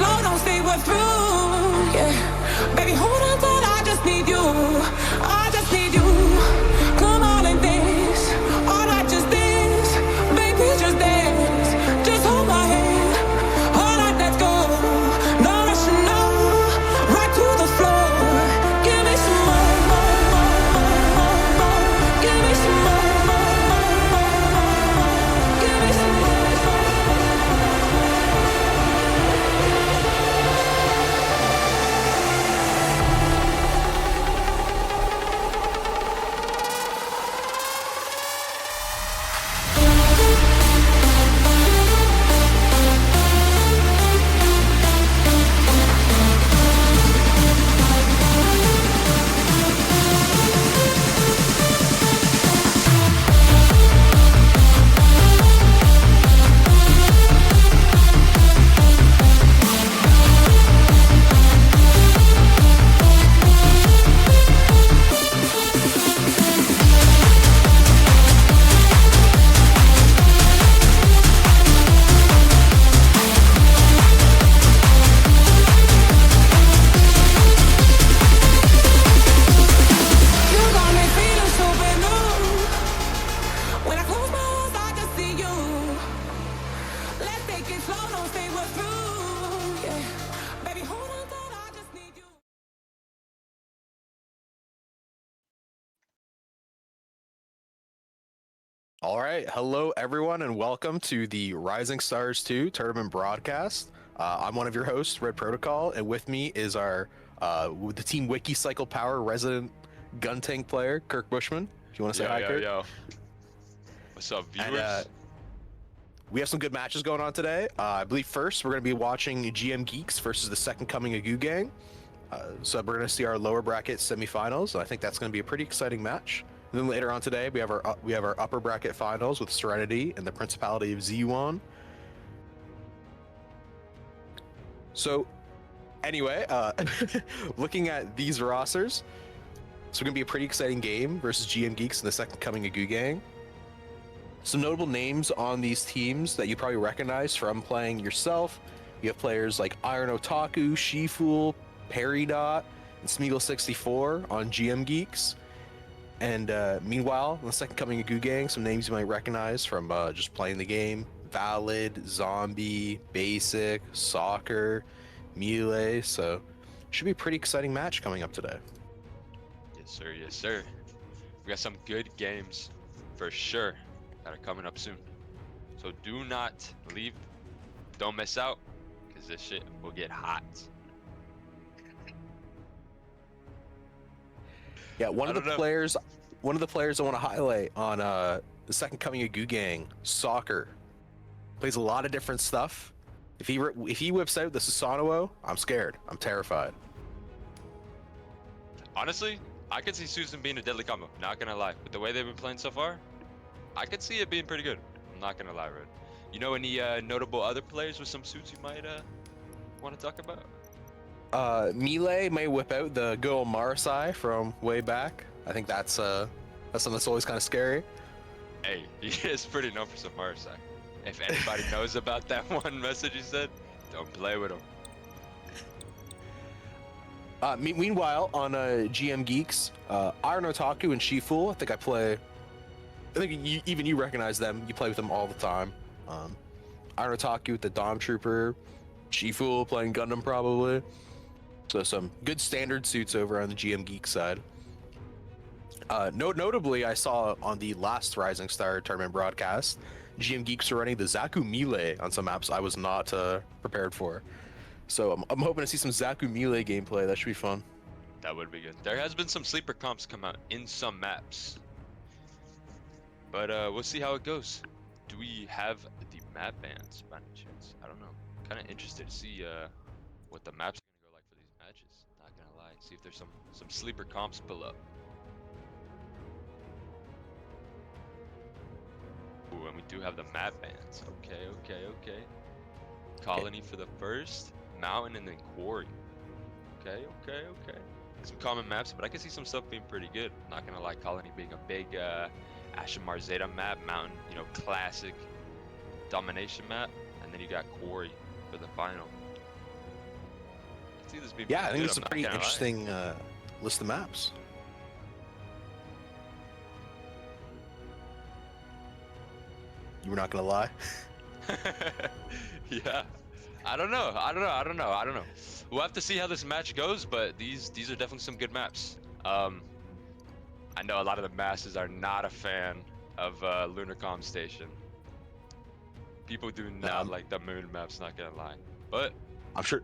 slow, don't say we're through. Yeah, baby, hold on tight, I just need you. I just need you. Come on and dance, all right, just dance. Baby, just dance. Just hold my hand. All right, let's go. No rushing, no. Right to the floor. Give me some more, more, more, more, more, more. Give me some more, more, more, more, more, more. Give me some more. All right, hello everyone, and welcome to the Rising Stars 2 tournament broadcast. I'm one of your hosts, Redprotocol, and with me is our the Team Wiki Cycle Power resident gun tank player, Kirkbushmen. If you want to say hi, Kirk. Yo. What's up, viewers? And, we have some good matches going on today. I believe first we're going to be watching GM Geeks versus the Second Coming of Goo Gang. So we're going to see our lower bracket semifinals, and I think that's going to be a pretty exciting match. And then later on today, we have our upper bracket finals with Serenity and the Principality of Ziyuan. So, anyway, looking at these rosters, it's going to be a pretty exciting game versus GM Geeks and the Second Coming of Goo Gang. Some notable names on these teams that you probably recognize from playing yourself. You have players like Iron Otaku, Shifool, Peridot, and Smeagol64 on GM Geeks. And meanwhile, in the Second Coming of Goo Gang, some names you might recognize from just playing the game: Valid, Zombie, Basic, Soccer, Melee. So, should be a pretty exciting match coming up today. Yes, sir. Yes, sir. We got some good games for sure that are coming up soon. So do not leave. Don't miss out, because this shit will get hot. Yeah, one of the players I want to highlight on the Second Coming of Goo Gang, Soccer, plays a lot of different stuff. If he whips out the Susanoo, I'm scared. I'm terrified. Honestly, I could see Susan being a deadly combo. Not gonna lie, with the way they've been playing so far, I could see it being pretty good. I'm not gonna lie, Red. You know any notable other players with some suits you might want to talk about? Melee may whip out the good old Marasai from way back. I think that's something that's always kind of scary. Hey, he is pretty known for some Marasai. If anybody knows about that one message he said, don't play with him. Meanwhile, on GM Geeks, Iron Otaku and Shifool, I think even you recognize them. You play with them all the time. Iron Otaku with the Dom Trooper, Shifool playing Gundam probably. So some good standard suits over on the GM Geek side. Notably, I saw on the last Rising Star tournament broadcast, GM Geeks are running the Zaku Melee on some maps I was not prepared for. So I'm hoping to see some Zaku Melee gameplay. That should be fun. That would be good. There has been some sleeper comps come out in some maps. But we'll see how it goes. Do we have the map bans by any chance? I don't know. Kind of interested to see what the maps are gonna go like for these matches. Not gonna lie. See if there's some sleeper comps pull up. Ooh, and we do have the map bans. Okay. Colony for the first, Mountain, and then Quarry. Okay. Some common maps, but I can see some stuff being pretty good. Not gonna lie, Colony being a big Ashamar Zeta map, Mountain, classic domination map, and then you got Quarry for the final. see this being Yeah, I think good, it's a I'm not pretty gonna lie. interesting list of maps. You were not gonna lie. Yeah. I don't know. I don't know. I don't know. I don't know. We'll have to see how this match goes, but these are definitely some good maps. I know a lot of the masses are not a fan of Lunarcom Station. People do No, not like the moon maps, not gonna lie. But I'm sure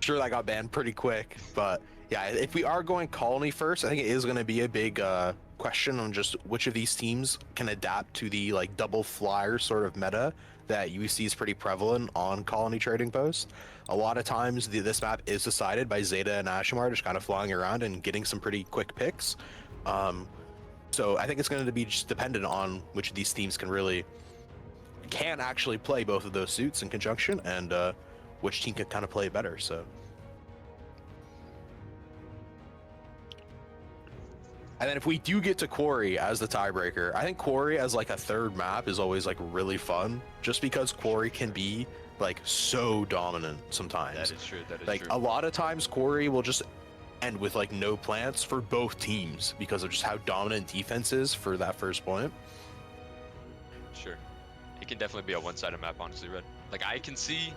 that got banned pretty quick. But yeah, if we are going colony first, I think it is going to be a big question on just which of these teams can adapt to the like double flyer sort of meta that you see is pretty prevalent on colony trading posts. A lot of times this map is decided by Zeta and Ashimar just kind of flying around and getting some pretty quick picks. So I think it's going to be just dependent on which of these teams can actually play both of those suits in conjunction, and which team can kind of play it better. So, and then if we do get to Quarry as the tiebreaker, I think Quarry as like a third map is always like really fun, just because Quarry can be like so dominant sometimes. that is true. That is Like true. a lot of times, Quarry will just end with like no plants for both teams because of just how dominant defense is for that first point. Sure. It can definitely be a one-sided map, honestly, Red. Like I can see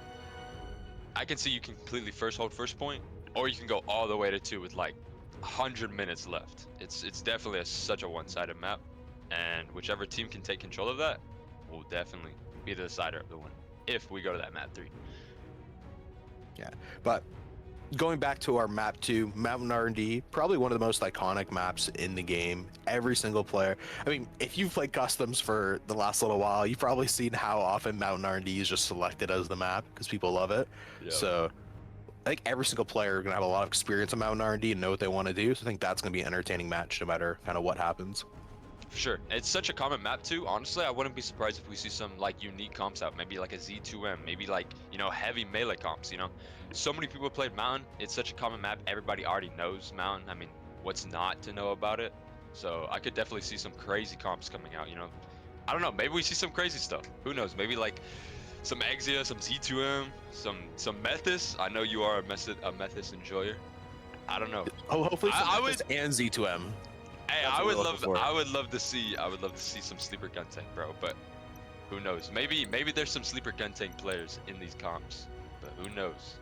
you can completely first hold first point, or you can go all the way to 2 with like 100 minutes left. It's definitely such a one-sided map, and whichever team can take control of that will definitely be the decider of the win if we go to that map 3. Yeah, but going back to our map 2, Mountain R&D, probably one of the most iconic maps in the game. Every single player, I mean, if you've played customs for the last little while, you've probably seen how often Mountain R&D is just selected as the map because people love it. Yeah. So I think every single player is going to have a lot of experience on Mountain R&D and know what they want to do. So I think that's going to be an entertaining match no matter kind of what happens. For sure. It's such a common map too. Honestly, I wouldn't be surprised if we see some like unique comps out. Maybe like a Z2M, maybe like, you know, heavy melee comps, you know. So many people played Mountain. It's such a common map. Everybody already knows Mountain. I mean, what's not to know about it? So I could definitely see some crazy comps coming out, you know. I don't know, maybe we see some crazy stuff. Who knows? Maybe like some Exia, some Z2M, some Methis. I know you are a Methis enjoyer. I don't know. Oh, hopefully I would and Z2M. Hey, That's I what would we're love, looking for. I would love to see some sleeper gun tank, bro. But who knows? Maybe there's some sleeper gun tank players in these comps, but who knows?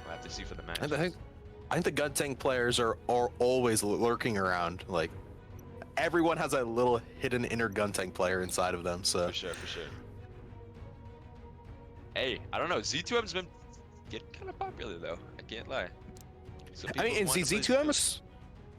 We'll have to see for the match. I think the gun tank players are always lurking around. Like everyone has a little hidden inner gun tank player inside of them. So For sure, for sure. Hey, I don't know. Z2M's been getting kind of popular though. I can't lie. Some I mean, people and wanna play Z2M is,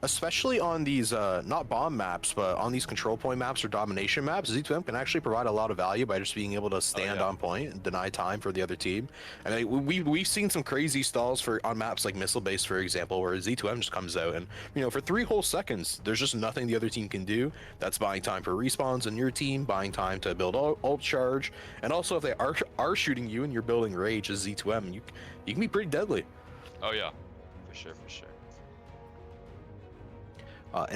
especially on these not bomb maps, but on these control point maps or domination maps, Z2M can actually provide a lot of value by just being able to stand yeah. on point and deny time for the other team. And I mean, we've seen some crazy stalls on maps like Missile Base, for example, where Z2M just comes out and, you know, for 3 whole seconds, there's just nothing the other team can do. That's buying time for respawns in your team, buying time to build ult charge, and also if they are shooting you and you're building rage as Z2M, you can be pretty deadly. Oh yeah, for sure, for sure.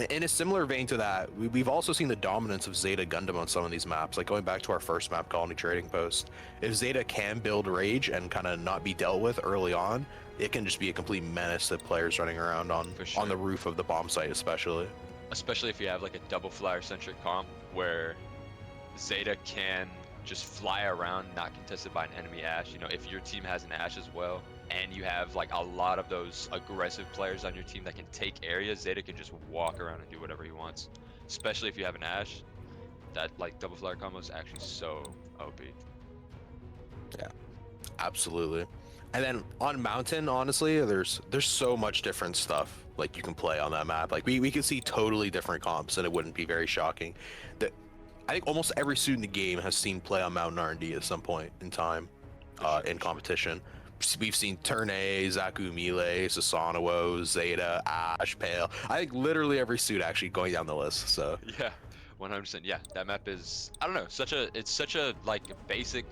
In a similar vein to that, we've also seen the dominance of Zeta Gundam on some of these maps. Like going back to our first map, Colony Trading Post, if Zeta can build rage and kind of not be dealt with early on, it can just be a complete menace to players running around on the roof of the bomb site, especially. Especially if you have like a double flyer centric comp where Zeta can just fly around, not contested by an enemy Ash. You know, if your team has an Ash as well, and you have like a lot of those aggressive players on your team that can take areas, Zeta can just walk around and do whatever he wants. Especially if you have an Ash, that like double flyer combo is actually so OP. Yeah, absolutely. And then on Mountain, honestly, there's so much different stuff like you can play on that map. Like we could see totally different comps, and it wouldn't be very shocking. That I think almost every student in the game has seen play on Mountain R&D at some point in time in competition. We've seen Turne, Zaku Mile, Sasanowo, Zeta, Ash, Pale. I think literally every suit actually going down the list. So Yeah, 100%. Yeah, that map is, I don't know, it's such a like basic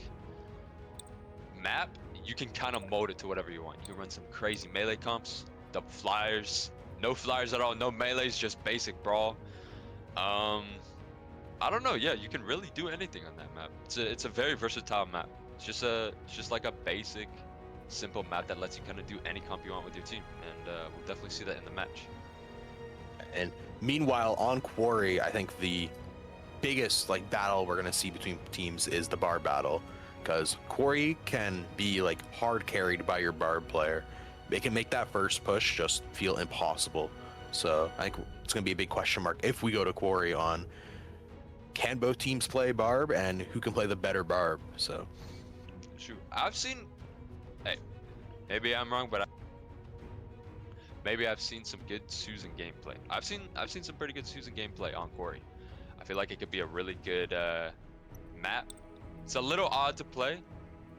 map. You can kind of mold it to whatever you want. You can run some crazy melee comps, double flyers, no flyers at all, no melees, just basic brawl. I don't know. Yeah, you can really do anything on that map. It's a very versatile map. It's just like a basic simple map that lets you kind of do any comp you want with your team, and we'll definitely see that in the match. And meanwhile, on Quarry, I think the biggest like battle we're gonna see between teams is the Barb battle, because Quarry can be like hard carried by your Barb player. They can make that first push just feel impossible. So I think it's gonna be a big question mark if we go to Quarry on can both teams play Barb and who can play the better Barb. So Shoot, I've seen. Hey, maybe I'm wrong, but maybe I've seen some good Susan gameplay. I've seen some pretty good Susan gameplay on Quarry. I feel like it could be a really good map. It's a little odd to play,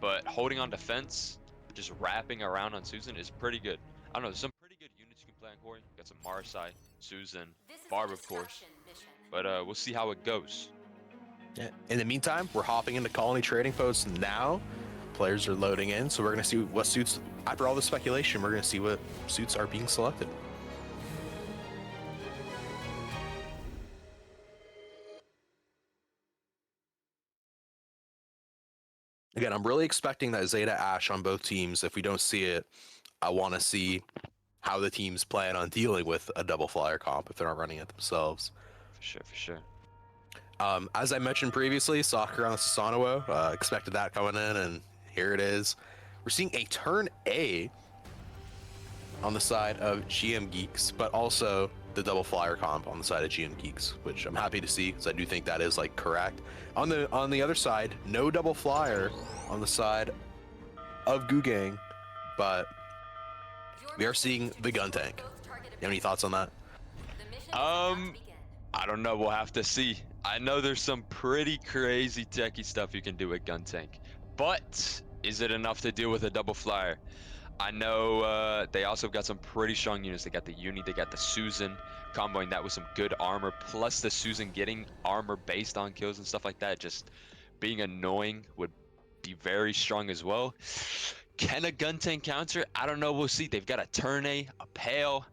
but holding on defense, just wrapping around on Susan is pretty good. I don't know, there's some pretty good units you can play on Quarry. You got some Marsai, Susan, Barb, of course. But we'll see how it goes. yeah. In the meantime, we're hopping into colony trading posts now. Players are loading in, so we're gonna see what suits. After all the speculation, we're gonna see what suits are being selected. Again, I'm really expecting that Zeta Ash on both teams. If we don't see it, I want to see how the teams plan on dealing with a double flyer comp if they're not running it themselves. For sure, for sure. As I mentioned previously, soccer on the Susanoo, expected that coming in, and here it is. We're seeing a turn A on the side of GM Geeks, but also the double flyer comp on the side of GM Geeks, which I'm happy to see because I do think that is like correct. On the other side, no double flyer on the side of Gugang, but we are seeing the gun tank. You have any thoughts on that? I don't know. We'll have to see. I know there's some pretty crazy techie stuff you can do with gun tank, but is it enough to deal with a double flyer? I know they also got some pretty strong units. They got the Uni, they got the Susan, comboing that with some good armor, plus the Susan getting armor based on kills and stuff like that. Just being annoying would be very strong as well. Can a gun tank counter? I don't know. We'll see. They've got a turn A Pale,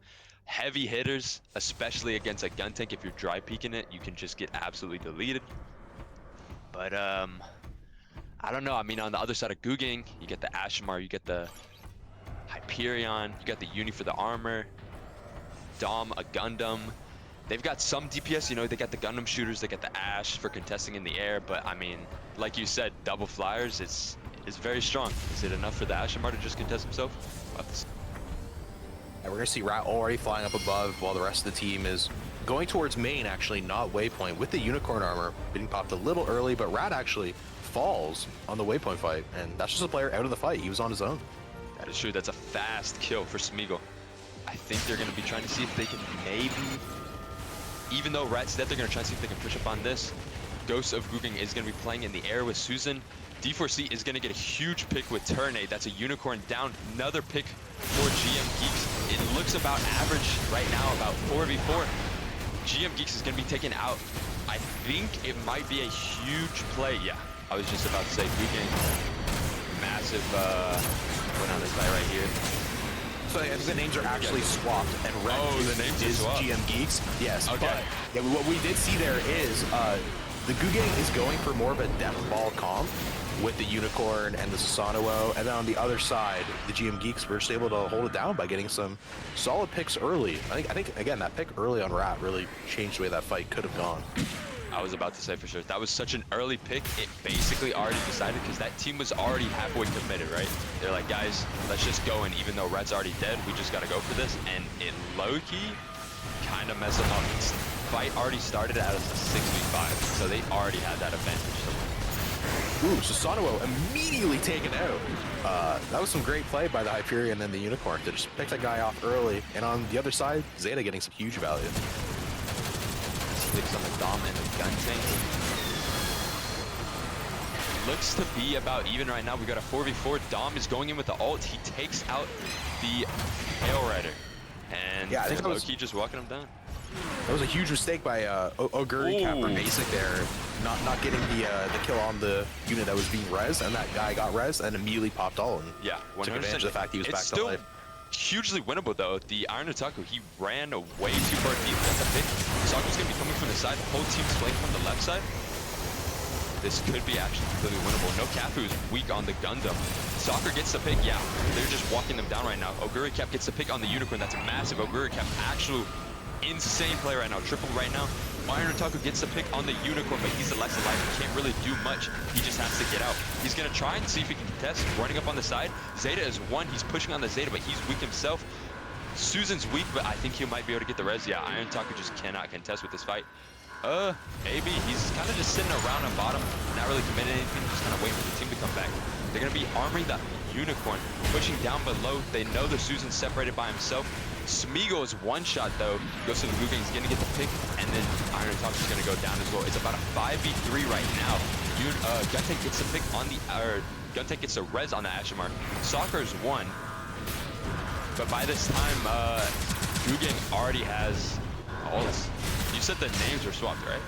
heavy hitters, especially against a gun tank. If you're dry peeking it, you can just get absolutely deleted. But I don't know. I mean, on the other side of Gugang, you get the Ashmar, you get the Hyperion, you got the Uni for the armor, Dom, a Gundam. They've got some DPS, you know, they got the Gundam shooters, they got the Ash for contesting in the air, but I mean, like you said, double flyers is very strong. Is it enough for the Ashmar to just contest himself? We'll have to see. And we're gonna see Rat already flying up above while the rest of the team is going towards main, actually, not waypoint, with the unicorn armor being popped a little early, but Rat actually falls on the waypoint fight, and that's just a player out of the fight. He was on his own. That is true. That's a fast kill for Smeagol. I think they're going to be trying to see if they can maybe, even though Rat's dead, they're going to try to see if they can push up on this. Ghost of Gugang is going to be playing in the air with Susan. D4C is going to get a huge pick with turn A. That's a unicorn down. Another pick for GM Geeks. It looks about average right now, about 4v4. GM Geeks is going to be taken out. I think it might be a huge play. Yeah, I was just about to say Gugang. Massive win on this guy right here. So I think the names are actually swapped, and Red the names is are swapped. GM Geeks. Yes. Okay. But yeah, what we did see there is the Gugang is going for more of a death ball comp with the Unicorn and the Susanoo, and then on the other side, the GM Geeks were just able to hold it down by getting some solid picks early. I think again, that pick early on Rat really changed the way that fight could have gone. I was about to say for sure. That was such an early pick. It basically already decided because that team was already halfway committed, right? They're like, guys, let's just go. And even though Red's already dead, we just got to go for this. And it low-key kind of messed them up. This fight already started as a 6v5, so they already had that advantage. Ooh, Susanoo immediately taken out. That was some great play by the Hyperion and the Unicorn to just pick that guy off early. And on the other side, Zeta getting some huge value. Sticks on the Dom and the gun tank. Looks to be about even right now. We got a 4v4. Dom is going in with the ult. He takes out the Pale Rider. And yeah, I think low-key just walking him down. That was a huge mistake by Oguri Capper Basic there, not getting the kill on the unit that was being res, and that guy got res and immediately popped all and yeah, took advantage of the fact he was back to life. Hugely winnable though. The Iron Otaku, he ran way too far deep. That's a pick. Saku's gonna be coming from the side. The whole team's flanking from the left side. this could be actually completely winnable. No Cafu is weak on the Gundam. Soccer gets the pick. Yeah, they're just walking them down right now. Oguri Cap gets the pick on the Unicorn. That's massive. Oguri Cap, actual insane play right now. Triple right now. Iron Otaku gets the pick on the Unicorn, but he's the less alive. He can't really do much. He just has to get out. He's going to try and see if he can contest. Running up on the side. Zeta is one. He's pushing on the Zeta, but he's weak himself. Susan's weak, but I think he might be able to get the res. Yeah, Iron Otaku just cannot contest with this fight. AB, he's kind of just sitting around on bottom, not really committing anything, just kind of waiting for the team to come back. They're going to be armoring the Unicorn, pushing down below. They know the Susan's separated by himself. Smeagol is one shot though, goes to the Gu Gang, he's going to get the pick, and then Iron Otaku is going to go down as well. It's about a 5v3 right now. Guntank gets the pick on the, Guntank gets the res on the Ashimar. Soccer is one, but by this time, Gu Gang already has ults. You said the names were swapped, right?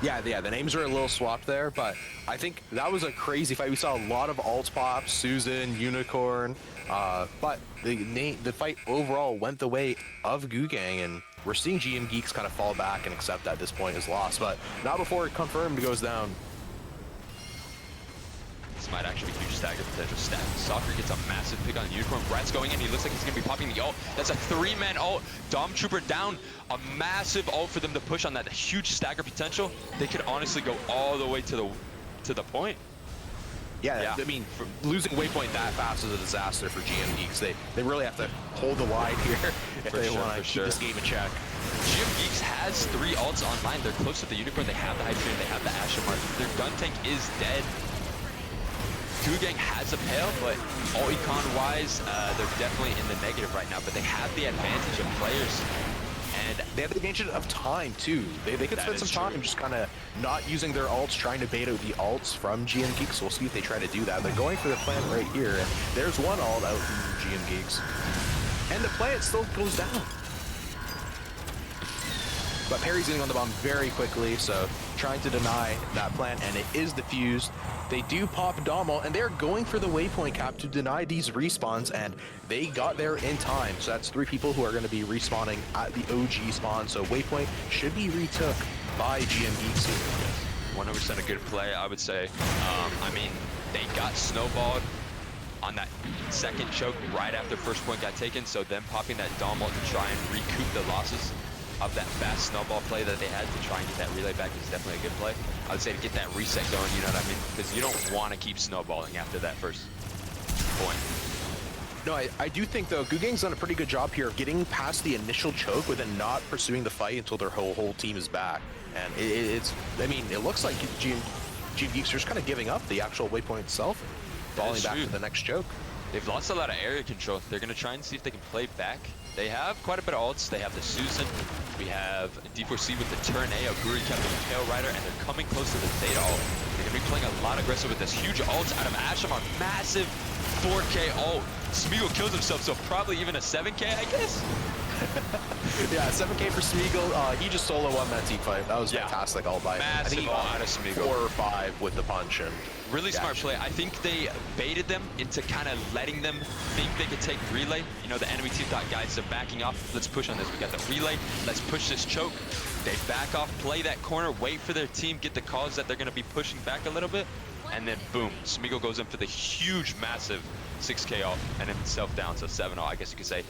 Yeah, the names are a little swapped there, but I think that was a crazy fight. We saw a lot of alt pops, Susan, Unicorn, but the fight overall went the way of Gu Gang, and we're seeing GM Geeks kind of fall back and accept that this point is lost, but not before it confirmed goes down. This might actually be huge stagger potential. Soccer gets a massive pick on the Unicorn. Brad's going in. He looks like he's going to be popping the ult. That's a 3-man ult. Dom Trooper down. A massive ult for them to push on that huge stagger potential. They could honestly go all the way to the point. Yeah, I mean, losing waypoint that fast is a disaster for GM Geeks. They really have to hold the line here if they want to keep this game in check. GM Geeks has 3 ults online. They're close to the Unicorn. They have the Hyperion. They have the Ashimar. Their gun tank is dead. Gu Gang has a pale, but all econ-wise, they're definitely in the negative right now, but they have the advantage of players. And they have the advantage of time, too. They could spend some time just kind of not using their ults, trying to bait out the ults from GM Geeks. We'll see if they try to do that. They're going for the plant right here, and there's one ult out from GM Geeks. And the plant still goes down. But Perry's getting on the bomb very quickly, so trying to deny that plant, and it is defused. They do pop Domo, and they're going for the waypoint cap to deny these respawns, and they got there in time. So that's 3 people who are going to be respawning at the OG spawn. So waypoint should be retook by GM Geeks here. 100% a good play, I would say. I mean, they got snowballed on that second choke right after first point got taken, so them popping that Domo to try and recoup the losses of that fast snowball play that they had to try and get that relay back is definitely a good play. I would say to get that reset going, you know what I mean? Because you don't want to keep snowballing after that first point. No, I do think, though, Gu Gang's done a pretty good job here of getting past the initial choke, but then not pursuing the fight until their whole team is back. And I mean, it looks like GM Geeks are just kind of giving up the actual waypoint itself, falling back to the next choke. They've lost a lot of area control. They're going to try and see if they can play back. They have quite a bit of ults. They have the Susan. We have D4C with the turn A, Oguri Cap and the Tail Rider, and they're coming close to the Zeta ult. They're going to be playing a lot aggressive with this huge ults out of Ashimar. Massive 4K ult. Smeagol kills himself, so probably even a 7K, I guess? Yeah, 7K for Smeagol. He just solo won that team fight. That was fantastic all by. Massive I think he got out of Smeagol. 4 or 5 with the punch. And really smart play. I think they baited them into kind of letting them think they could take relay. You know, the enemy team thought, guys, they're backing off. Let's push on this. We got the relay. Let's push this choke. They back off, play that corner, wait for their team, get the calls that they're going to be pushing back a little bit, and then boom, Smeagol goes in for the huge, massive 6K ult, and then himself down, so 7-0, I guess you could say.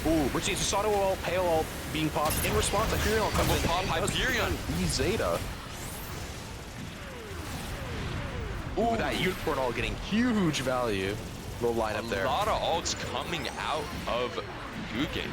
Ooh, we're seeing Susato ult, Pale ult being popped. In response, Hyperion ult comes in. Pop Hyperion. The Zeta. Ooh, that Unicorn ult getting huge value. Little line up there. A lot of ults coming out of Gu Gang.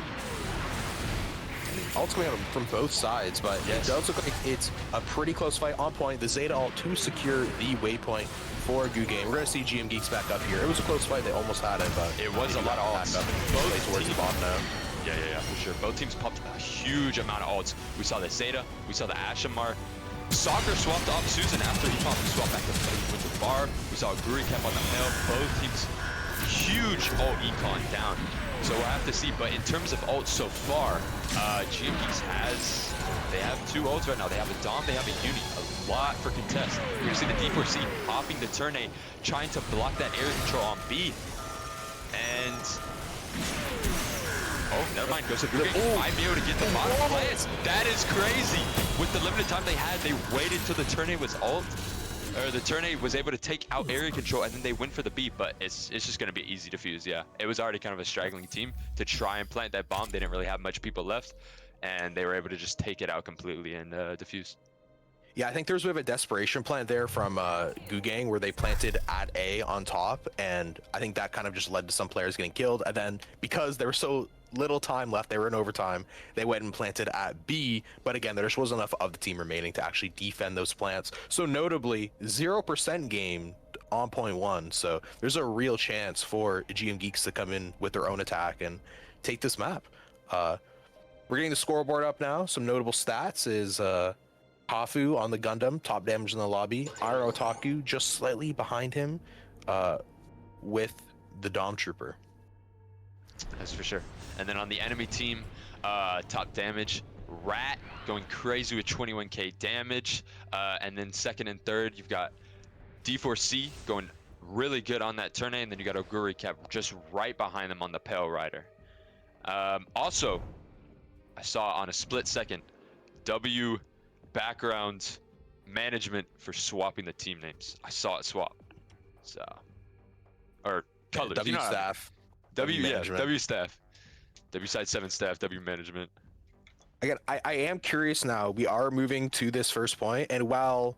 Ult's coming out from both sides, but it does look like it's a pretty close fight on point. The Zeta ult to secure the waypoint for Gu Gang. We're going to see GM Geeks back up here. It was a close fight. They almost had it, but it was a lot of ults. Both towards the bottom now. Yeah, for sure. Both teams popped a huge amount of ults. We saw the Zeta, we saw the Ashimar. Soccer swapped off Susan after he popped the swap back to with the bar. We saw Guri kept on the hill. Both teams huge ult econ down. So we'll have to see. But in terms of ults so far, GM Geeks they have 2 ults right now. They have a Dom, they have a Uni. A lot for contest. We're gonna see the D4C popping the turn A, trying to block that area control on B. And Oh, never mind. Goes to Google. Might be able to get the bottom plants. That is crazy. With the limited time they had, they waited till the turn A was ult. Or the turn A was able to take out area control, and then they went for the B, but it's just going to be easy defuse, yeah. It was already kind of a straggling team to try and plant that bomb. They didn't really have much people left, and they were able to just take it out completely and defuse. Yeah, I think there was a bit of a desperation plant there from GUNDAM where they planted at A on top, and I think that kind of just led to some players getting killed. And then because there was so little time left, they were in overtime, they went and planted at B, but again, there just wasn't enough of the team remaining to actually defend those plants. So notably, 0% game on point 1, so there's a real chance for GM Geeks to come in with their own attack and take this map. We're getting the scoreboard up now. Some notable stats is Hafu on the Gundam, top damage in the lobby. Iro Otaku just slightly behind him with the Dom Trooper. That's for sure. And then on the enemy team, top damage, Rat going crazy with 21k damage. And then second and third, you've got D4C going really good on that turn A, and then you got Oguri Cap just right behind them on the Pale Rider. Also, I saw on a split second, W background management for swapping the team names. I saw it swap. So, or colors. W you know staff. W, yeah, management. W staff. W side 7 staff, W management. Again, I am curious now. We are moving to this first point, and while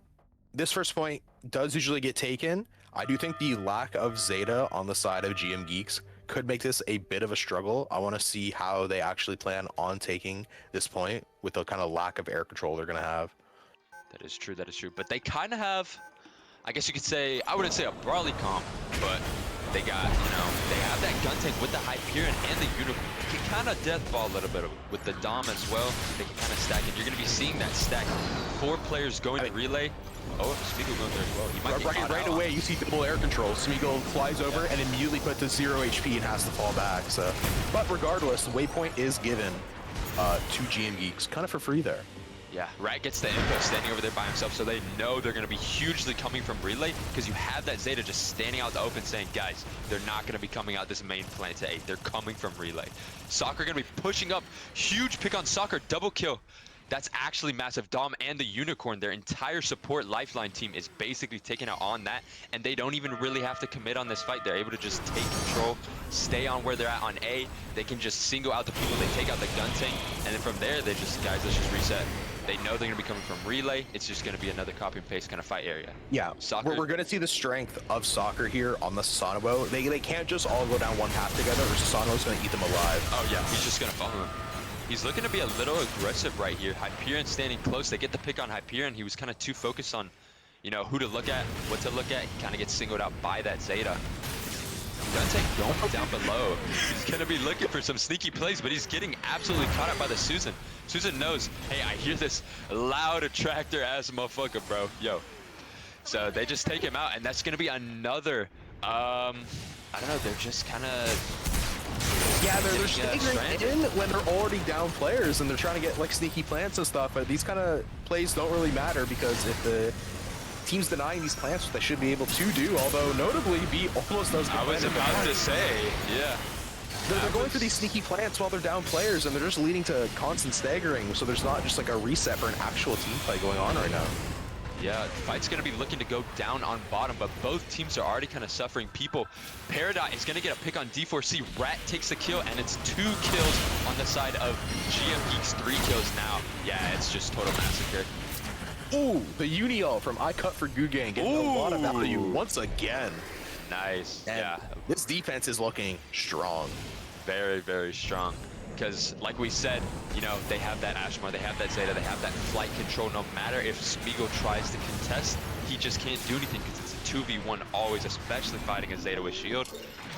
this first point does usually get taken, I do think the lack of Zeta on the side of GM Geeks could make this a bit of a struggle. I want to see how they actually plan on taking this point with the kind of lack of air control they're going to have. That is true, but they kind of have, I guess you could say, I wouldn't say a Brawly comp, but they got, they have that gun tank with the Hyperion and the Unicorn. They can kind of deathball a little bit with the Dom as well. They can kind of stack it. You're going to be seeing that stack. 4 players going to relay. Oh, Smeagol going there as well. He might get right away, you see double air control. Smeagol flies over and immediately put to 0 HP and has to fall back. So, but regardless, the waypoint is given to GM Geeks, kind of for free there. Yeah, Rat gets the info standing over there by himself, so they know they're going to be hugely coming from relay, because you have that Zeta just standing out in the open saying, guys, they're not going to be coming out this main plant to 8. They're coming from relay. Soccer going to be pushing up. Huge pick on Soccer, double kill. That's actually massive. Dom and the Unicorn, their entire support lifeline team is basically taken out on that, and they don't even really have to commit on this fight. They're able to just take control, stay on where they're at on A. They can just single out the people, they take out the gun tank, and then from there, they just, guys, let's just reset. They know they're going to be coming from relay. It's just going to be another copy and paste kind of fight area. Yeah, Soccer. We're going to see the strength of Soccer here on the Sanobo. They can't just all go down one path together, or Sanobo's going to eat them alive. Oh yeah, he's just going to follow him. He's looking to be a little aggressive right here. Hyperion standing close. They get the pick on Hyperion. He was kind of too focused on, who to look at, what to look at. He kind of gets singled out by that Zeta. Gun going down below. He's going to be looking for some sneaky plays, but he's getting absolutely caught up by the Susan. Susan knows, hey, I hear this loud attractor ass motherfucker, bro. Yo. So they just take him out, and that's going to be another, I don't know, they're just kind of... Yeah, they're staying in when they're already down players, and they're trying to get, like, sneaky plants and stuff, but these kind of plays don't really matter, because if the team's denying these plants, what they should be able to do, although notably, B almost does get I was about to say, yeah. They're going for these sneaky plants while they're down players, and they're just leading to constant staggering, so there's not just like a reset for an actual team play going on right now. Yeah, the fight's going to be looking to go down on bottom, but both teams are already kind of suffering people. Peridot is going to get a pick on D4C. Rat takes the kill, and it's 2 kills on the side of GM Geeks, 3 kills now. Yeah, it's just total massacre. Ooh, the Uni-ult from I Cut for GUNDAM getting a lot of value once again. Nice, and yeah. This defense is looking strong. Very, very strong. Because, like we said, they have that Ashmar, they have that Zeta, they have that flight control. No matter if Smeagol tries to contest, he just can't do anything because it's a 2v1 always, especially fighting a Zeta with shield.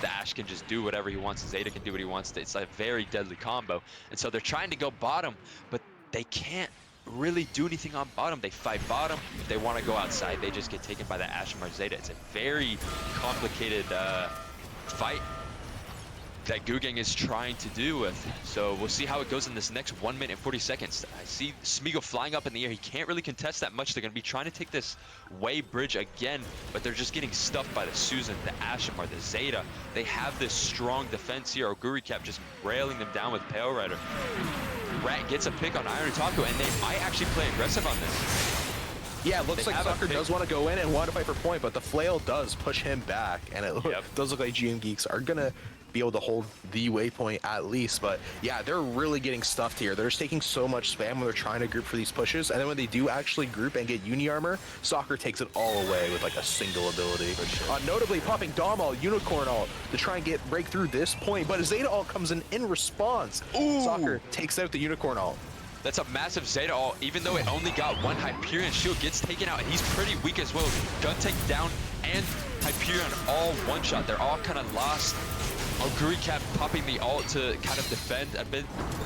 The Ash can just do whatever he wants, Zeta can do what he wants. It's a very deadly combo. And so they're trying to go bottom, but they can't really do anything on bottom. They fight bottom. If they want to go outside, they just get taken by the Ashmar Zeta. It's a very complicated fight. that Gugang is trying to do with. So we'll see how it goes in this next 1 minute and 40 seconds. I see Smeagol flying up in the air. He can't really contest that much. They're going to be trying to take this way bridge again, but they're just getting stuffed by the Susan, the Ashimar, the Zeta. They have this strong defense here. Oguricap just railing them down with Pale Rider. Rat gets a pick on Iron Taco, and they might actually play aggressive on this. Yeah, it looks They like have a Soccer pick. does want to go in and want to fight for point, but the flail does push him back, and it does look like GM Geeks are gonna be able to hold the waypoint at least. But yeah, they're really getting stuffed here. They're just taking so much spam when they're trying to group for these pushes, and then when they do actually group and get uni armor, Soccer takes it all away with like a single ability. Notably popping Dom ult, Unicorn ult to try and break through this point, but a Zeta ult comes in response. Ooh. Soccer takes out the Unicorn ult. That's a massive Zeta ult, even though it only got one Hyperion shield gets taken out, and he's pretty weak as well. Gun tank down and Hyperion all one shot. They're all kind of lost. Oguricap popping the ult to kind of defend a bit.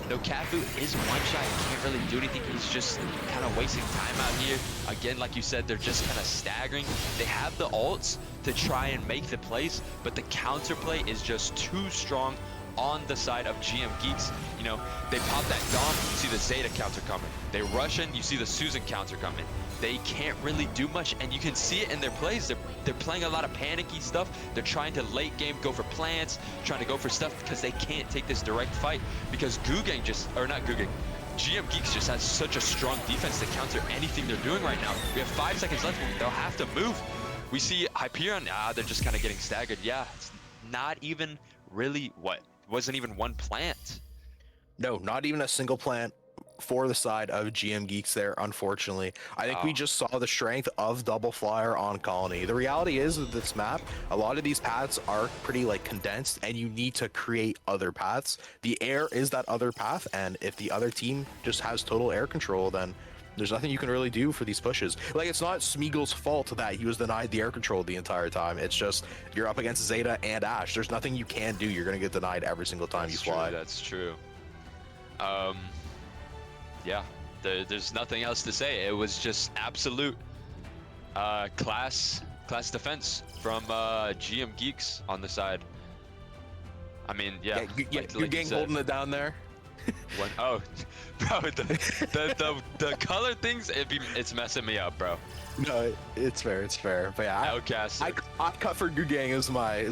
No, Cafu is one shot. He can't really do anything. He's just kind of wasting time out here. Again, like you said, they're just kind of staggering. They have the ults to try and make the plays, but the counterplay is just too strong on the side of GM Geeks. You know, they pop that Dom, you see the Zeta counter coming. They rush in, you see the Susan counter coming. They can't really do much, and you can see it in their plays. They're playing a lot of panicky stuff. They're trying to late game go for plants, trying to go for stuff because they can't take this direct fight because GM Geeks just has such a strong defense to counter anything they're doing right now. We have 5 seconds left. They'll have to move. We see Hyperion, they're just kind of getting staggered. Yeah, it's not even really wasn't even one plant. No, not even a single plant for the side of GM Geeks there, unfortunately. I think we just saw the strength of Double Flyer on Colony. The reality is with this map, a lot of these paths are pretty like condensed, and you need to create other paths. The air is that other path, and if the other team just has total air control, then there's nothing you can really do for these pushes. Like, it's not Smeagol's fault that he was denied the air control the entire time. It's just you're up against Zeta and Ash. There's nothing you can do. You're gonna get denied every single time you fly. That's true. Yeah, there's nothing else to say. It was just absolute class defense from GM Geeks on the side. I mean, yeah, like gang holding it down there. Oh, bro, the color things, it's messing me up, bro. No, it's fair. But yeah, Outcaster. I cut for Gugang is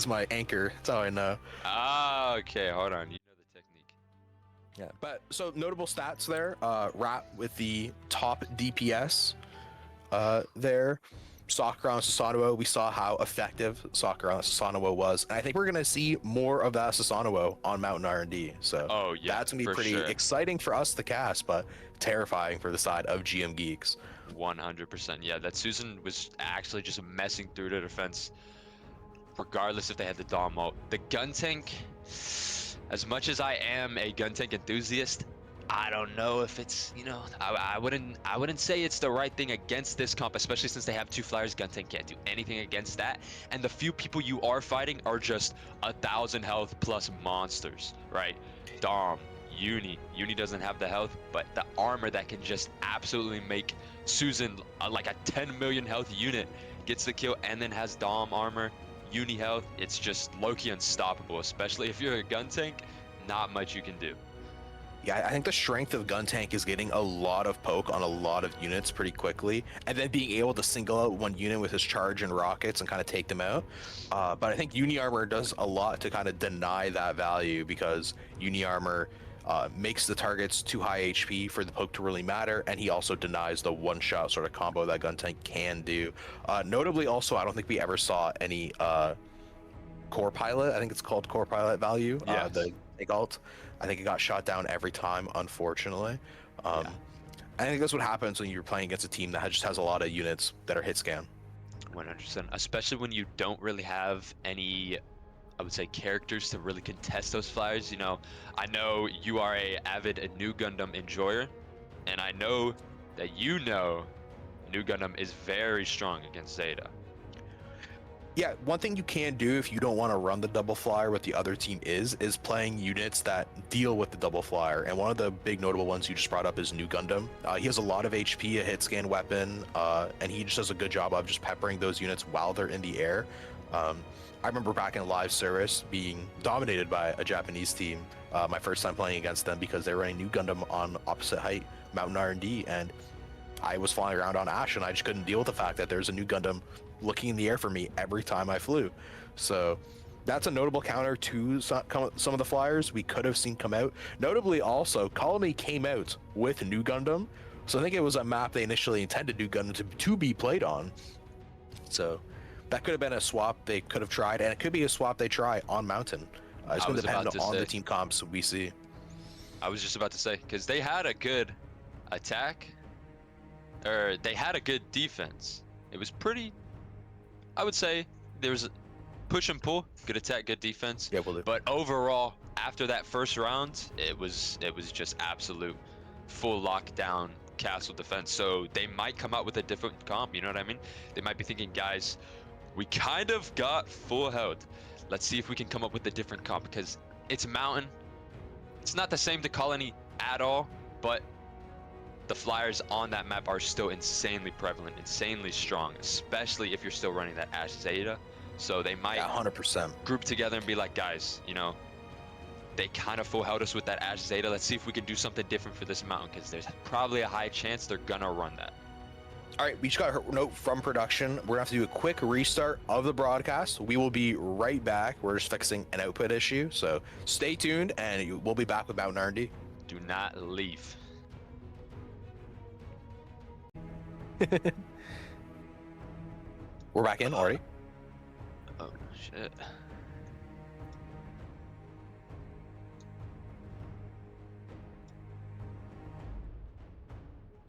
my anchor. That's how I know. Ah, okay, hold on. You know the technique. Yeah, but so notable stats there. Rat with the top DPS there. Sakura on Susanoo, we saw how effective Sakura on Susanoo was, and I think we're gonna see more of that Susanoo on Mountain R&D. So that's gonna be pretty exciting for us to cast, but terrifying for the side of GM Geeks. 100%. Yeah, that Susan was actually just messing through the defense, regardless if they had the Dom ult. The gun tank, as much as I am a gun tank enthusiast, I don't know if it's, you know, I wouldn't say it's the right thing against this comp, especially since they have 2 flyers. Gun tank can't do anything against that, and the few people you are fighting are just 1,000 health plus monsters, right? Dom, Uni doesn't have the health, but the armor that can just absolutely make Susan like a 10 million health unit gets the kill, and then has Dom armor, Uni health. It's just low-key unstoppable, especially if you're a gun tank. Not much you can do. Yeah, I think the strength of Gun Tank is getting a lot of poke on a lot of units pretty quickly, and then being able to single out one unit with his charge and rockets and kind of take them out. But I think Uni Armor does a lot to kind of deny that value, because Uni Armor makes the targets too high HP for the poke to really matter, and he also denies the one-shot sort of combo that Gun Tank can do. Notably also, I don't think we ever saw any Core Pilot, I think it's called Core Pilot value, the big ult. I think it got shot down every time, unfortunately. I think that's what happens when you're playing against a team that just has a lot of units that are hit scan. 100%, especially when you don't really have any, I would say, characters to really contest those flyers. You know, I know you are a avid New Gundam enjoyer, and I know that you know New Gundam is very strong against Zeta. Yeah, one thing you can do if you don't want to run the double flyer, what the other team is playing units that deal with the double flyer. And one of the big notable ones you just brought up is New Gundam. He has a lot of HP, a hit scan weapon, and he just does a good job of just peppering those units while they're in the air. I remember back in live service being dominated by a Japanese team my first time playing against them because they were running new Gundam on opposite height, Mountain R&D, and I was flying around on Ash, and I just couldn't deal with the fact that there's a new Gundam looking in the air for me every time I flew. So that's a notable counter to some of the flyers we could have seen come out. Notably also, Colony came out with new Gundam, so I think it was a map they initially intended new Gundam to be played on. So that could have been a swap they could have tried, and it could be a swap they try on Mountain. It's going to depend on the team comps we see. I was just about to say, because they had a good attack, or they had a good defense. It was pretty, I would say, there was push and pull, good attack, good defense. Yeah, well, but overall, after that first round, it was just absolute full lockdown castle defense. So they might come out with a different comp, you know what I mean? They might be thinking, guys, we kind of got full health. Let's see if we can come up with a different comp, because it's Mountain. It's not the same to Colony at all, but the flyers on that map are still insanely prevalent, insanely strong, especially if you're still running that Ash Zeta. So they might 100% group together and be like, guys, you know, they kind of full held us with that Ash Zeta. Let's see if we can do something different for this Mountain, because there's probably a high chance they're gonna run that. All right, we just got a note from production. We're gonna have to do a quick restart of the broadcast. We will be right back. We're just fixing an output issue, so stay tuned, and we'll be back with Mountain R&D. Do not leave. We're back in already. Oh shit.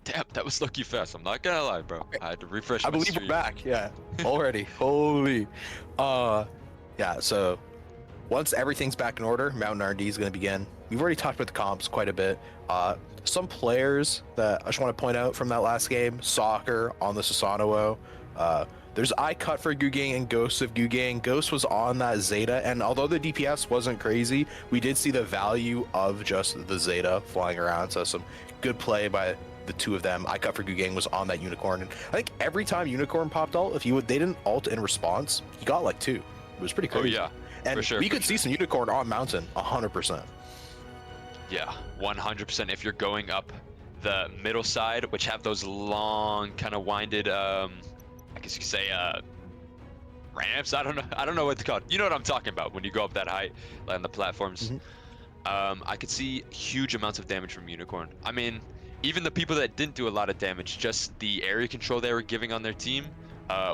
Damn, that was lucky fast. I'm not gonna lie, bro. I had to refresh my I believe stream. we're back. Yeah, already. Holy. Yeah. So once everything's back in order, Mountain R&D is going to begin. We've already talked about the comps quite a bit. Some players that I just want to point out from that last game: Soccer on the Susanoo. There's iCut for Gugang and Ghost of Gugang. Ghost was on that Zeta, and although the DPS wasn't crazy, we did see the value of just the Zeta flying around. So some good play by the two of them. iCut for Gugang was on that Unicorn, and I think every time Unicorn popped ult, if they didn't ult in response, he got like 2. It was pretty crazy. Oh yeah, and for sure, we could see some Unicorn on Mountain, 100%. Yeah, 100%. If you're going up the middle side, which have those long, kind of winded, I guess you could say, ramps. I don't know what it's called. You know what I'm talking about when you go up that height, like on the platforms. I could see huge amounts of damage from Unicorn. I mean, even the people that didn't do a lot of damage, just the area control they were giving on their team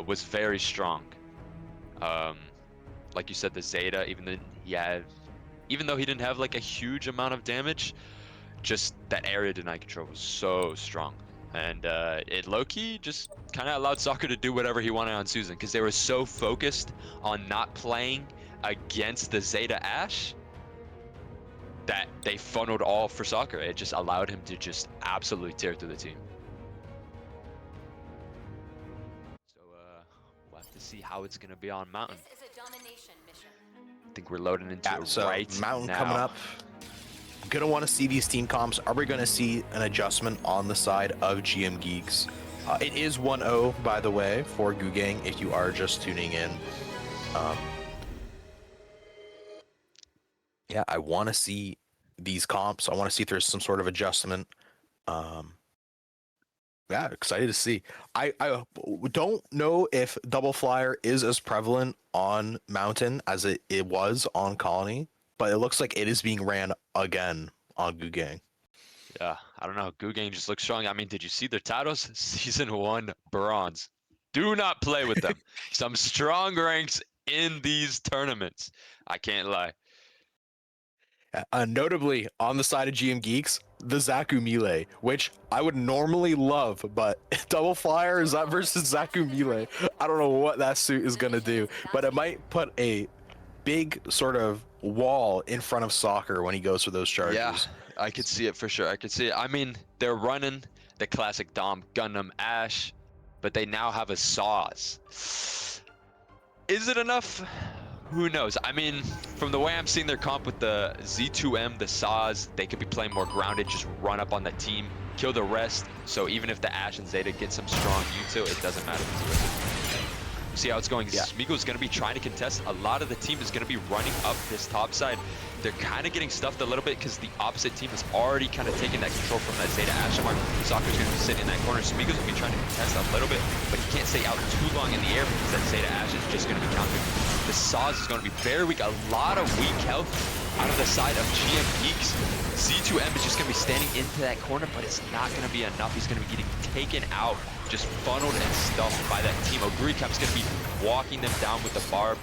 was very strong. Like you said, the Zeta, even though he didn't have like a huge amount of damage, just that area deny control was so strong. And it low-key just kind of allowed Soccer to do whatever he wanted on Susan, because they were so focused on not playing against the Zeta Ash that they funneled all for Soccer. It just allowed him to just absolutely tear through the team. So we'll have to see how it's gonna be on Mountain. This is a domination mission. I think we're loading into it So right Mountain now. coming up. Gonna want to see these team comps. Are we gonna see an adjustment on the side of GM Geeks? It is 1-0, by the way, for Gugang if you are just tuning in. Yeah, I want to see these comps. I want to see if there's some sort of adjustment. Yeah, excited to see. I don't know if Double Flyer is as prevalent on Mountain as it was on Colony, but it looks like it is being ran again on Gugang. Yeah, I don't know. Gugang just looks strong. I mean, did you see their titles? Season 1 bronze. Do not play with them. Some strong ranks in these tournaments. I can't lie. Notably, on the side of GM Geeks, the Zaku Melee, which I would normally love, but Double Flyer is up versus Zaku Melee. I don't know what that suit is going to do, but it might put a big sort of wall in front of Soccer when he goes for those charges. Yeah, I could see it for sure. I could see it. I mean, they're running the classic Dom Gundam Ash, but they now have a Saws. Is it enough? Who knows? I mean, from the way I'm seeing their comp with the Z2M, the Saws, they could be playing more grounded, just run up on the team, kill the rest. So even if the Ash and Zeta get some strong util, it doesn't matter to it. See how it's going. Yeah. Smeagol is going to be trying to contest. A lot of the team is going to be running up this top side. They're kind of getting stuffed a little bit because the opposite team has already kind of taken that control from that Zeta Ashamar. Soccer's going to be sitting in that corner. Smeagol's going to be trying to contest a little bit, but he can't stay out too long in the air because that Zeta Ash is just going to be countered. The Saz is going to be very weak. A lot of weak health out of the side of GM Geeks. Z2M is just going to be standing into that corner, but it's not going to be enough. He's going to be getting taken out, just funneled and stuffed by that team. Oguricap's going to be walking them down with the barb,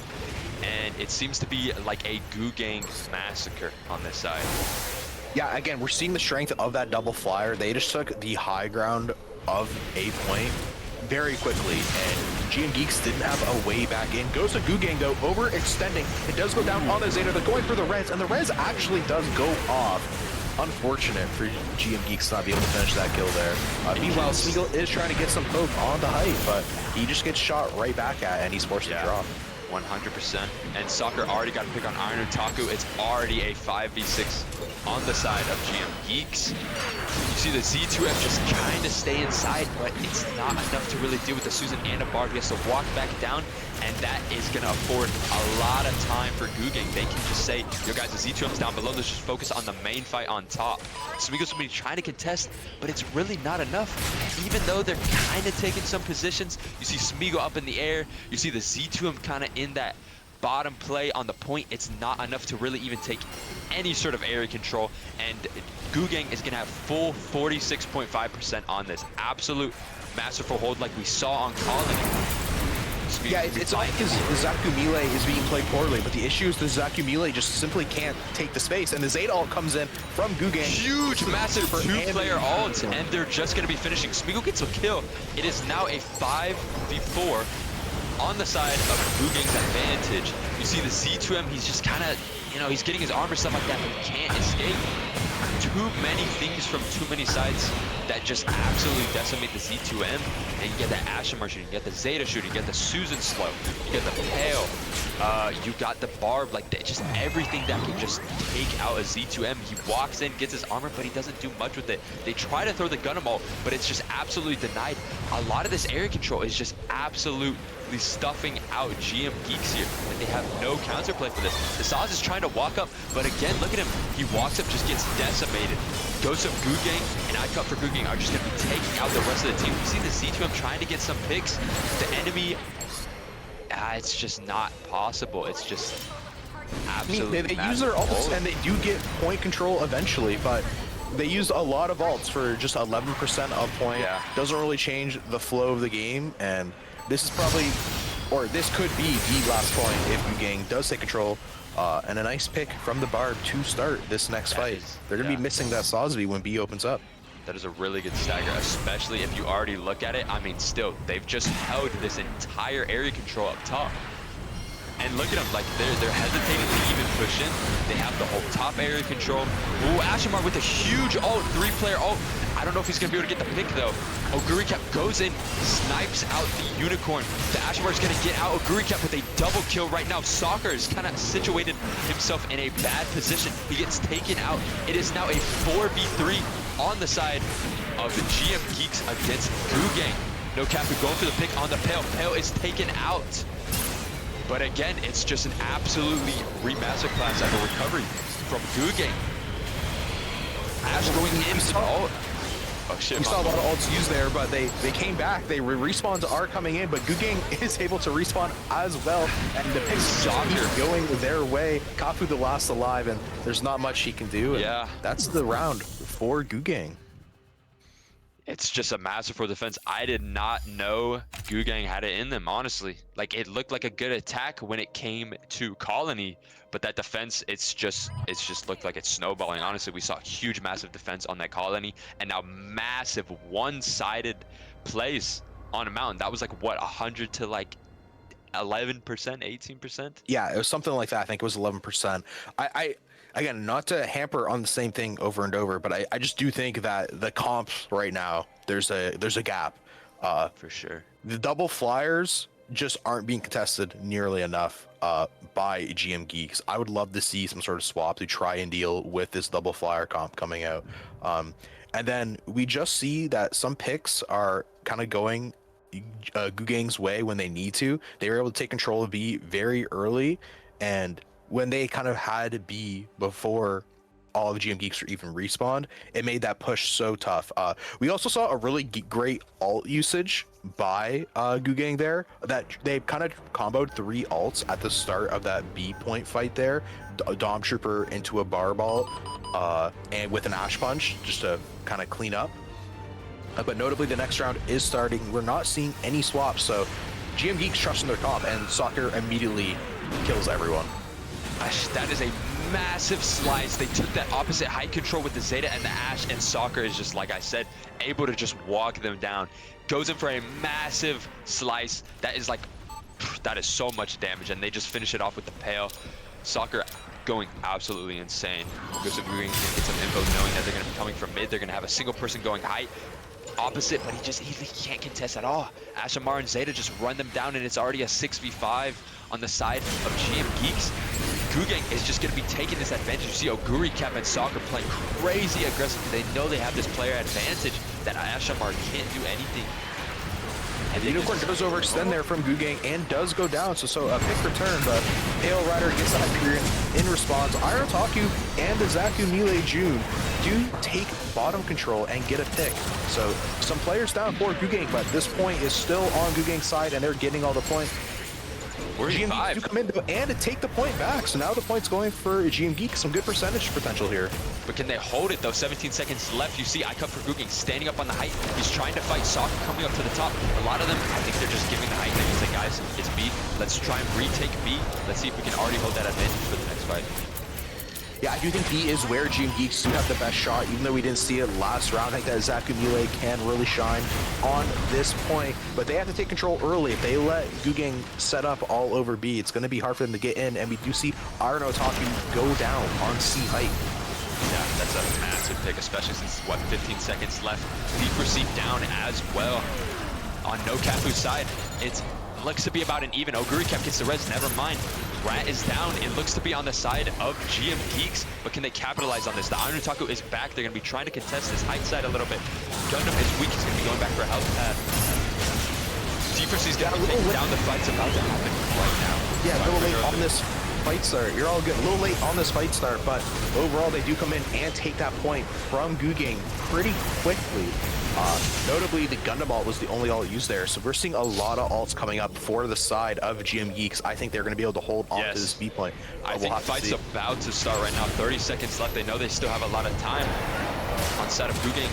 and it seems to be like a Goo Gang massacre on this side. Yeah, again, we're seeing the strength of that double flyer. They just took the high ground of A point very quickly, and GM Geeks didn't have a way back in. Goes to Goo Gang, though, overextending. It does go down on the Zeta. They're going for the res, and the res actually does go off. Unfortunate for GM Geeks to not be able to finish that kill there. Meanwhile, Smeagol is trying to get some poke on the height, but he just gets shot right back at, and he's forced to drop. 100%. And Soccer already got a pick on Iron Otaku. It's already a 5v6 on the side of GM Geeks. You see the Z2F just kind of stay inside, but it's not enough to really deal with the Susan and a Barb. He has to walk back down, and that is going to afford a lot of time for Goo Gang. They can just say, yo guys, the Z2M's down below. Let's just focus on the main fight on top. Smeagol's going to be trying to contest, but it's really not enough. Even though they're kind of taking some positions, you see Smeagol up in the air. You see the Z2M kind of in that bottom play on the point. It's not enough to really even take any sort of area control, and Goo Gang is going to have full 46.5% on this. Absolute masterful hold like we saw on Colony. Yeah, it's like his Zaku Melee is being played poorly, but the issue is the Zaku Melee just simply can't take the space, and the Zeta ult comes in from Goo Gang. Huge, massive two-player ult, and they're just going to be finishing. Smeagol gets a kill. It is now a 5v4 on the side of Goo Gang's advantage. You see the Z2M, he's just kind of, you know, he's getting his armor stuff like that, but he can't escape. Too many things from too many sides that just absolutely decimate the Z2M. And you get the Ashamar shooting, you get the Zeta shooting, you get the Susan slow, you get the Pale, you got the Barb, like just everything that can just take out a Z2M. He walks in, gets his armor, but he doesn't do much with it. They try to throw the GUNDAM ult, but it's just absolutely denied. A lot of this area control is just absolutely stuffing out GM Geeks here, and they have no counterplay for this. The Saz is trying to walk up, but again, look at him. He walks up, just gets decimated. Ghosts of Goo Gang and iCut for Goo Gang are just going to be taking out the rest of the team. You see the Z2M trying to get some picks. The enemy, it's just not possible. It's just absolutely they use their ults, and they do get point control eventually, but they use a lot of ults for just 11% of point. Yeah. Doesn't really change the flow of the game, and this is probably, or this could be the last point if Goo Gang does take control. And a nice pick from the Barb to start this next fight. They're going to be missing that Sazvi when B opens up. That is a really good stagger, especially if you already look at it. I mean, still, they've just held this entire area control up top. And look at them, like they're hesitating to even push in. They have the whole top area control. Ooh, Ashamar with a huge ult, 3-player ult. I don't know if he's gonna be able to get the pick though. Oguricap goes in, snipes out the Unicorn. The Ashamar is gonna get out Oguricap with a double kill right now. Soccer is kind of situated himself in a bad position. He gets taken out. It is now a 4v3 on the side of the GM Geeks against Goo Gang. No Cafu going for the pick on the Pale. Pale is taken out. But again, it's just an absolutely remaster class of a recovery from Goo Gang. Ash going into the ult. Oh shit, we saw a lot of ults used there, but they came back. They respawns are coming in, but Goo Gang is able to respawn as well, and the picks just keep going their way. Kafu the last alive, and there's not much he can do. Yeah. That's the round for Goo Gang. It's just a masterful defense. I did not know Goo Gang had it in them, honestly. Like, it looked like a good attack when it came to Colony, but that defense, it's just looked like it's snowballing. Honestly, we saw huge, massive defense on that Colony, and now massive one-sided plays on a mountain. That was like, what, 100 to like 11%, 18%? Yeah, it was something like that. I think it was 11%. Again, not to hamper on the same thing over and over, but I just do think that the comps right now, there's a gap. For sure. The double flyers just aren't being contested nearly enough by GM Geeks. I would love to see some sort of swap to try and deal with this double flyer comp coming out. And then we just see that some picks are kind of going Gugang's way when they need to. They were able to take control of B very early, and when they kind of had B before all of GM Geeks even respawned, it made that push so tough. We also saw a really great ult usage by Gugang there, that they kind of comboed 3 ults at the start of that B point fight there. Dom Trooper into a barball, and with an Ash Punch just to kind of clean up. But notably, the next round is starting. We're not seeing any swaps, so GM Geeks trusting their comp, and Soccer immediately kills everyone. Gosh, that is a massive slice. They took that opposite height control with the Zeta and the Ash, and Soccer is just, like I said, able to just walk them down. Goes in for a massive slice. That is like, that is so much damage, and they just finish it off with the Pale. Soccer going absolutely insane. Goes to Gugang to get some info, knowing that they're going to be coming from mid. They're going to have a single person going height. Opposite, but he can't contest at all. Ashamar and Zeta just run them down, and it's already a 6v5 on the side of GM Geeks. Gugang is just going to be taking this advantage. You see Oguri, Cap, and Soccer playing crazy aggressive. They know they have this player advantage that Ashamar can't do anything. And the Unicorn does overextend there from Gugang and does go down, so a pick return, but Pale Rider gets the Hyperion in response. Irotaku and the Zaku Melee June do take bottom control and get a pick. So some players down for Gugang, but this point is still on Gugang's side, and they're getting all the points. GM Geeks do come in though, and to take the point back. So now the point's going for GM Geeks. Some good percentage potential here. But can they hold it though? 17 seconds left. You see I cut for Gugang standing up on the height. He's trying to fight Soccer coming up to the top. A lot of them, I think they're just giving the height. They're gonna say, guys, it's B. Let's try and retake B. Let's see if we can already hold that advantage for the next fight. Yeah, I do think B is where GM Geeks do have the best shot, even though we didn't see it last round. I think that Zaku Melee can really shine on this point, but they have to take control early. If they let Gugang set up all over B, it's going to be hard for them to get in, and we do see Iron Otaku go down on C height. Yeah, that's a massive pick, especially since, what, 15 seconds left. Deep receive down as well. On No Cafu's side, it looks to be about an even. Oguri Cap gets the res, never mind. Rat is down. It looks to be on the side of GM Geeks, but can they capitalize on this? The Iron Otaku is back. They're going to be trying to contest this height side a little bit. Gundam is weak. He's going to be going back for a health pad. Defense is going to be taking down. The fight's about to happen right now. Yeah, a little late on this fight start. You're all good. A little late on this fight start, but overall they do come in and take that point from Gugang pretty quickly. Notably, the Gundam ult was the only ult used there, so we're seeing a lot of ults coming up for the side of GM Geeks. I think they're going to be able to hold on to this B point. I think the fight's about to start right now. 30 seconds left. They know they still have a lot of time on side of Gugang.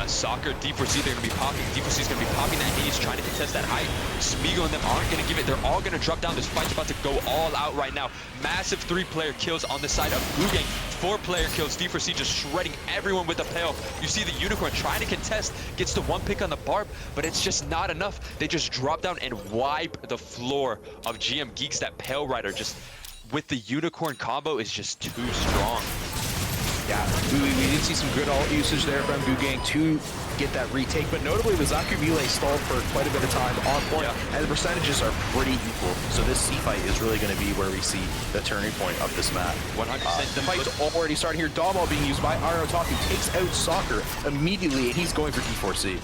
Soccer, D4C, they're going to be popping. D4C is going to be popping that He's trying to contest that height. Smeagol and them aren't going to give it. They're all going to drop down. This fight's about to go all out right now. Massive 3-player kills on the side of Gugang. 4-player kills. D4C just shredding everyone with the Pale. You see the Unicorn trying to contest. Gets the 1 pick on the Barb, but it's just not enough. They just drop down and wipe the floor of GM Geeks. That Pale Rider just with the Unicorn combo is just too strong. Yeah, we did see some good ult usage there from Gugang to get that retake, but notably the Zaku Melee stalled for quite a bit of time on point, and the percentages are pretty equal. So this C fight is really going to be where we see the turning point of this map. 100%. The fight's already starting here. Dom ult being used by Iron Otaku takes out Soccer immediately, and he's going for D4C.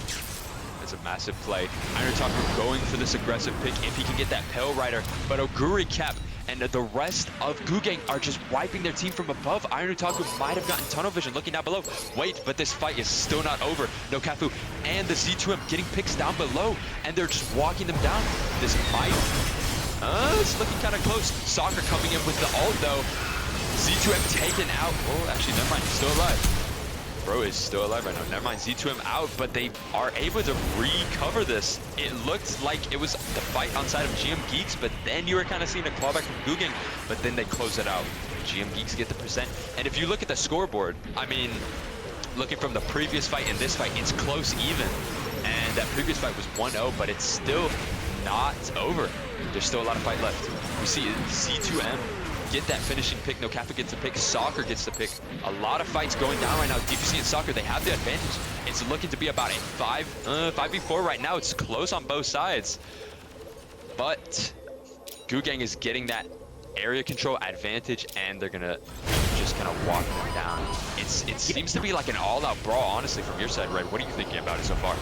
It's a massive play. Iron Otaku going for this aggressive pick if he can get that Pale Rider, but Oguri Cap and the rest of Gugang are just wiping their team from above. Iron Otaku might have gotten tunnel vision looking down below. Wait, but this fight is still not over. No Cafu and the Z2M getting picks down below, and they're just walking them down. This might... it's looking kind of close. Soccer coming in with the ult, though. Z2M taken out. Oh, actually, never mind. He's still alive. Bro is still alive right now. Never mind, Z2M out, but they are able to recover this. It looked like it was the fight on side of GM Geeks, but then you were kind of seeing a clawback from Gugang, but then they close it out. GM Geeks get the percent. And if you look at the scoreboard, I mean, looking from the previous fight and this fight, it's close even. And that previous fight was 1-0, but it's still not over. There's still a lot of fight left. We see Z2M get that finishing pick. No Kappa gets the pick. Soccer gets the pick. A lot of fights going down right now. DPC and Soccer, they have the advantage. It's looking to be about a 5v4 right now. It's close on both sides. But Gugang is getting that area control advantage, and they're gonna just just kind of walking them down. It seems to be like an all-out brawl, honestly, from your side, Red. What are you thinking about it so far?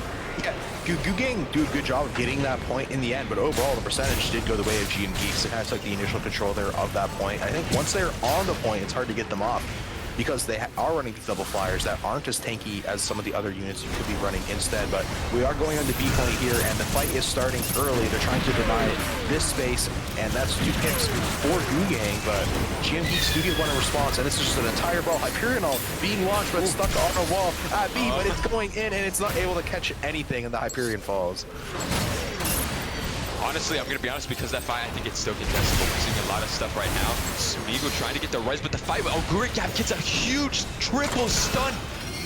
Yeah, GUNDAM do a good job of getting that point in the end, but overall the percentage did go the way of GM Geeks. They kind of took the initial control there of that point. I think once they're on the point, it's hard to get them off, because they are running these double flyers that aren't as tanky as some of the other units you could be running instead. But we are going on the B point here, and the fight is starting early. They're trying to deny this space, and that's 2 picks for GUNDAM, but GM Geeks do get one in response, and this is just an entire brawl. Hyperion being launched, but stuck on a wall at B, but it's going in, and it's not able to catch anything, and the Hyperion falls. Honestly, I'm going to be honest, because that fight, I think it's still contestable. We're seeing a lot of stuff right now. Smeagol trying to get the res, but the fight with Oguricap gets a huge triple stun.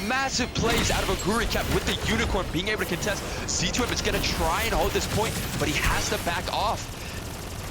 Massive plays out of Oguricap with the Unicorn being able to contest. Z2M is going to try and hold this point, but he has to back off.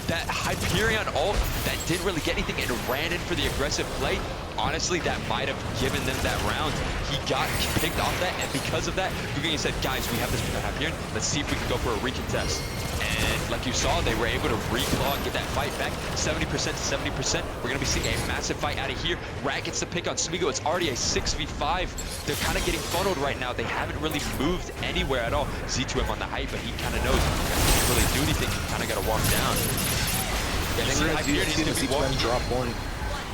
That Hyperion ult that didn't really get anything and ran in for the aggressive play. Honestly, that might have given them that round. He got picked off that, and because of that, GUNDAM said, guys, we have this Hyperion. Let's see if we can go for a recontest. And like you saw, they were able to reclaw and get that fight back 70% to 70%. We're going to be seeing a massive fight out of here. Rat gets the pick on Smeagol. It's already a 6v5. They're kind of getting funneled right now. They haven't really moved anywhere at all. Z2M on the height, but he kind of knows he can't really do anything. He kind of got to walk down. Yeah, then Hyperion is going to be walking. Drop point.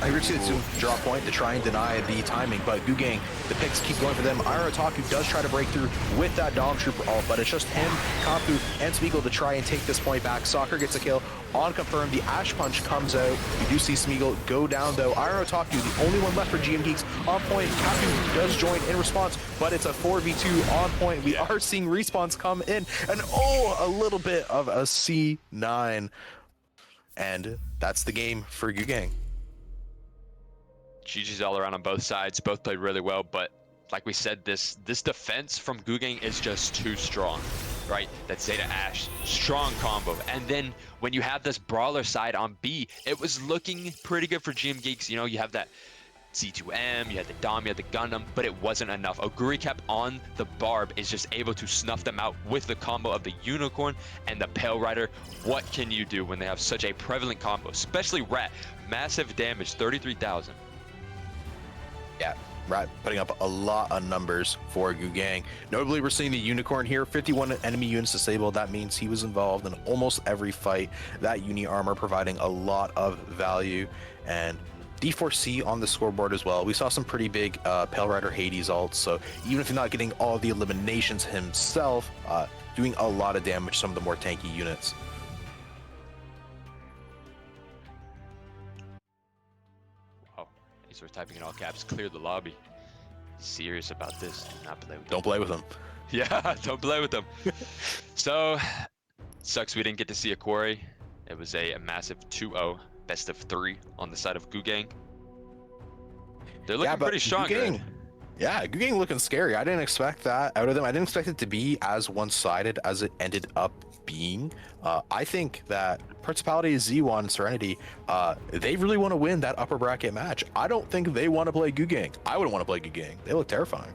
I heard see the drop point to try and deny the timing, but GUNDAM, the picks keep going for them. Iron Otaku does try to break through with that Dom Trooper ult, but it's just him, Kapu, and Smeagol to try and take this point back. Soccer gets a kill on confirm. The Ash Punch comes out. You do see Smeagol go down, though. Iron Otaku, the only one left for GM Geeks, on point. Kapu does join in response, but it's a 4v2 on point. We are seeing respawns come in, and a little bit of a C9. And that's the game for GUNDAM. GG's all around on both sides. Both played really well, but like we said, this defense from GUNDAM is just too strong, right? That Zeta Ash, strong combo. And then when you have this brawler side on B, it was looking pretty good for GM Geeks. You know, you have that C2M, you had the Dom, you had the Gundam, but it wasn't enough. Oguricap on the Barb is just able to snuff them out with the combo of the Unicorn and the Pale Rider. What can you do when they have such a prevalent combo, especially Rat? Massive damage, 33,000. Yeah, Rat putting up a lot of numbers for GUNDAM. Notably, we're seeing the Unicorn here, 51 enemy units disabled. That means he was involved in almost every fight. That uni armor providing a lot of value, and D4C on the scoreboard as well. We saw some pretty big Pale Rider Hades ults, so even if you're not getting all the eliminations himself, doing a lot of damage to some of the more tanky units. We're typing in all caps, clear the lobby. Serious about this, do not play with them. Don't play with them. Yeah, don't play with them. So, sucks we didn't get to see a quarry. It was a massive 2-0, best of 3 on the side of GUNDAM. They're looking pretty strong. Yeah, GUNDAM looking scary. I didn't expect that out of them. I didn't expect it to be as one-sided as it ended up being. I think that Principality, Z1, and Serenity, they really want to win that upper bracket match. I don't think they want to play GUNDAM. I wouldn't want to play GUNDAM. They look terrifying.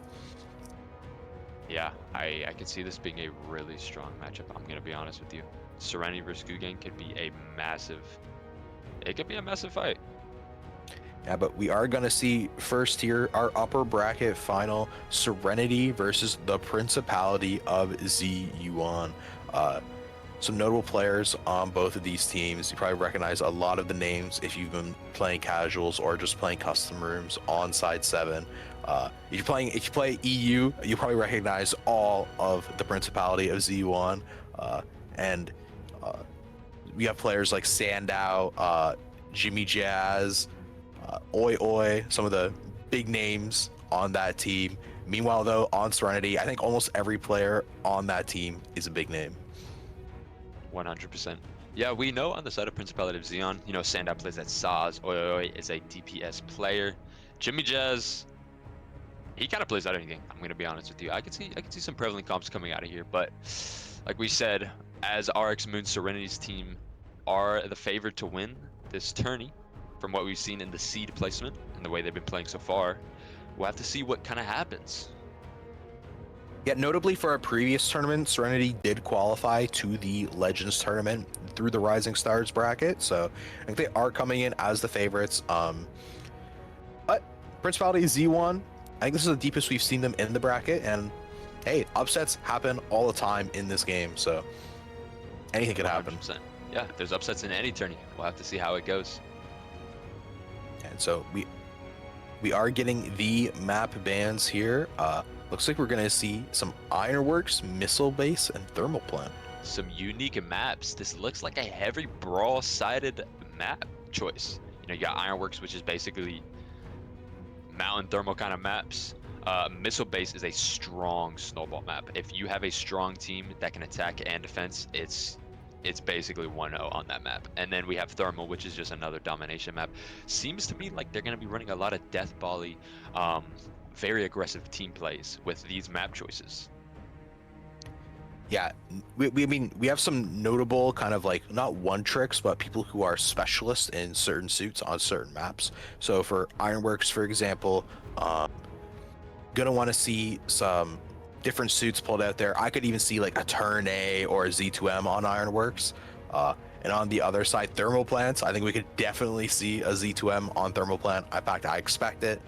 Yeah, I could see this being a really strong matchup. I'm going to be honest with you. Serenity versus GUNDAM could be a massive... It could be a massive fight. Yeah, but we are going to see first here our upper bracket final, Serenity versus the Principality of Z1. Some notable players on both of these teams. You probably recognize a lot of the names if you've been playing casuals or just playing custom rooms on side 7. If you play EU, you probably recognize all of the Principality of Z1. We have players like Sandow, Jimmy Jazz, Oi Oi, some of the big names on that team. Meanwhile, though, on Serenity, I think almost every player on that team is a big name. 100%. Yeah, we know on the side of Principality of Xeon, you know, Sandow plays at Saz. Oi Oi is a DPS player. Jimmy Jazz, he kind of plays out anything. I'm going to be honest with you. I can see some prevalent comps coming out of here, but like we said, as RX Moon Serenity's team are the favorite to win this tourney, from what we've seen in the seed placement and the way they've been playing so far, we'll have to see what kind of happens. Yeah, notably for our previous tournament, Serenity did qualify to the Legends tournament through the Rising Stars bracket, so I think they are coming in as the favorites. But Principality Z1, I think this is the deepest we've seen them in the bracket, and hey, upsets happen all the time in this game, so anything could happen. 100%. Yeah, there's upsets in any tourney. We'll have to see how it goes. And so we are getting the map bans here. Looks like we're gonna see some Ironworks, Missile Base, and Thermal Plant. Some unique maps. This looks like a heavy brawl-sided map choice. You know, you got Ironworks, which is basically mountain thermal kind of maps. Missile Base is a strong snowball map. If you have a strong team that can attack and defense, it's basically 1-0 on that map. And then we have Thermal, which is just another domination map. Seems to me like they're going to be running a lot of Death Volley, very aggressive team plays with these map choices. Yeah, I mean, we have some notable kind of like, not one tricks, but people who are specialists in certain suits on certain maps. So for Ironworks, for example, gonna want to see some different suits pulled out there. I could even see like a Turn A or a Z2M on Ironworks. And on the other side, Thermal Plants, I think we could definitely see a Z2M on Thermal Plant. In fact, I expect it.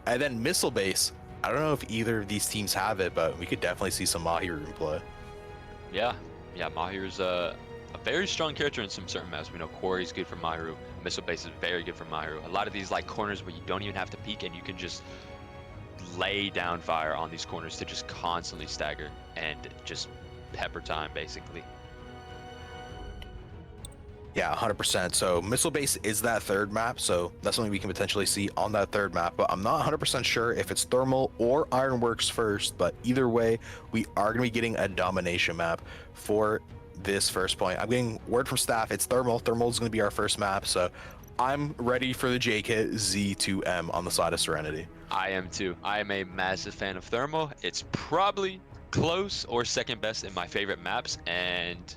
And then Missile Base, I don't know if either of these teams have it, but we could definitely see some Mahiru in play. Yeah, Mahiru's a very strong character in some certain maps. We know Quarry's good for Mahiru. Missile Base is very good for Mahiru. A lot of these like corners where you don't even have to peek and you can just lay down fire on these corners to just constantly stagger and just pepper time basically. Yeah, 100%. So Missile Base is that third map, so that's something we can potentially see on that third map, but I'm not 100% sure if it's Thermal or Ironworks first, but either way, we are going to be getting a domination map for this first point. I'm getting word from staff, it's Thermal. Thermal is going to be our first map, so I'm ready for the J-Kit Z2M on the side of Serenity. I am too. I am a massive fan of Thermal. It's probably close or second best in my favorite maps, and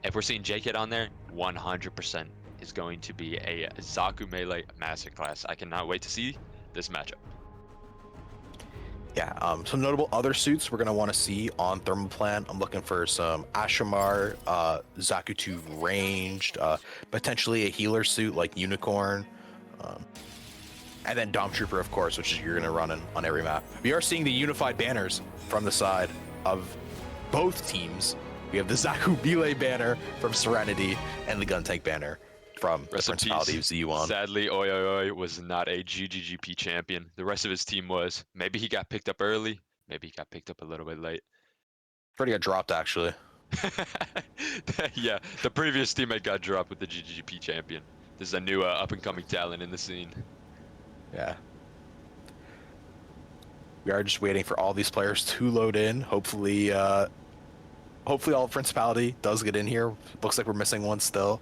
if we're seeing J-Kit on there, 100% is going to be a Zaku Melee masterclass. I cannot wait to see this matchup. Yeah, some notable other suits we're going to want to see on Thermal Plant. I'm looking for some Ashamar, Zaku 2 ranged, potentially a healer suit like Unicorn, and then Dom Trooper, of course, which is you're going to run on every map. We are seeing the unified banners from the side of both teams. We have the Zaku Melee banner from Serenity and the Gun Tank banner from the Principality of Z1. Sadly, Oi Oi Oi was not a GGGP champion. The rest of his team was. Maybe he got picked up early. Maybe he got picked up a little bit late. Pretty got dropped, actually. Yeah, the previous teammate got dropped with the GGGP champion. This is a new up-and-coming talent in the scene. Yeah. We are just waiting for all these players to load in. Hopefully all of Principality does get in here. Looks like we're missing one still.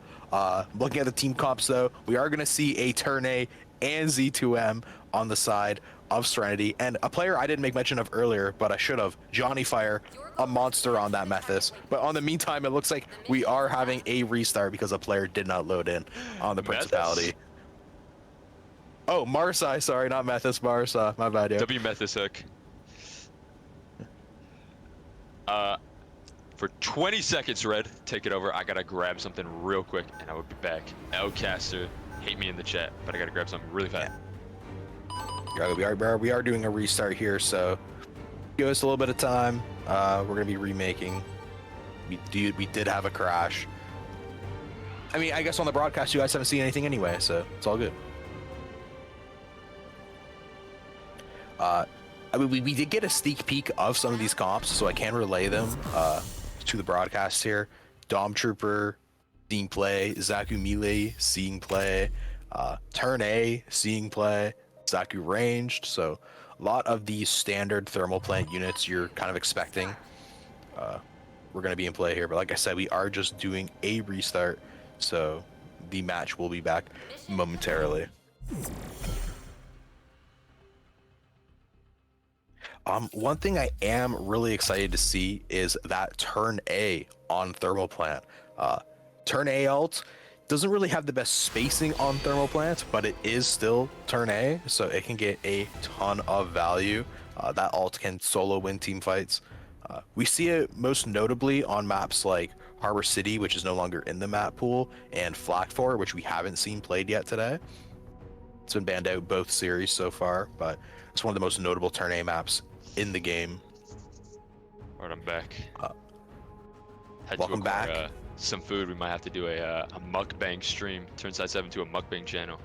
Looking at the team comps, though, we are going to see a Turn A and Z2M on the side of Serenity. And a player I didn't make mention of earlier, but I should have, Johnny Fire, a monster on that Methus. But on the meantime, it looks like we are having a restart because a player did not load in on the Principality. Oh, Marsai, sorry, not Methus, Marsa. My bad, yeah. W Methus hook. For 20 seconds, Red, take it over. I gotta grab something real quick, and I will be back. Lcaster, hate me in the chat, but I gotta grab something really fast. Yeah, we are doing a restart here, so give us a little bit of time. We're gonna be remaking. We did have a crash. I mean, I guess on the broadcast you guys haven't seen anything anyway, so it's all good. I mean, we did get a sneak peek of some of these comps, so I can relay them to the broadcast here. Dom Trooper, seeing play. Zaku Melee, seeing play. Turn A, seeing play. Zaku ranged. So a lot of these standard Thermal Plant units you're kind of expecting. We're going to be in play here, but like I said, we are just doing a restart, so the match will be back momentarily. One thing I am really excited to see is that Turn A on Thermal Plant. Turn A ult doesn't really have the best spacing on Thermal Plant, but it is still Turn A, so it can get a ton of value. That ult can solo win team fights. We see it most notably on maps like Harbor City, which is no longer in the map pool, and Flak 4, which we haven't seen played yet today. It's been banned out both series so far, but it's one of the most notable turn A maps in the game. Alright, I'm back. Had Welcome to acquire, back. Some food. We might have to do a mukbang stream. Turn Side 7 to a mukbang channel.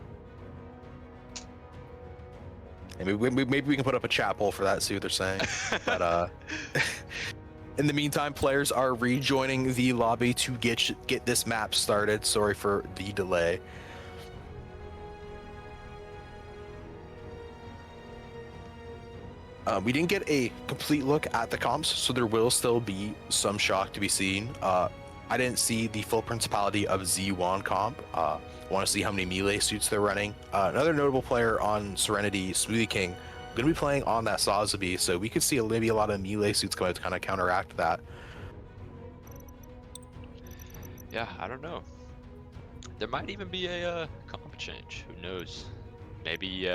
And maybe we can put up a chat poll for that, see what they're saying. But in the meantime, players are rejoining the lobby to get this map started. Sorry for the delay. We didn't get a complete look at the comps, so there will still be some shock to be seen. I didn't see the full Principality of Z1 comp. Want to see how many melee suits they're running. Another notable player on Serenity, Smoothie King, going to be playing on that Sazabi, so we could see maybe a lot of melee suits come out to kind of counteract that. Yeah, I don't know. There might even be a comp change. Who knows? Maybe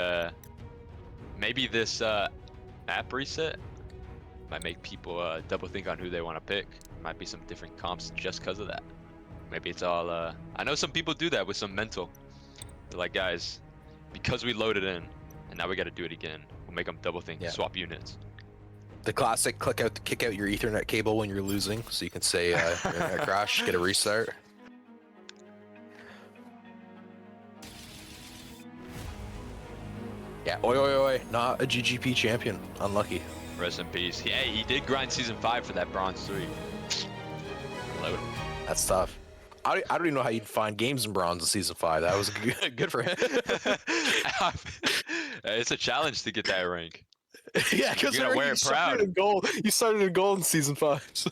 this map reset might make people double think on who they want to pick. Might be some different comps just because of that. Maybe it's all I know some people do that with some mental. They're like, guys, because we loaded in and now we got to do it again, we'll make them double think, swap units. The classic kick out your Ethernet cable when you're losing, so you can say your internet crash, get a restart. Yeah, oi, not a GGP champion. Unlucky. Rest in peace. Hey, he did grind season 5 for that bronze 3. Load. That's tough. I don't even know how you'd find games in bronze in season 5. That was good for him. It's a challenge to get that rank. Yeah, because you gotta wear it proud. You started in gold in season 5. So.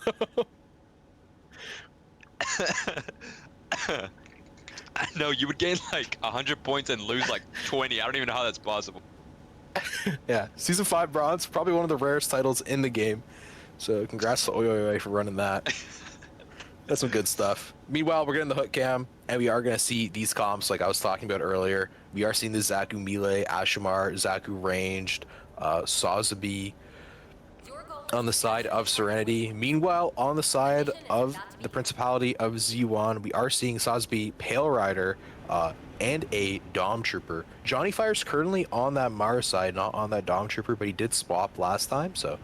I know, you would gain like 100 points and lose like 20. I don't even know how that's possible. Yeah, season 5 bronze, probably one of the rarest titles in the game. So congrats to Oi for running that. That's some good stuff. Meanwhile, we're getting the hook cam, and we are going to see these comps like I was talking about earlier. We are seeing the Zaku melee, Ashimar, Zaku ranged, Sazabi on the side of Serenity. Meanwhile, on the side of the Principality of Z1, we are seeing Sazabi, Pale Rider, and a Dom Trooper. Johnny Fire's currently on that Mara side, not on that Dom Trooper, but he did swap last time, so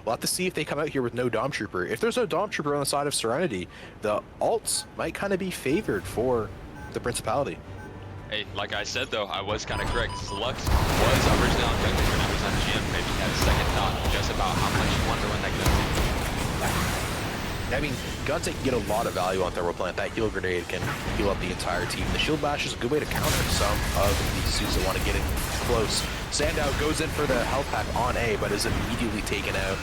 we'll have to see if they come out here with no Dom Trooper. If there's no Dom Trooper on the side of Serenity, the alts might kind of be favored for the Principality. Hey, like I said though, I was kind of correct. Slux was originally on Gungan when I was on GM. Maybe he had a second thought just about how much he wanted to win that gun. I mean, Gunta can get a lot of value on Thermal Plant. That heal grenade can heal up the entire team. The shield bash is a good way to counter some of these suits that want to get in close. Sandow goes in for the health pack on A, but is immediately taken out.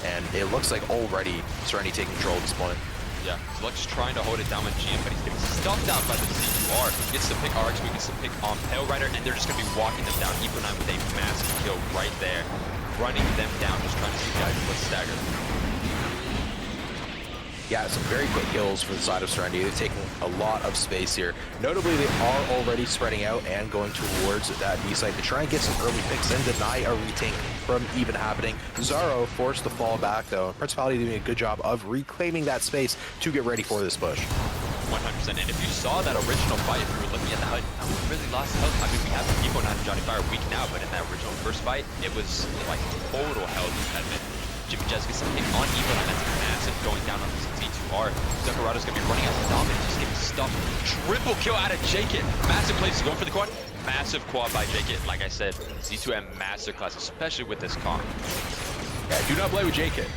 And it looks like already Serenity taking control at this point. Yeah, Slux is trying to hold it down with GM, but he's getting stuffed out by the C2R. He gets to pick RX, we gets to pick on Pale Rider, and they're just going to be walking them down. Eco9 with a massive kill right there. Running them down, just trying to see guys what's staggered. Yeah, some very quick kills for the side of Serenity. They're taking a lot of space here. Notably, they are already spreading out and going towards that B site to try and get some early picks and deny a retake from even happening. Zaro forced to fall back, though. Principality doing a good job of reclaiming that space to get ready for this push. 100%. And if you saw that original fight, if you were looking at the HUD, no one really lost health. I mean, we have Eco9 and Johnny Fire weak now, but in that original first fight, it was like total health impediment. Jimmy Jazz gets something on Eco9, that's massive going down on this C2R. Zuckerato's gonna be running out the dominant, just getting stuffed. Triple kill out of Jakit. Massive plays, going for the quad. Massive quad by Jakit. Like I said, Z2M masterclass, especially with this comp. Yeah, do not play with Jakit.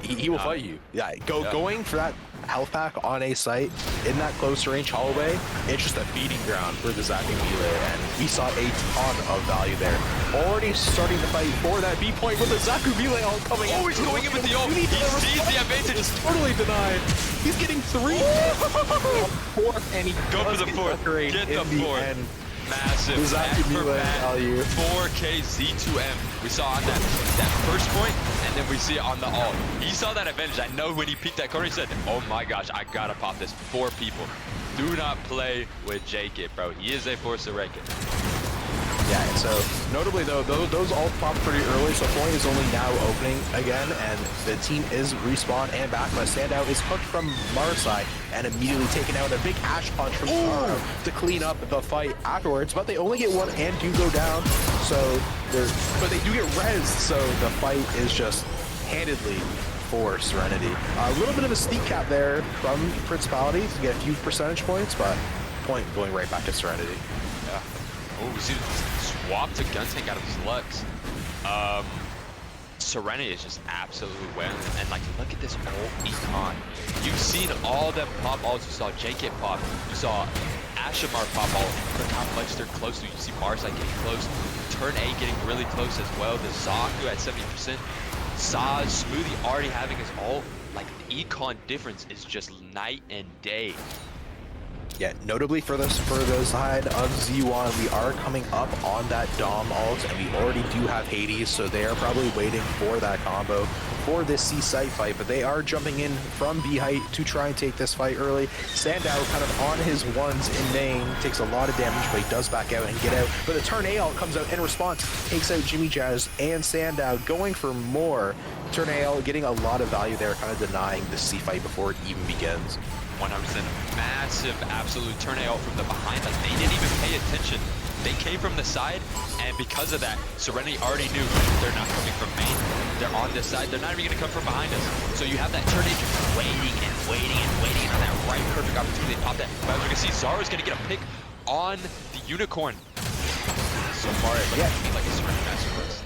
He will fight you. Yeah, going for that health pack on a site in that close range hallway, it's just a feeding ground for the Zaku melee, and we saw a ton of value there. Already starting to fight for that B point with the Zaku melee all coming in. Oh, he's going in with the ult. He sees the advantage. It's totally denied. He's getting 3. Fourth, and he go for the fourth. Get the fourth. Massive Zaku melee value. 4K Z2M. We saw on that first point, and then we see it on the ult. He saw that advantage. I know when he peeked that corner, he said, oh my gosh, I gotta pop this. 4 people. Do not play with Jakit, bro. He is a force to reckon. Yeah, and so notably though, those all popped pretty early, so point is only now opening again, and the team is respawned and back, but standout is hooked from Mars side and immediately taken out. A big ash punch from Taro to clean up the fight afterwards, but they only get one and do go down, but they do get res, so the fight is just handedly for Serenity. A little bit of a sneak cap there from Principality to get a few percentage points, but point going right back to Serenity. Yeah. Oh, we see the swap to Guntank out of his Lux. Serenity is just absolutely winning. And like, look at this whole econ. You've seen all them pop ults. You saw JK pop. You saw Ashamar pop ult. Look how much they're close to. You see Marsite getting close. Turn A getting really close as well. The Zaku at 70%. Saz, Smoothie already having his ult. Like, the econ difference is just night and day. Yeah, notably for the side of Z1, we are coming up on that Dom ult, and we already do have Hades, so they are probably waiting for that combo for this C site fight, but they are jumping in from B height to try and take this fight early. Sandow kind of on his ones in main, takes a lot of damage, but he does back out and get out. But the turn A ult comes out in response, takes out Jimmy Jazz and Sandow, going for more. Turn A ult getting a lot of value there, kind of denying the C fight before it even begins. 100% massive absolute turn out from the behind. Like, they didn't even pay attention. They came from the side, and because of that, Serenity already knew they're not coming from main. They're on this side. They're not even going to come from behind us. So you have that turn in just waiting and waiting and waiting on that right perfect opportunity to pop that. But as we can see, Zara's going to get a pick on the Unicorn. So far, it looks to me like a Serenity masterclass.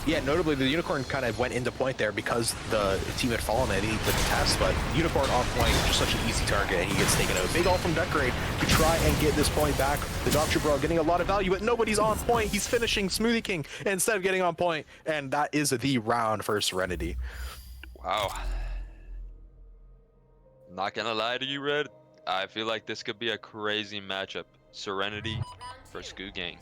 Yeah, notably the Unicorn kind of went into point there because the team had fallen at the test, but Unicorn on point, just such an easy target, and he gets taken out. Big ult from Decorate to try and get this point back. The Dr. Bro getting a lot of value, but nobody's on point. He's finishing Smoothie King instead of getting on point, and that is the round for Serenity. Wow. Not gonna lie to you, Red. I feel like this could be a crazy matchup. Serenity versus Goo Gang.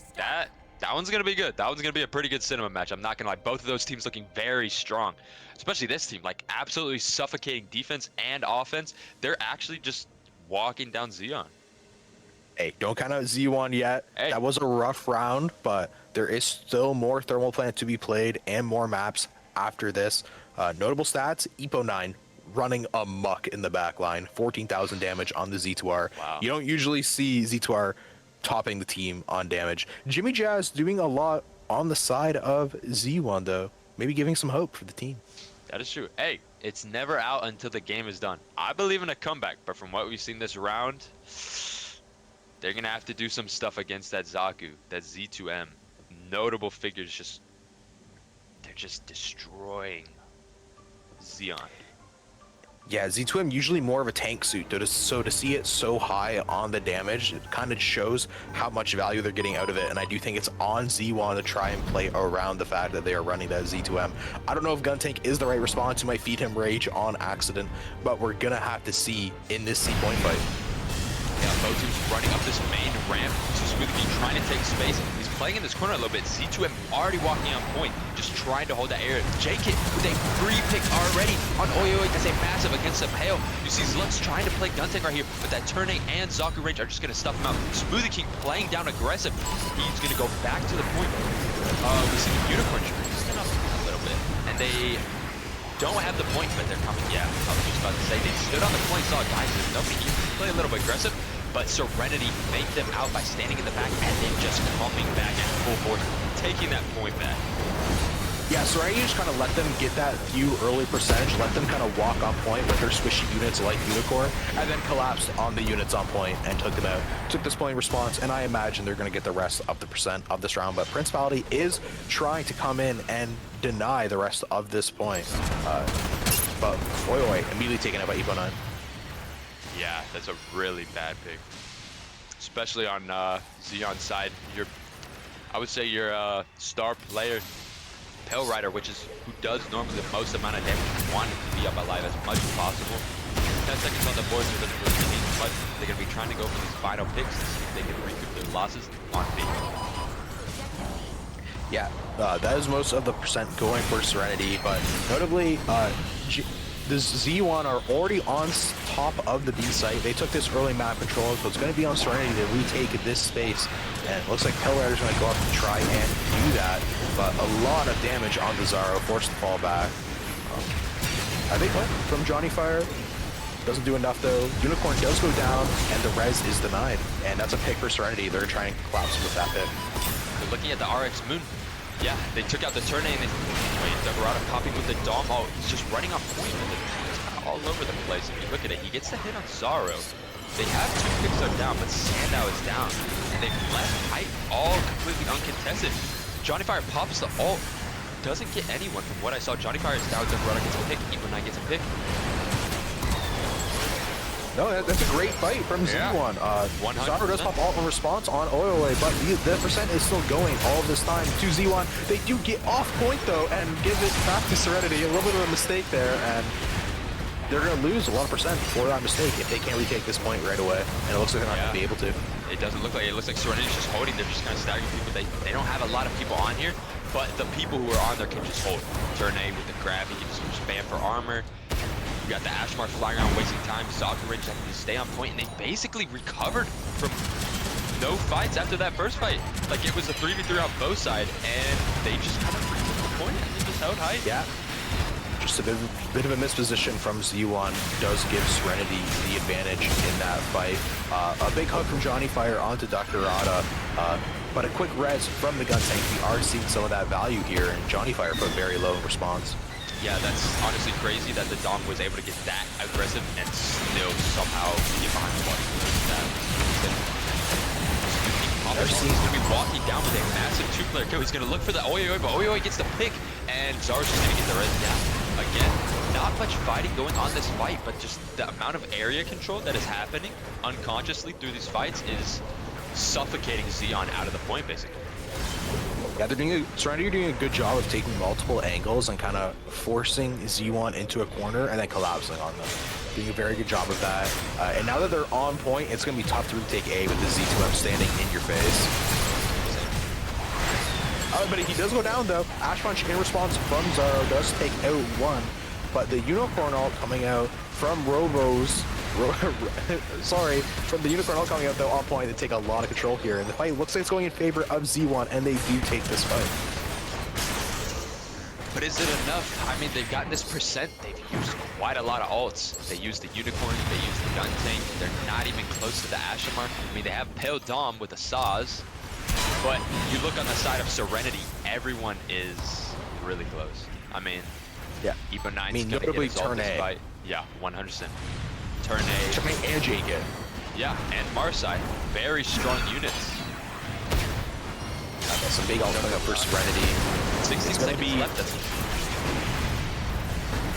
That one's gonna be good. That one's gonna be a pretty good cinema match. I'm not gonna lie. Both of those teams looking very strong, especially this team, like absolutely suffocating defense and offense. They're actually just walking down Xeon. Hey, don't count out Z1 yet. Hey. That was a rough round, but there is still more Thermal Plant to be played and more maps after this. Notable stats, Epo 9 running amok in the back line, 14,000 damage on the Z2R. Wow. You don't usually see Z2R topping the team on damage. Jimmy Jazz doing a lot on the side of Z1 though, maybe giving some hope for the team. That is true. Hey, it's never out until the game is done. I believe in a comeback, but from what we've seen this round, they're gonna have to do some stuff against that Zaku, that Z2M. Notable figures they're just destroying Xeon. Yeah, Z2M usually more of a tank suit, so to see it so high on the damage, it kind of shows how much value they're getting out of it, and I do think it's on Z1 to try and play around the fact that they are running that Z2M. I don't know if Guntank is the right response, you might feed him Rage on accident, but we're gonna have to see in this C point fight. Yeah, both teams running up this main ramp. Smoothie trying to take space. He's playing in this corner a little bit. Z2M already walking on point, just trying to hold that area. JK with a free pick already on Oyoy. That's a massive against a Pale. You see Lux trying to play Guntank right here, but that turning and Zaku range are just going to stuff him out. Smoothie King playing down aggressive. He's going to go back to the point. We see the Unicorn stand up a little bit, and they don't have the point, but they're coming. Yeah, I was just about to say, they stood on the point, saw guys, there's nobody here. Play a little bit aggressive, but Serenity faked them out by standing in the back and then just coming back at full force, taking that point back. Yeah, Serenity just kind of let them get that few early percentage, let them kind of walk on point with their squishy units like Unicorn, and then collapsed on the units on point and took them out. Took this point response, and I imagine they're going to get the rest of the percent of this round, but Principality is trying to come in and deny the rest of this point. But Oyoy immediately taken out by Epo 9. Yeah, that's a really bad pick, especially on Xeon's side. I would say your star player, Pale Rider, which is who does normally the most amount of damage, wanting to be up alive as much as possible. 10 seconds on the board, so it doesn't really mean much. They're going to be trying to go for these final picks to see if they can recoup their losses on B. Yeah, that is most of the percent going for Serenity, but notably, the Z1 are already on top of the B site. They took this early map control, so it's going to be on Serenity to retake this space. And it looks like Pillrider's going to go up and try and do that. But a lot of damage on the Zaro, forced to fall back. I think from Johnny Fire. Doesn't do enough though. Unicorn does go down, and the res is denied. And that's a pick for Serenity. They're trying to collapse with that pick. They're looking at the RX Moon. Yeah, they took out the turn and wait, Duggarata popping with the Dom. Oh, he's just running off point with it. He's kind of all over the place. If you look at it, he gets the hit on Zaro. They have 2 picks up down, but Sandow is down. And they've left height all completely uncontested. Johnny Fire pops the ult. Doesn't get anyone from what I saw. Johnny Fire is down. Duggarata gets a pick. Evo9 gets a pick. No, that's a great fight from Z1. Zaro does pop ult in response on Oyoe, but the percent is still going all of this time to Z1. They do get off point though and give it back to Serenity. A little bit of a mistake there, and they're going to lose a lot of percent for that mistake if they can't retake this point right away. And it looks like they're not going to be able to. It doesn't look like it. Looks like Serenity's just holding. They're just kind of staggering people. They don't have a lot of people on here, but the people who are on there can just hold. Turn A with the grab, he can just spam for armor. We got the Ashmar flying around wasting time. Zakharage having to stay on point, and they basically recovered from no fights after that first fight. Like it was a 3v3 on both sides, and they just kind of retook the point and they just held height. Yeah. Just a bit of a misposition from Z1 does give Serenity the advantage in that fight. A big hug from Johnny Fire onto Duggarata, but a quick res from the gun tank. We are seeing some of that value here, and Johnny Fire put very low in response. Yeah, that's honestly crazy that the Dom was able to get that aggressive and still somehow get behind one. That seems to be walking down with a massive 2-player kill. He's going to look for the Oyoe, but Oyoe gets the pick, and Zaro's just going to get the res down. Again, not much fighting going on this fight, but just the amount of area control that is happening unconsciously through these fights is suffocating Xeon out of the point, basically. Yeah, Serenity are doing a good job of taking multiple angles and kind of forcing Z1 into a corner and then collapsing on them. Doing a very good job of that. And now that they're on point, it's going to be tough to retake A with the Z2M standing in your face. But he does go down though. Ash Punch in response from Zaro does take out one. But the Unicorn ult coming out from Robo's from the Unicorn ult coming out though on point to take a lot of control here. And the fight looks like it's going in favor of Z1, and they do take this fight. But is it enough? I mean, they've gotten this percent. They've used quite a lot of ults. They use the Unicorn, they use the gun tank. They're not even close to the Ashamar. I mean, they have Pale Dom with a Saz. But you look on the side of Serenity, everyone is really close. I mean, yeah, Evo9's gonna notably get turn A. Fight. Yeah, 100%. Turn A. Turn A and Jacob. Yeah, and Marsai, very strong units. That's some big ult coming up for Serenity. 16 seconds left.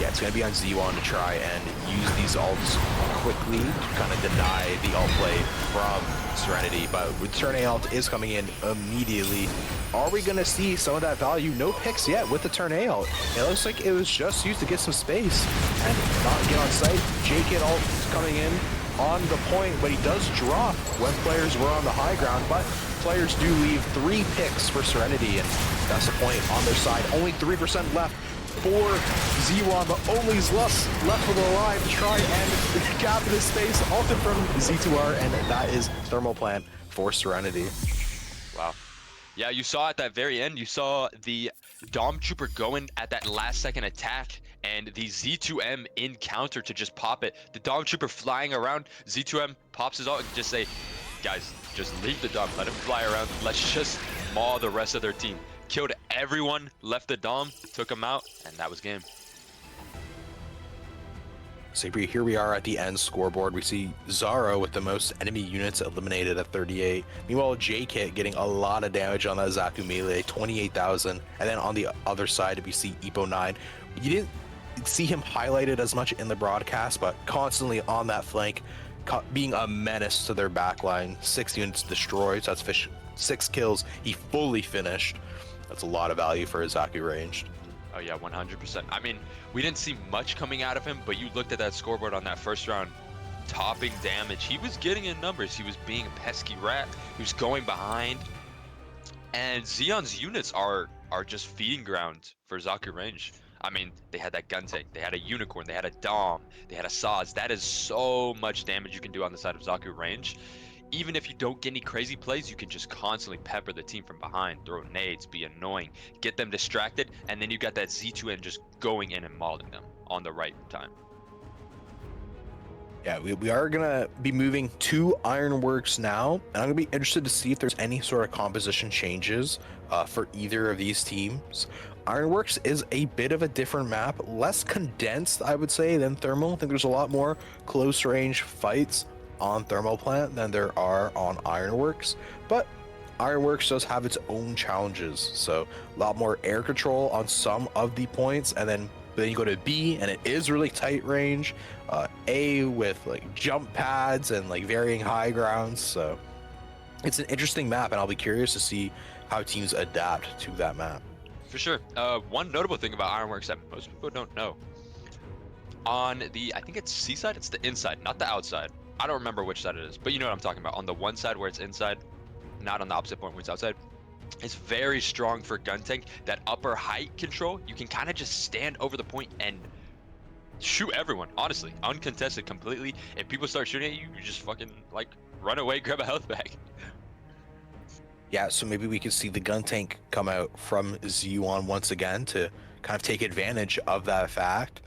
Yeah, it's going to be on Z1 to try and use these ults quickly to kind of deny the ult play from Serenity, but with turn A ult is coming in immediately. Are we going to see some of that value? No picks yet with the turn A ult. It looks like it was just used to get some space and not get on site. J-Kid ult coming in on the point, but he does drop when players were on the high ground, but players do leave 3 picks for Serenity, and that's the point on their side. Only 3% left for Z1, but only left with a line to try and cap this space. Ulted from Z2R, and that is Thermal Plant for Serenity. Wow. Yeah, you saw at that very end, you saw the Dom Trooper going at that last second attack, and the Z2M in counter to just pop it. The Dom Trooper flying around, Z2M pops his ult and just say, guys, just leave the Dom, let him fly around, let's just maul the rest of their team. Killed everyone, left the Dom, took him out, and that was game. So here we are at the end scoreboard. We see Zaro with the most enemy units eliminated at 38. Meanwhile, J-Kit getting a lot of damage on that Zaku melee, 28,000. And then on the other side, we see Epo9. You didn't see him highlighted as much in the broadcast, but constantly on that flank, being a menace to their backline. 6 units destroyed, so that's 6 kills. He fully finished. That's a lot of value for a Zaku ranged. Oh yeah, 100%. I mean, we didn't see much coming out of him, but you looked at that scoreboard on that first round, topping damage. He was getting in numbers. He was being a pesky rat. He was going behind. And Xeon's units are just feeding ground for Zaku range. I mean, they had that gun tank, they had a unicorn, they had a dom, they had a Saz. That is so much damage you can do on the side of Zaku range. Even if you don't get any crazy plays, you can just constantly pepper the team from behind, throw nades, be annoying, get them distracted, and then you got that Z2N just going in and mauling them on the right time. Yeah, we are gonna be moving to Ironworks now, and I'm gonna be interested to see if there's any sort of composition changes for either of these teams. Ironworks is a bit of a different map, less condensed, I would say, than Thermal. I think there's a lot more close range fights on Thermal Plant than there are on Ironworks, but Ironworks does have its own challenges, so a lot more air control on some of the points, and then you go to B and it is really tight range. A with like jump pads and like varying high grounds, so it's an interesting map, and I'll be curious to see how teams adapt to that map. For sure. One notable thing about Ironworks that most people don't know, on the, I think it's C side, it's the inside, not the outside. I don't remember which side it is, but you know what I'm talking about. On the one side where it's inside, not on the opposite point where it's outside, it's very strong for gun tank. That upper height control, you can kind of just stand over the point and shoot everyone, honestly, uncontested completely. If people start shooting at you, you just fucking like run away, grab a health bag. Yeah, so maybe we could see the gun tank come out from Z1 once again to kind of take advantage of that fact.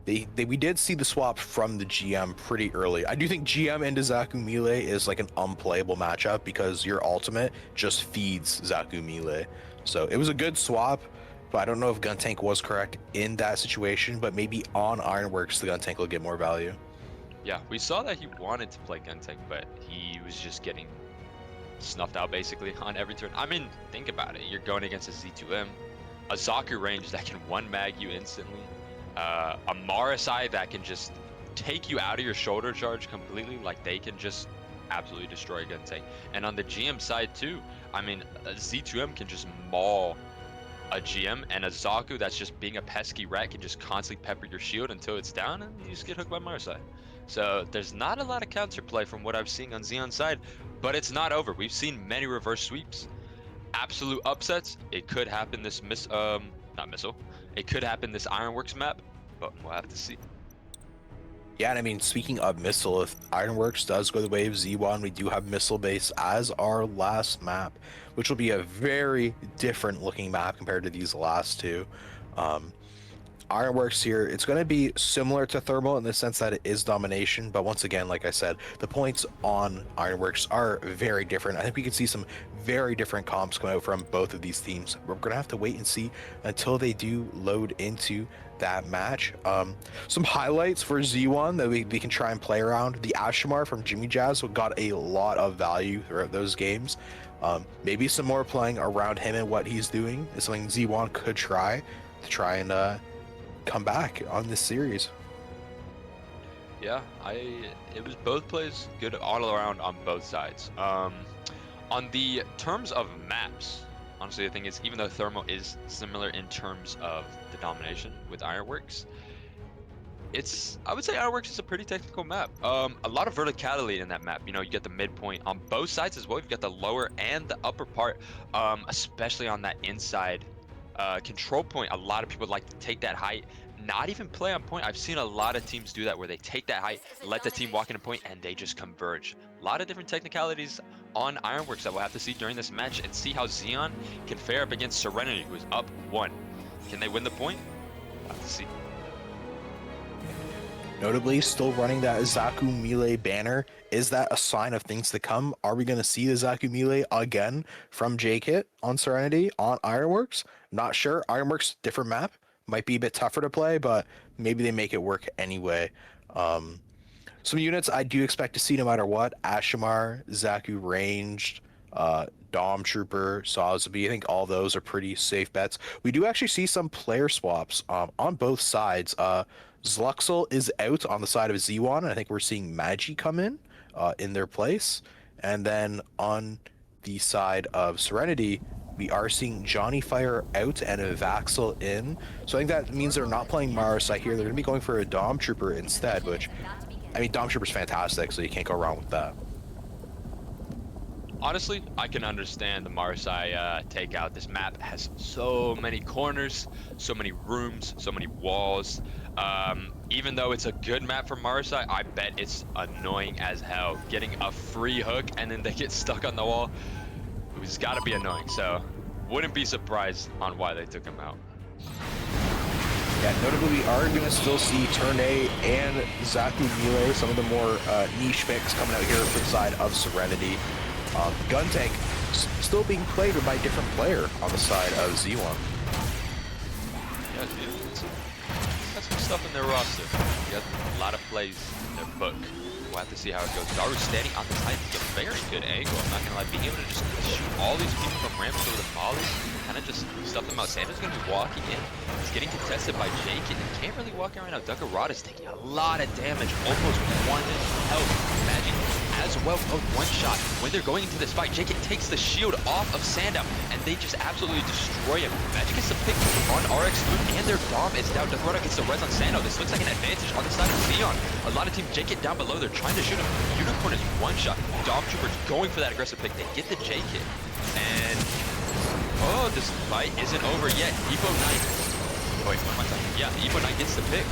We did see the swap from the GM pretty early. I do think GM into Zaku Melee is like an unplayable matchup because your ultimate just feeds Zaku Melee. So it was a good swap, but I don't know if gun tank was correct in that situation, but maybe on Ironworks the gun tank will get more value. Yeah, we saw that he wanted to play gun tank, but he was just getting snuffed out basically on every turn. I mean, think about it. You're going against a Z2M, a Zaku range that can one mag you instantly, a Marasai that can just take you out of your shoulder charge completely. Like they can just absolutely destroy a gun tank. And on the GM side too, I mean, a Z2M can just maul a GM, and a Zaku that's just being a pesky rat can just constantly pepper your shield until it's down and you just get hooked by Marasai. So there's not a lot of counterplay from what I've seen on Xeon's side, but it's not over. We've seen many reverse sweeps, absolute upsets. It could happen this not missile. It could happen this Ironworks map, but we'll have to see. Yeah, and I mean, speaking of missile, if Ironworks does go the way of Z1, we do have missile base as our last map, which will be a very different looking map compared to these last two. Ironworks here, it's going to be similar to Thermal in the sense that it is domination, but once again, like I said, the points on Ironworks are very different. I think we could see some very different comps come out from both of these teams. We're going to have to wait and see until they do load into that match. Some highlights for Z1 that we can try and play around. The Ashimar from Jimmy Jazz got a lot of value throughout those games. Maybe some more playing around him and what he's doing is something Z1 could try and come back on this series. Yeah, it was both plays good all around on both sides. On the terms of maps, honestly, the thing is, even though Thermal is similar in terms of the domination with Ironworks, I would say Ironworks is a pretty technical map. A lot of verticality in that map. You know, you get the midpoint on both sides as well. You've got the lower and the upper part, especially on that inside control point. A lot of people like to take that height, not even play on point. I've seen a lot of teams do that where they take that height, let the team walk in a point, and they just converge. A lot of different technicalities on Ironworks that we'll have to see during this match and see how Xeon can fare up against Serenity, who's up 1. Can they win the point? We'll have to see. Notably, still running that Zaku Melee banner. Is that a sign of things to come? Are we going to see the Zaku Melee again from J-Kit on Serenity on Ironworks? Not sure. Ironworks, different map. Might be a bit tougher to play, but maybe they make it work anyway. Some units I do expect to see no matter what. Ashimar, Zaku ranged, Dom Trooper, Sawzubi. I think all those are pretty safe bets. We do actually see some player swaps on both sides. Zluxel is out on the side of Z1, and I think we're seeing Magi come in their place. And then on the side of Serenity, we are seeing Johnny Fire out and a Vaxel in. So I think that means they're not playing Marasai here. They're going to be going for a Dom Trooper instead, which, I mean, Dom Trooper's fantastic, so you can't go wrong with that. Honestly, I can understand the Marsai takeout. This map has so many corners, so many rooms, so many walls. Even though it's a good map for Marsai, I bet it's annoying as hell. Getting a free hook and then they get stuck on the wall, it's got to be annoying. So, wouldn't be surprised on why they took him out. Yeah, notably, we are going to still see Turn A and Zaku Mile, some of the more niche picks coming out here for the side of Serenity. Gun Tank still being played by a different player on the side of Z1. Yeah, dude, got some stuff in their roster. Got a lot of plays in their book. We'll have to see how it goes. Daru standing on the side is a very good angle. I'm not gonna lie, being able to just shoot all these people from ramps over the molly, kind of just stuff them out. Sandra's gonna be walking in. He's getting contested by Jake, and he can't really walk around now. Duckarad is taking a lot of damage, almost 1 health. Magic as well of 1 shot. When they're going into this fight, Jake takes the shield off of Sandow, and they just absolutely destroy him. Magic gets the pick on RX Moon, and their Dom is down. Duckarad gets the res on Sandow. This looks like an advantage on the side of Xeon. A lot of Team Jake get down below. They're trying to shoot him. Unicorn is 1 shot. Dom Trooper's going for that aggressive pick. They get the J hit. And oh, this fight isn't over yet. Evo 9. Wait, one more time. Yeah, Evo 9 gets the pick.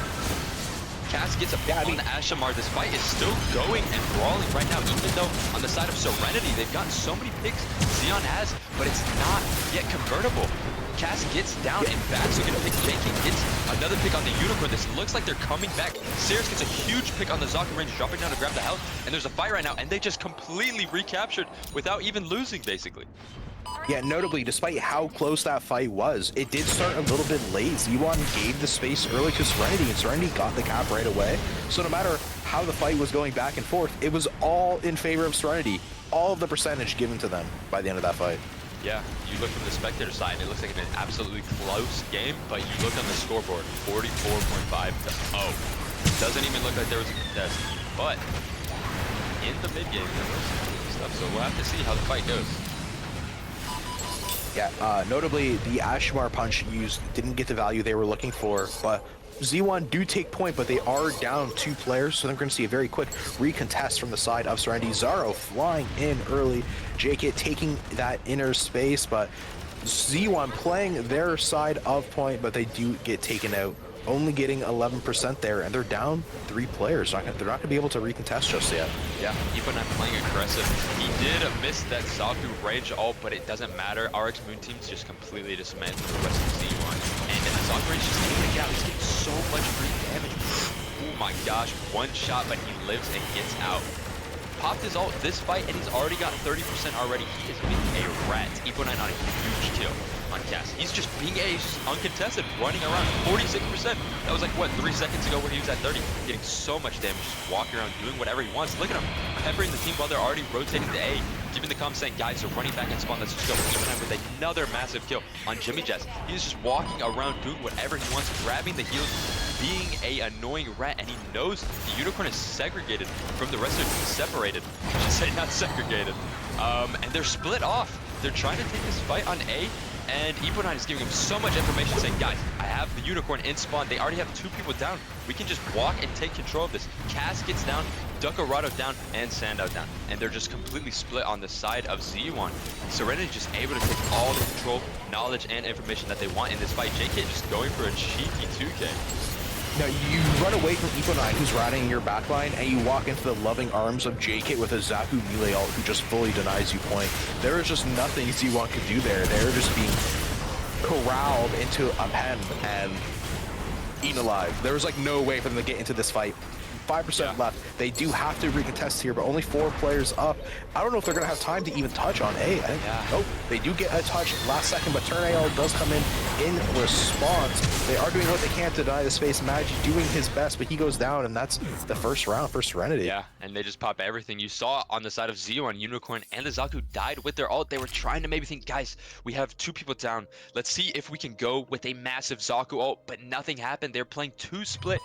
Cass gets a pick on the Ashamar. This fight is still going and brawling right now, even though on the side of Serenity, they've gotten so many picks Xeon has, but it's not yet convertible. Cass gets down and back, so gonna pick Jake. Gets another pick on the Unicorn. This looks like they're coming back. Sirius gets a huge pick on the Zaku range, dropping down to grab the health, and there's a fight right now, and they just completely recaptured without even losing, basically. Yeah, notably, despite how close that fight was, it did start a little bit late. Z1 gave the space early to Serenity, and Serenity got the cap right away. So no matter how the fight was going back and forth, it was all in favor of Serenity. All of the percentage given to them by the end of that fight. Yeah, you look from the spectator side, it looks like an absolutely close game, but you look on the scoreboard, 44.5 to 0. Doesn't even look like there was a contest, but in the mid game, there was some stuff, so we'll have to see how the fight goes. Yeah, notably, the Ashmar punch used didn't get the value they were looking for, but Z1 do take point, but they are down 2 players, so they're going to see a very quick recontest from the side of Serenity. Zaro flying in early, JK taking that inner space, but Z1 playing their side of point, but they do get taken out, only getting 11% there, and they're down 3 players. They're not going to be able to recontest just yet. Yeah, even not playing aggressive. He did miss that Zaku range ult, but it doesn't matter. RX Moon Team's just completely dismantled the rest of Z1. And the Zaku range just able to get out. He's getting so much free damage. Oh my gosh, 1 shot, but he lives and gets out. Popped his ult this fight, and he's already got 30% already. He is being a rat. Evo 9 on a huge kill on Cass. He's just being uncontested, running around 46%. That was like, what, 3 seconds ago where he was at 30, getting so much damage, just walking around, doing whatever he wants. Look at him, peppering the team while they're already rotating to A, giving the comms saying, guys, they're running back and spawn, let's just go. Evo 9 with another massive kill on Jimmy Jazz. He's just walking around, doing whatever he wants, grabbing the heals, being a annoying rat, and he knows the Unicorn is segregated from the rest of the separated. I should say not segregated. And they're split off. They're trying to take this fight on A, and Evo 9 is giving him so much information saying, guys, I have the Unicorn in spawn. They already have 2 people down. We can just walk and take control of this. Cass gets down, Duckarado down, and Sandow down. And they're just completely split on the side of Z1. Serenity just able to take all the control, knowledge, and information that they want in this fight. JK just going for a cheeky 2K. Now, you run away from Evo 9, who's riding your backline, and you walk into the loving arms of JK with a Zaku Mile ult, who just fully denies you point. There is just nothing Z1 could do there. They're just being corralled into a pen and eaten alive. There was like no way for them to get into this fight. 5% left. They do have to recontest here, but only 4 players up. I don't know if they're going to have time to even touch on A. Nope. They do get a touch last second, but Turn AL does come in response. They are doing what they can to deny the space. Magi doing his best, but he goes down, and that's the first round for Serenity. Yeah, and they just pop everything. You saw on the side of Zeo Unicorn and the Zaku died with their ult. They were trying to maybe think, guys, we have 2 people down. Let's see if we can go with a massive Zaku ult, but nothing happened. They're playing 2 split.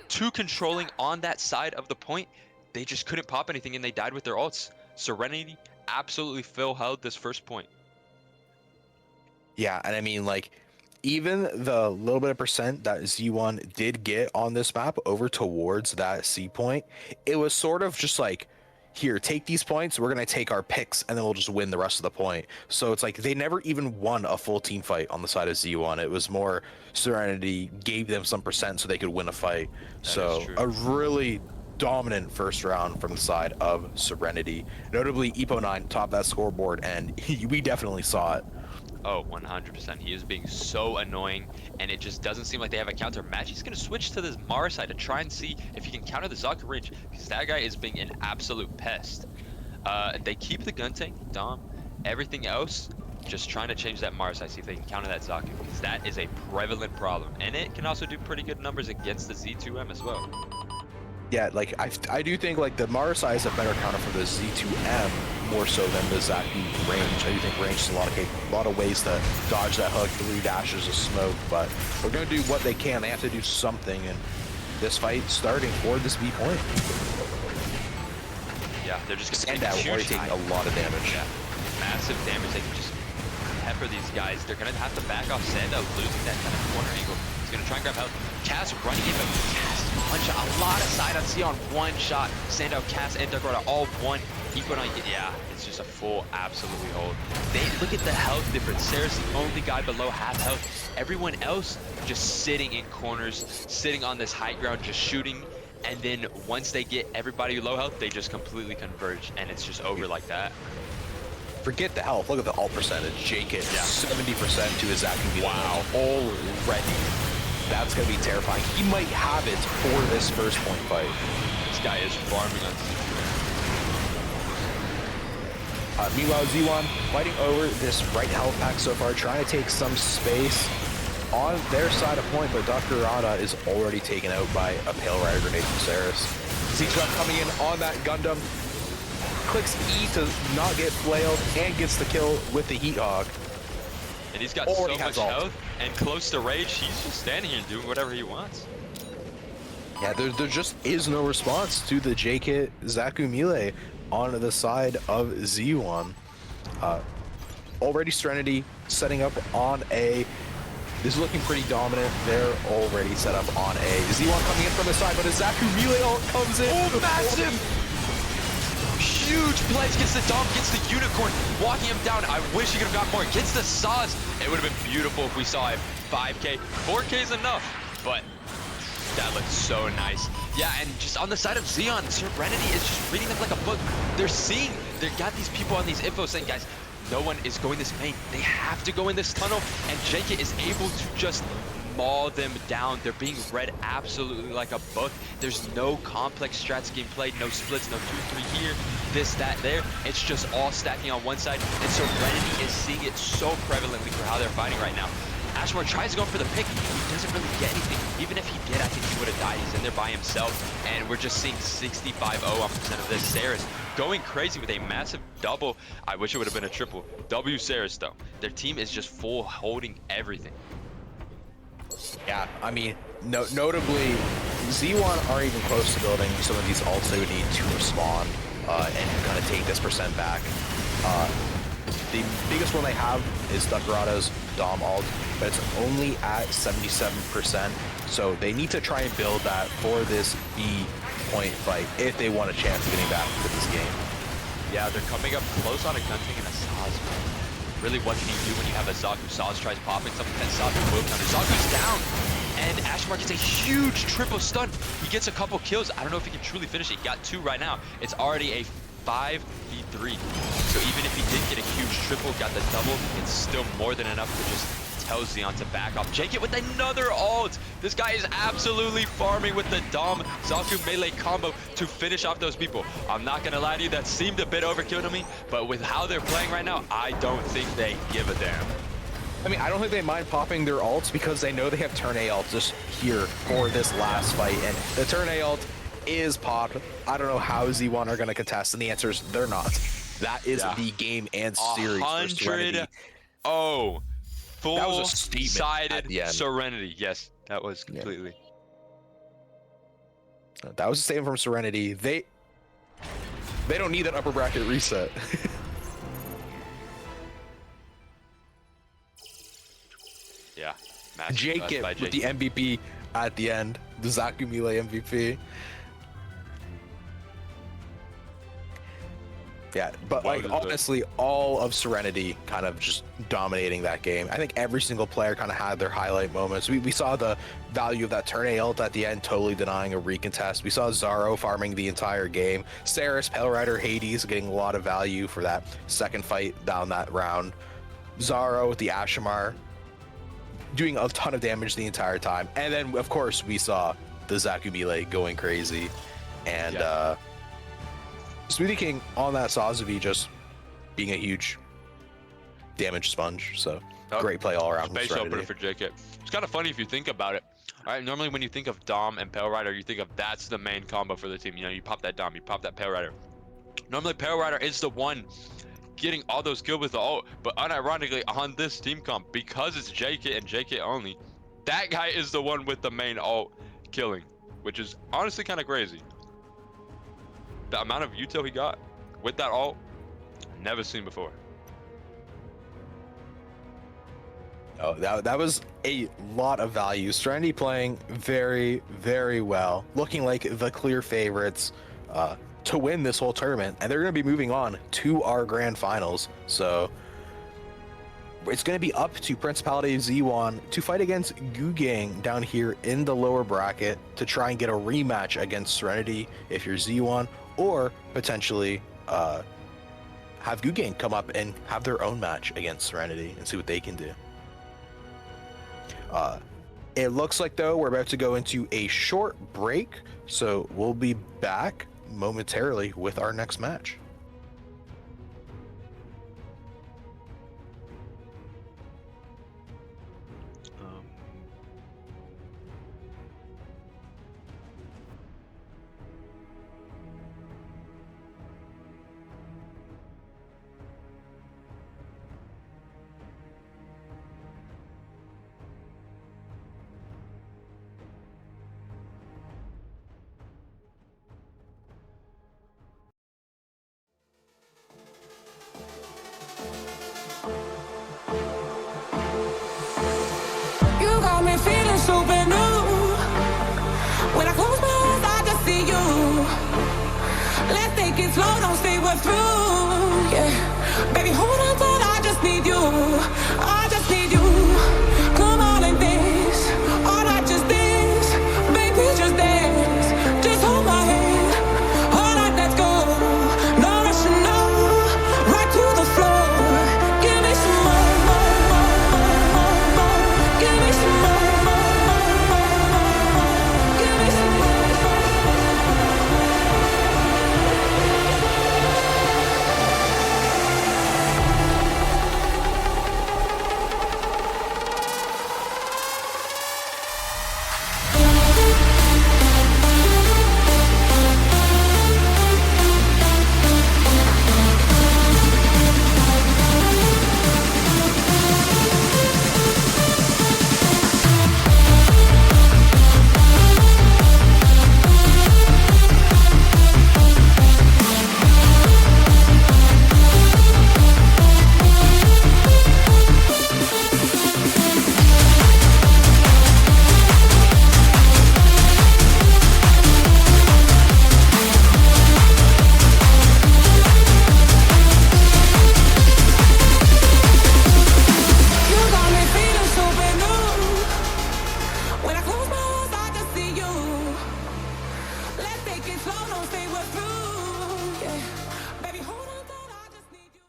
2 controlling on that side of the point. They just couldn't pop anything, and they died with their ults. Serenity absolutely held this first point. Yeah, and I mean, like, even the little bit of percent that Z1 did get on this map over towards that C point, it was sort of just like here, take these points, we're gonna take our picks, and then we'll just win the rest of the point. So it's like they never even won a full team fight on the side of Z1. It was more Serenity gave them some percent so they could win a fight. So a really dominant first round from the side of Serenity. Notably, Epo9 topped that scoreboard, and we definitely saw it. Oh, 100%. He is being so annoying, and it just doesn't seem like they have a counter match. He's going to switch to this Mara side to try and see if he can counter the Zaku range, because that guy is being an absolute pest. They keep the gun tank, Dom. Everything else, just trying to change that Mara side, see if they can counter that Zaku, because that is a prevalent problem. And it can also do pretty good numbers against the Z2M as well. Yeah, like I do think like the Marasai is a better counter for the Z2M more so than the Zaku range. I do think range is a lot of ways to dodge that hook, 3 dashes of smoke, but we're gonna do what they can. They have to do something in this fight starting for this B point. Yeah, they're just gonna Stand out already taking a lot of damage. Yeah, massive damage. They can just pepper these guys. They're gonna have to back off Sandow, losing that kind of corner angle. He's gonna try and grab health. Cass running in, but Cass one shot. A lot of side on C on one shot. Sandow, Cass, and Darkroda all one. Equinox, yeah, it's just a full absolutely hold. They look at the health difference. Sarah's the only guy below half health. Everyone else just sitting in corners, sitting on this high ground, just shooting. And then once they get everybody low health, they just completely converge, and it's just over like that. Forget the health. Look at the ult percentage. Jake 70% to his Zaku. Wow. Already. That's going to be terrifying. He might have it for this first point fight. This guy is farming on meanwhile, Z1 fighting over this right health pack so far, trying to take some space on their side of point, but Dr. Rada is already taken out by a Pale Rider grenade from Saris. Z1 coming in on that Gundam, clicks E to not get flailed, and gets the kill with the Heat Hog. And he's got so much health and close to rage, he's just standing here doing whatever he wants. Yeah, there just is no response to the J-Kit Zaku melee on the side of Z1. Already Serenity setting up on A. This is looking pretty dominant. They're already set up on A. Z1 coming in from the side, but a Zaku melee ult comes in. Oh, massive! Huge plays, gets the Dom, gets the Unicorn, walking him down. I wish he could have got more. Gets the Saws. It would have been beautiful if we saw a 5K. 4K is enough, but that looks so nice. Yeah, and just on the side of Xeon, Serenity is just reading them like a book. They're seeing, they got these people on these infos saying, guys, no one is going this main. They have to go in this tunnel, and Jenka is able to just maul them down. They're being read absolutely like a book. There's no complex strats being played, no splits, no 2-3 here, this, that, there. It's just all stacking on one side, and Serenity is seeing it so prevalently for how they're fighting right now. Ashmore tries to go for the pick. He doesn't really get anything. Even if he did, I think he would have died. He's in there by himself, and we're just seeing 65% of this. Saris going crazy with a massive double. I wish it would have been a triple. W Saris, though. Their team is just full holding everything. Yeah, I mean, notably, Z1 aren't even close to building some of these ults they would need to respond and kind of take this percent back. The biggest one they have is Duckerato's Dom ult, but it's only at 77%, so they need to try and build that for this B point fight if they want a chance of getting back into this game. Yeah, they're coming up close on a Gunting and a Saz. Really, what can you do when you have a Zaku? Saz tries popping something, that Zaku will counter. Zaku's down, and Ashmar gets a huge triple stun. He gets a couple kills. I don't know if he can truly finish it. He got 2 right now. It's already a 5v3. So even if he did get a huge triple, got the double, it's still more than enough to just tell Xeon to back off. Jake with another ult. This guy is absolutely farming with the Dom Zaku melee combo to finish off those people. I'm not gonna lie to you, that seemed a bit overkill to me, but with how they're playing right now, I don't think they give a damn. I mean, I don't think they mind popping their ults because they know they have turn A ult just here for this last fight, and the turn A ult is popped. I don't know how Z1 are going to contest, and the answer is they're not. That is the game and series for Serenity. Oh, that was a full-sided Serenity. Yes, that was completely. Yeah. That was a statement from Serenity. They don't need that upper bracket reset. Yeah. Jake with the MVP at the end. The Zaku melee MVP. Yeah, but Why like was that? honestly, all of Serenity kind of just dominating that game. I think every single player kind of had their highlight moments. We saw the value of that turn A ult at the end, totally denying a recontest. We saw Zaro farming the entire game. Saris, Pale Rider, Hades getting a lot of value for that second fight down that round. Zaro with the Ashamar doing a ton of damage the entire time. And then, of course, we saw the Zaku melee going crazy. And Smoothie King on that Sazavi just being a huge damage sponge. So great play all around. Space opener for JK. It's kind of funny if you think about it. All right, normally when you think of Dom and Pale Rider, you think of that's the main combo for the team. You know, you pop that Dom, you pop that Pale Rider. Normally Pale Rider is the one getting all those kills with the ult, but unironically on this team comp, because it's JK and JK only, that guy is the one with the main ult killing, which is honestly kind of crazy. The amount of util he got with that ult, never seen before. Oh, that was a lot of value. Serenity playing very, very well, looking like the clear favorites to win this whole tournament, and they're going to be moving on to our grand finals. So it's going to be up to Principality of Z1 to fight against GUNDAM down here in the lower bracket to try and get a rematch against Serenity if you're Z1, or potentially have GUNDAM come up and have their own match against Serenity and see what they can do. It looks like, though, we're about to go into a short break, so we'll be back momentarily with our next match. You got me feeling super new. When I close my eyes, I just see you. Let's take it slow, don't say we're through. Yeah, baby, hold on tight, I just need you. I just need you. Come on and dance, or not just dance. Baby, just dance. Just hold my hand. All right, let's go. No rushing, no. Right to the floor. Give me some more, more, more, more, more, more. Give me some more, more, more, more, more. Give me some more. You got me feeling super new. When I close my eyes, I just see you. Let's take it slow, don't say we're through. Yeah, baby, hold on tight, I just need you.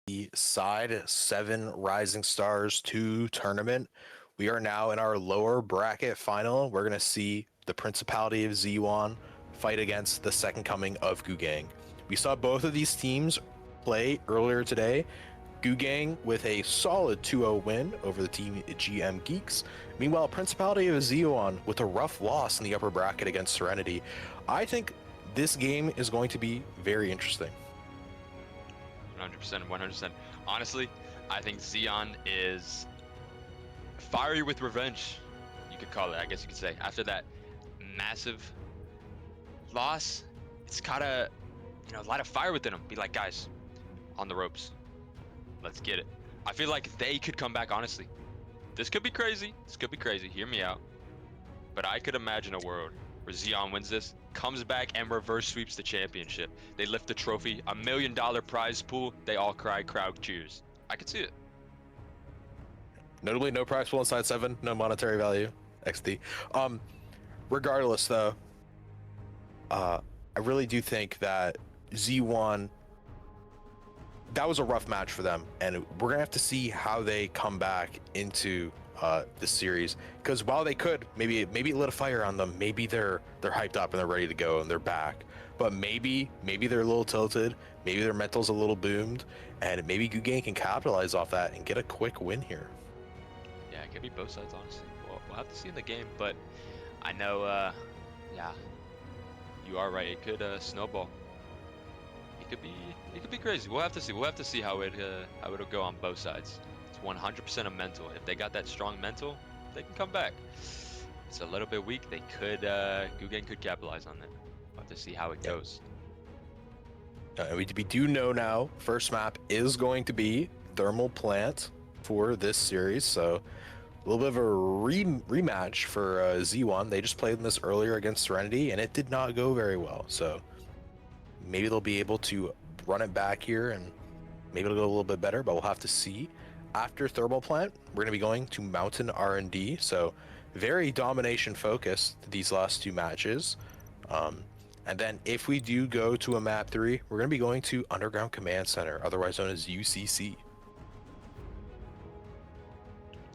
The Side 7 Rising Stars 2 tournament. We are now in our lower bracket final. We're going to see the Principality of Z1 fight against the second coming of GUNDAM. We saw both of these teams play earlier today. GUNDAM with a solid 2-0 win over the team GM Geeks. Meanwhile, Principality of Z1 with a rough loss in the upper bracket against Serenity. I think this game is going to be very interesting. 100%, 100%. Honestly, I think Xeon is fiery with revenge, you could call it, I guess you could say. After that massive loss, it's gotta, a lot of fire within them. Be like, guys, on the ropes. Let's get it. I feel like they could come back, honestly. This could be crazy. This could be crazy. Hear me out. but I could imagine a world where Xeon wins this, comes back and reverse sweeps the championship. They lift the trophy, $1 million prize pool. They all cry, crowd cheers. I could see it. Notably, no prize pool inside 7, no monetary value. XD. Regardless, though, I really do think that Z1, that was a rough match for them, and we're gonna have to see how they come back into the series. Because while they could maybe lit a fire on them, maybe they're hyped up and they're ready to go and they're back. But maybe they're a little tilted, maybe their mental's a little boomed, and maybe GUNDAM can capitalize off that and get a quick win here. Yeah, it could be both sides, honestly. We'll have to see in the game, but I know, yeah, you are right. It could snowball. It could be crazy. We'll have to see. We'll have to see how it'll go on both sides. It's 100% a mental. If they got that strong mental, they can come back. It's a little bit weak. They could, GUNDAM could capitalize on that. We'll have to see how it goes. We do know now, first map is going to be Thermal Plant for this series, so a little bit of a rematch for Z1. They just played in this earlier against Serenity, and it did not go very well. So maybe they'll be able to run it back here, and maybe it'll go a little bit better, but we'll have to see. After Thermal Plant, we're going to be going to Mountain R&D, so very domination focused these last 2 matches. And then if we do go to a map 3, we're going to be going to Underground Command Center, otherwise known as UCC.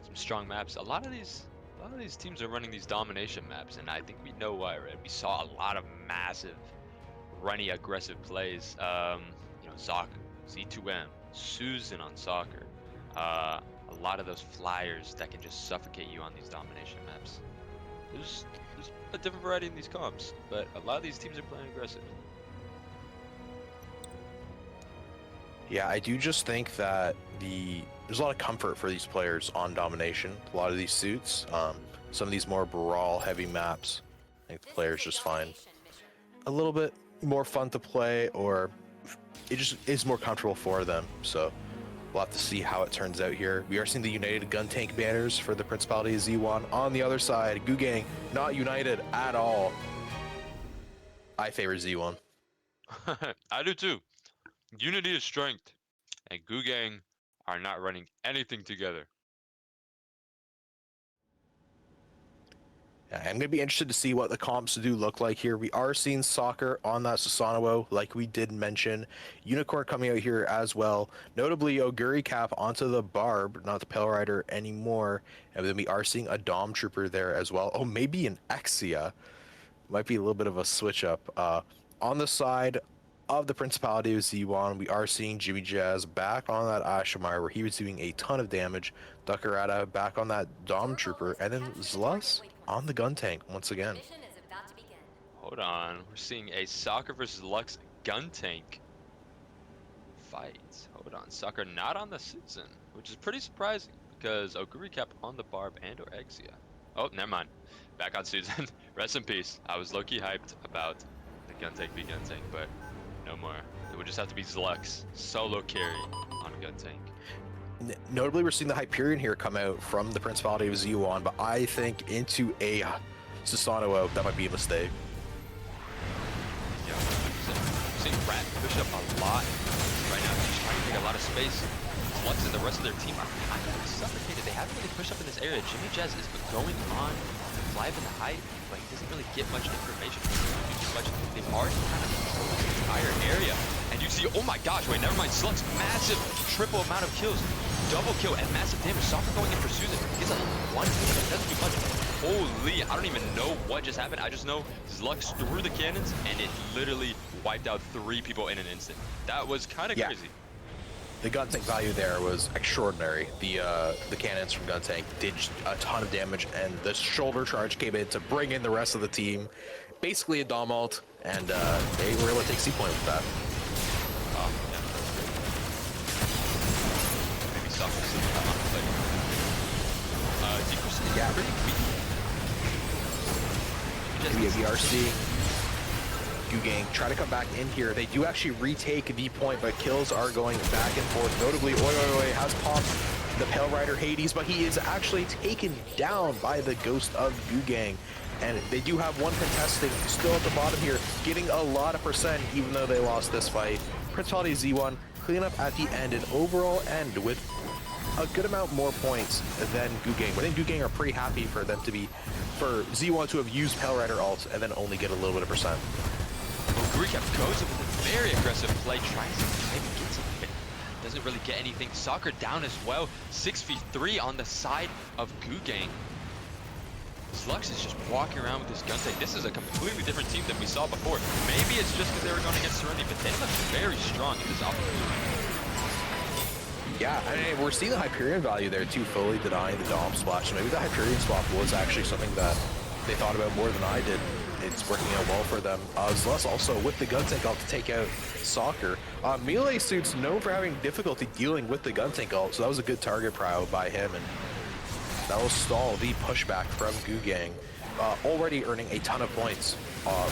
Some strong maps. A lot of these teams are running these domination maps, and I think we know why, right? We saw a lot of massive, runny, aggressive plays. You know, Soccer, Z2M, Susan on Soccer. A lot of those flyers that can just suffocate you on these domination maps. There's a different variety in these comps, but a lot of these teams are playing aggressive. Yeah, I do just think that there's a lot of comfort for these players on domination. A lot of these suits, some of these more brawl heavy maps, I think the players just find a little bit more fun to play, or it just is more comfortable for them. So we'll have to see how it turns out here. We are seeing the United Gun Tank banners for the Principality of Z1. On the other side, GUNDAM not united at all. I favor Z1. I do too. Unity is strength, and GUNDAM are not running anything together. Yeah, I'm going to be interested to see what the comps do look like here. We are seeing Soccer on that Susanoo, like we did mention. Unicorn coming out here as well. Notably, Oguri Cap onto the Barb, not the Pale Rider anymore. And then we are seeing a Dom Trooper there as well. Oh, maybe an Exia. Might be a little bit of a switch up. On the side of the Principality of Z1, we are seeing Jimmy Jazz back on that Ashamar, where he was doing a ton of damage. Duckerata back on that Dom Trooper. And then Zlus on the gun tank once again. Hold on, we're seeing a Soccer versus Lux gun tank fight. Hold on, Soccer not on the Susan, which is pretty surprising because Oguri Cap on the Barb and or Exia. Oh, never mind. Back on Susan. Rest in peace. I was low-key hyped about the gun tank v gun tank, but no more. It would just have to be Zlux solo carry on a gun tank. Notably, we're seeing the Hyperion here come out from the Principality of Z1, but I think into a Susanoo, that might be a mistake. Yeah, 100%. We're seeing Rat push up a lot right now. He's trying to take a lot of space. Lux and the rest of their team are kind of suffocated. They haven't really pushed up in this area. Jimmy Jazz is going on live in the height, but he doesn't really get much information. He doesn't do too much. They've already kind of controlled the entire area. And you see, oh my gosh, wait, never mind. Slux, massive triple amount of kills. Double kill and massive damage. Soccer going in for Susan. Gets a one hit, but doesn't do much. Holy, I don't even know what just happened. I just know Zlux threw the cannons and it literally wiped out 3 people in an instant. That was kind of crazy. The gun tank value there was extraordinary. The cannons from gun tank did a ton of damage, and the shoulder charge came in to bring in the rest of the team. Basically a dom ult, and they were able to take C point with that. Oh, yeah. Maybe Soccer's Yeah, pretty weak. we are seeing GUNDAM try to come back in here. They do actually retake the point, but kills are going back and forth. Notably, Oi has popped the Pale Rider Hades, but he is actually taken down by the Ghost of GUNDAM. And they do have one contesting still at the bottom here, getting a lot of percent even though they lost this fight. Principality Z1 clean up at the end, and overall end with a good amount more points than GUGANG. I think GUGANG are pretty happy for Z1 to have used Pale Rider ult and then only get a little bit of percent. Well, Gurikap goes in with a very aggressive play, tries to maybe get something, but doesn't really get anything. Soccer down as well, 6v3 on the side of GUGANG. Slux is just walking around with his gun tank. This is a completely different team than we saw before. Maybe it's just because they were going against Serenity, but they look very strong in this opportunity. Yeah, I mean, we're seeing the Hyperion value there too, fully denying the Dom splash. Maybe the Hyperion swap was actually something that they thought about more than I did. It's working out well for them. Zlus also with the gun tank ult to take out Soccer. Melee Suit's known for having difficulty dealing with the gun tank ult, so that was a good target prow by him, and that will stall the pushback from GUGANG. Already earning a ton of points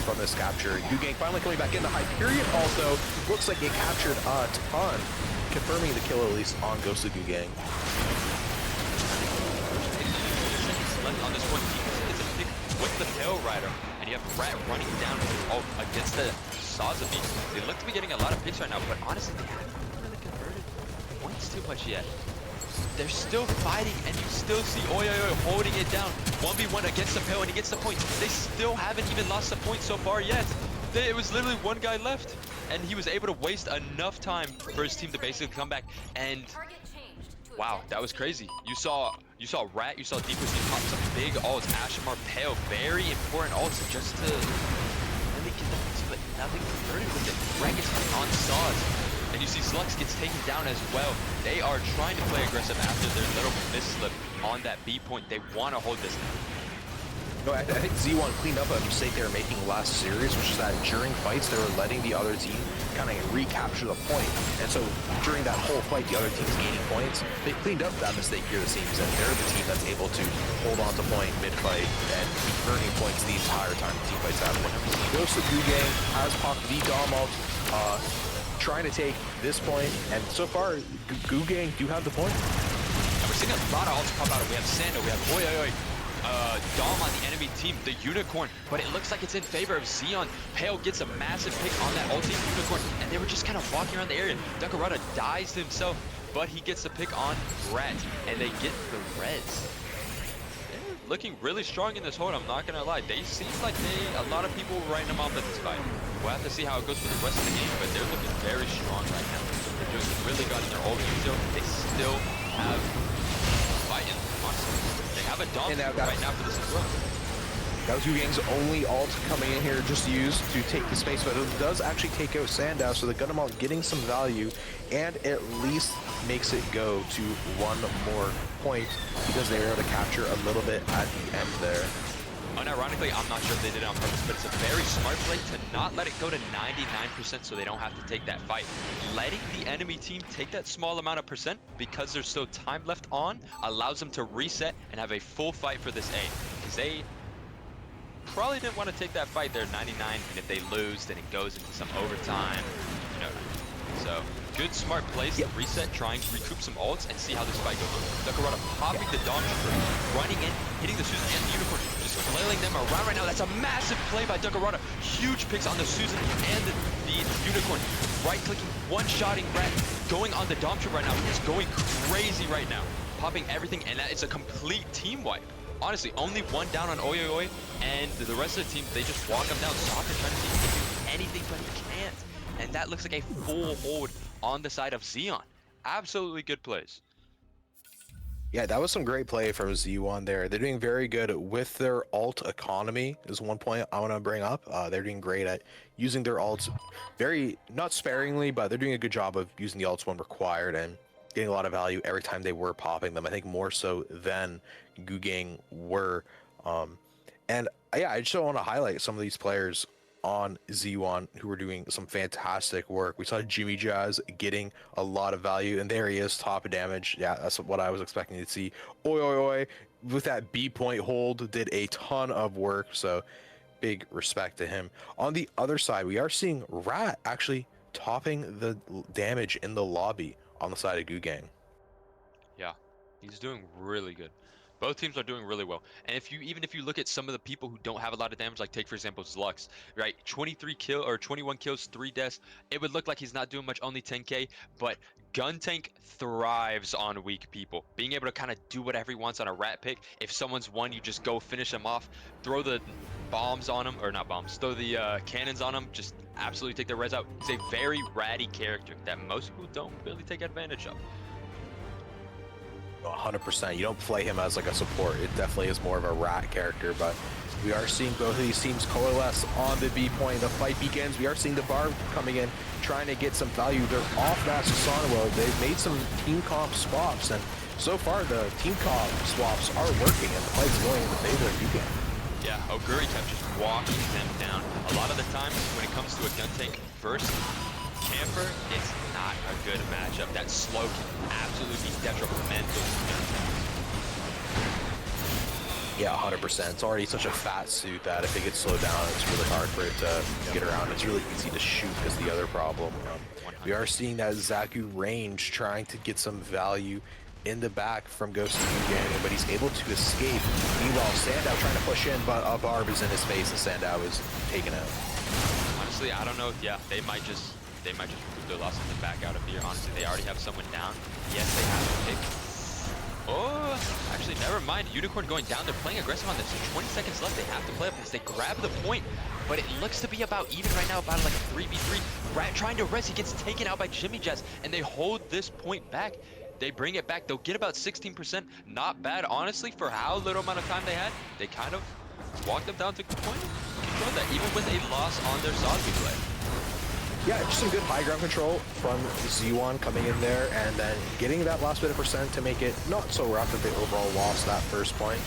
from this capture. GUGANG finally coming back in. The Hyperion also looks like it captured a ton, confirming the kill at least on Ghost of GUGANG. On this one, it's a pick with the Pale Rider, and you have Rat running down against the Sazabi. They look to be getting a lot of picks right now, but honestly, they haven't really converted points too much yet. They're still fighting, and you still see Oi holding it down. 1v1 against the Pale, and he gets the points. They still haven't even lost a point so far yet. It was literally one guy left, and he was able to waste enough time for his team to basically come back. And wow, that was crazy. You saw Rat, you saw Deepus, he popped some big ults. Ashimar, Pale, very important ults just to really get the points, but nothing converted with it. Rat gets on Saws. And you see Slux gets taken down as well. They are trying to play aggressive after their little misslip on that B point. They want to hold this. No, I think Z1 cleaned up a mistake they were making last series, which is that during fights, they were letting the other team kind of recapture the point. And so during that whole fight, the other team's gaining points. They cleaned up that mistake here, it seems, and they're the team that's able to hold on to point mid-fight and keep earning points the entire time the team fights happen. Goes to GUGANG, has popped the Dom ult, trying to take this point, and so far, GUGANG do have the point. And we're seeing a lot of ults pop out. We have Sando, we have Oi, Dom on the enemy team, the Unicorn, but it looks like it's in favor of Xeon. Pale gets a massive pick on that ulti Unicorn, and they were just kind of walking around the area. Duckarada dies to himself, but he gets the pick on Rat, and they get the reds. They're looking really strong in this hold, I'm not gonna lie. They seem like a lot of people were writing them off at this fight. We'll have to see how it goes for the rest of the game, but they're looking very strong right now. They're doing really good in their ult zero. They still have fight in them, honestly. They have a Dom right now for this as well. That was GUGANG's only ult coming in here, just used to take the space, but it does actually take out Sandow, so the Gundam ult getting some value, and at least makes it go to one more point, because they were able to capture a little bit at the end there. Unironically, I'm not sure if they did it on purpose, but it's a very smart play to not let it go to 99% so they don't have to take that fight. Letting the enemy team take that small amount of percent because there's still time left on allows them to reset and have a full fight for this A. Because they probably didn't want to take that fight. They're 99, and if they lose, then it goes into some overtime. You know. So, good smart plays to reset, trying to recoup some ults, and see how this fight goes on. Duckarada popping the Dom Trooper, running in, hitting the Susan and the Unicorn, just flailing them around right now. That's a massive play by Duckarada. Huge picks on the Susan and the Unicorn. Right-clicking, one-shotting Rat, going on the Dom Trooper right now. He's going crazy right now, popping everything, and that is a complete team wipe. Honestly, only one down on Oi, and the rest of the team, they just walk them down. Soccer trying to see if he can do anything, but he can't. And that looks like a full hold on the side of Xeon. Absolutely good plays. Yeah, that was some great play from Z1 there. They're doing very good with their ult economy is one point I want to bring up. They're doing great at using their ults very, not sparingly, but they're doing a good job of using the ults when required and getting a lot of value every time they were popping them. I think more so than GUGANG were. And yeah, I just want to highlight some of these players on Z1 who were doing some fantastic work. We saw Jimmy Jazz getting a lot of value, and there he is, top damage. Yeah, that's what I was expecting to see. Oi with that B point hold did a ton of work, so big respect to him. On the other side, we are seeing Rat actually topping the damage in the lobby on the side of GUGANG. Yeah, he's doing really good. But Both teams are doing really well. And even if you look at some of the people who don't have a lot of damage, like take for example Zlux, right? 21 kills, 3 deaths. It would look like he's not doing much, only 10k, but Gun Tank thrives on weak people. Being able to kind of do whatever he wants on a rat pick. If someone's won, you just go finish them off, throw the bombs on him, or not bombs, throw the cannons on him, just absolutely take their res out. He's a very ratty character that most people don't really take advantage of. 100%. You don't play him as like a support. It definitely is more of a rat character, but we are seeing both of these teams coalesce on the B point. The fight begins. We are seeing the Barb coming in, trying to get some value. They're off that Susanoo. They've made some team comp swaps, and so far the team comp swaps are working, and the fight's going in the favor of Yugen. Yeah, Oguri kept just walking them down. A lot of the times when it comes to a gun tank first camper, it's not a good matchup. That slow can absolutely be detrimental to gun tanks. Yeah, 100%. It's already such a fat suit that if it gets slowed down, it's really hard for it to get around. It's really easy to shoot is the other problem. We are seeing that Zaku range trying to get some value in the back from Ghost of Yugen, but he's able to escape. Meanwhile, Sandow trying to push in, but a Barb is in his face and Sandow is taken out. Honestly, I don't know. Yeah, they might just remove their losses and back out of here. Honestly, they already have someone down. Yes, they have a pick. Oh, actually, never mind. Unicorn going down. They're playing aggressive on this. 20 seconds left. They have to play up this. They grab the point, but it looks to be about even right now, about like a 3v3. Rat trying to res. He gets taken out by Jimmy Jazz, and they hold this point back. They bring it back. They'll get about 16%. Not bad, honestly, for how little amount of time they had. They kind of walked them down to the point. Control that, even with a loss on their Zaku play. Yeah, just some good high ground control from Z1 coming in there and then getting that last bit of percent to make it not so rough that they overall lost that first point.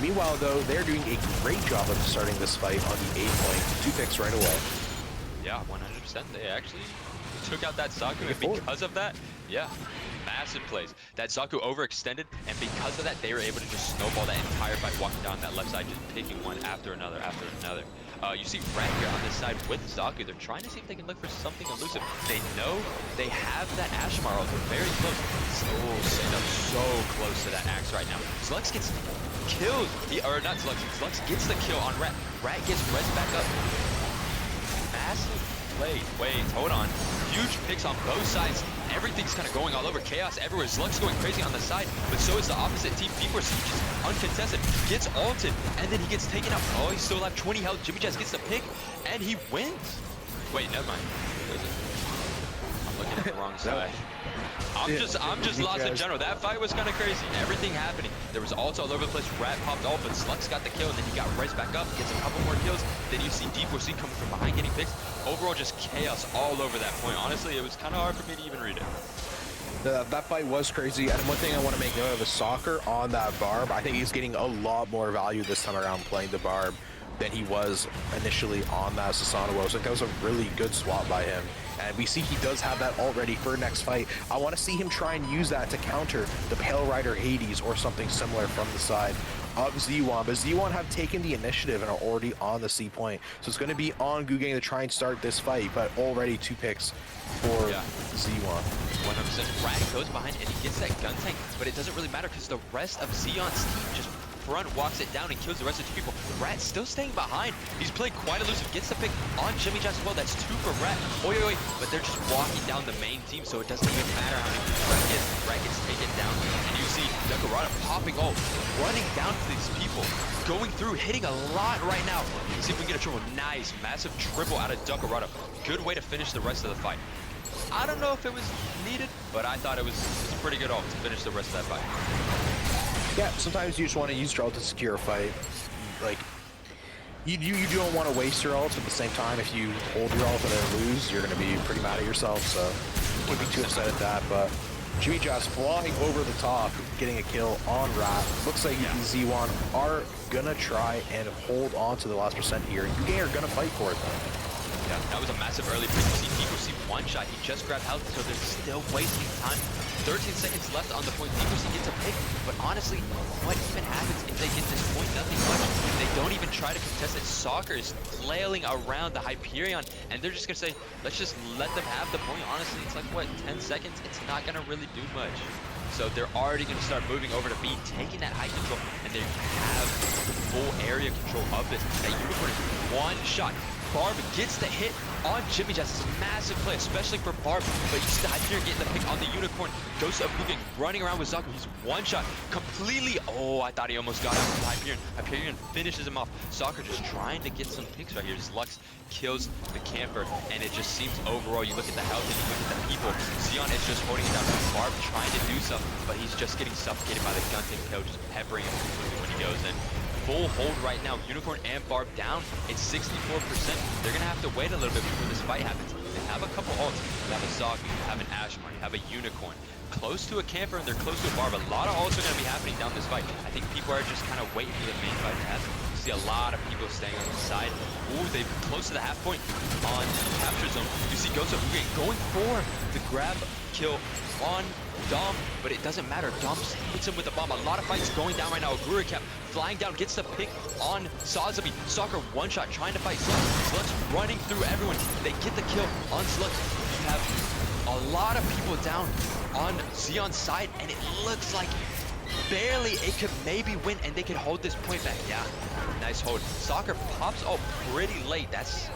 Meanwhile, though, they're doing a great job of starting this fight on the A point. 2 picks right away. Yeah, 100%. They actually took out that Zaku, and because of that, yeah, massive plays. That Zaku overextended, and because of that, they were able to just snowball that entire fight, walking down that left side, just picking one after another after another. You see Rat here on this side with Zaku. They're trying to see if they can look for something elusive. They know they have that Ashmar ult. They're very close. Oh, Sandow so close to that axe right now. Zlux gets killed. Or not Zlux. Zlux gets the kill on Rat. Rat gets res back up. Massive play. Wait, hold on. Huge picks on both sides. Everything's kind of going all over. Chaos everywhere. Zlux going crazy on the side, but so is the opposite team. Deep just uncontested. Gets ulted, and then he gets taken out. Oh, he's still alive. 20 health. Jimmy Jazz gets the pick, and he wins. Wait, never mind. What is it? I'm looking at the wrong side. I'm just lost in general. That fight was kind of crazy. Everything happening. There was ults all over the place. Rat popped off, but Zlux got the kill, and then he got res back up, gets a couple more kills. Then you see D4C coming from behind getting picks. Overall, just chaos all over that point. Honestly, it was kind of hard for me to even read it. That fight was crazy, and one thing I want to make note of is Soccer on that Barb. I think he's getting a lot more value this time around playing the Barb than he was initially on that Susanoo. So I think that was a really good swap by him. And we see he does have that already for next fight. I want to see him try and use that to counter the Pale Rider Hades or something similar from the side of Z1. But Z1 have taken the initiative and are already on the C point. So it's going to be on Gugang to try and start this fight, but already 2 picks for Z1. 100%. Rat goes behind and he gets that gun tank, but it doesn't really matter because the rest of Zeon's team just front walks it down and kills the rest of the people. Rat's still staying behind. He's playing quite elusive. Gets the pick on Jimmy Jazz as well. That's 2 for Rat. Oi, but they're just walking down the main team, so it doesn't even matter how many Rat gets. Rat gets taken down. And you see Dekorada popping ult, running down to these people, going through, hitting a lot right now. Let's see if we can get a triple. Nice, massive triple out of Dekorada. Good way to finish the rest of the fight. I don't know if it was needed, but I thought it was a pretty good ult to finish the rest of that fight. Yeah, sometimes you just want to use your ult to secure a fight. Like, you don't want to waste your ult, at the same time, if you hold your ult and then lose, you're going to be pretty mad at yourself, so can't be too upset at that. But Jimmy Jazz flying over the top, getting a kill on Rat. Looks like Z1 are going to try and hold on to the last percent here. You are going to fight for it, though. Yeah, that was a massive early pick. You see D4C one shot. He just grabbed health, so they're still wasting time. 13 seconds left on the point. D4C gets a pick, but honestly, what even happens if they get this point? Nothing much. They don't even try to contest it. Soccer is flailing around the Hyperion, and they're just going to say, let's just let them have the point. Honestly, it's like, what, 10 seconds? It's not going to really do much. So they're already going to start moving over to B, taking that high control, and they have full area control of this. That Unicorn is one shot. Barb gets the hit on Jimmy Jazz. It's a massive play, especially for Barb, but you still here getting the pick on the Unicorn. Ghost of Guggen running around with Zaku. He's one shot completely. Oh, I thought he almost got out from Hyperion. Hyperion finishes him off. Soccer just trying to get some picks right here. His Lux kills the camper, and it just seems overall, you look at the health and you look at the people, Xeon is just holding it down. Barb trying to do something, but he's just getting suffocated by the gun tank kill, just peppering him completely when he goes in. Full hold right now. Unicorn and Barb down. It's 64%. They're gonna have to wait a little bit before this fight happens. They have a couple ults. You have a Zaku, you have an Ashmar, you have a Unicorn. Close to a camper and they're close to a Barb. A lot of ults are gonna be happening down this fight. I think people are just kind of waiting for the main fight to happen. You see a lot of people staying on the side. Ooh, they're close to the half point on capture zone. You see Ghost of Guggen going for the grab kill on Dom, but it doesn't matter. Dom hits him with a bomb. A lot of fights going down right now. Gurikap flying down, gets the pick on Sazabi. Soccer one shot trying to fight Slux. Slux running through everyone. They get the kill on Slux. You have a lot of people down on Xeon's side, and it looks like barely it could maybe win, and they could hold this point back. Yeah, nice hold. Soccer pops up pretty late. That's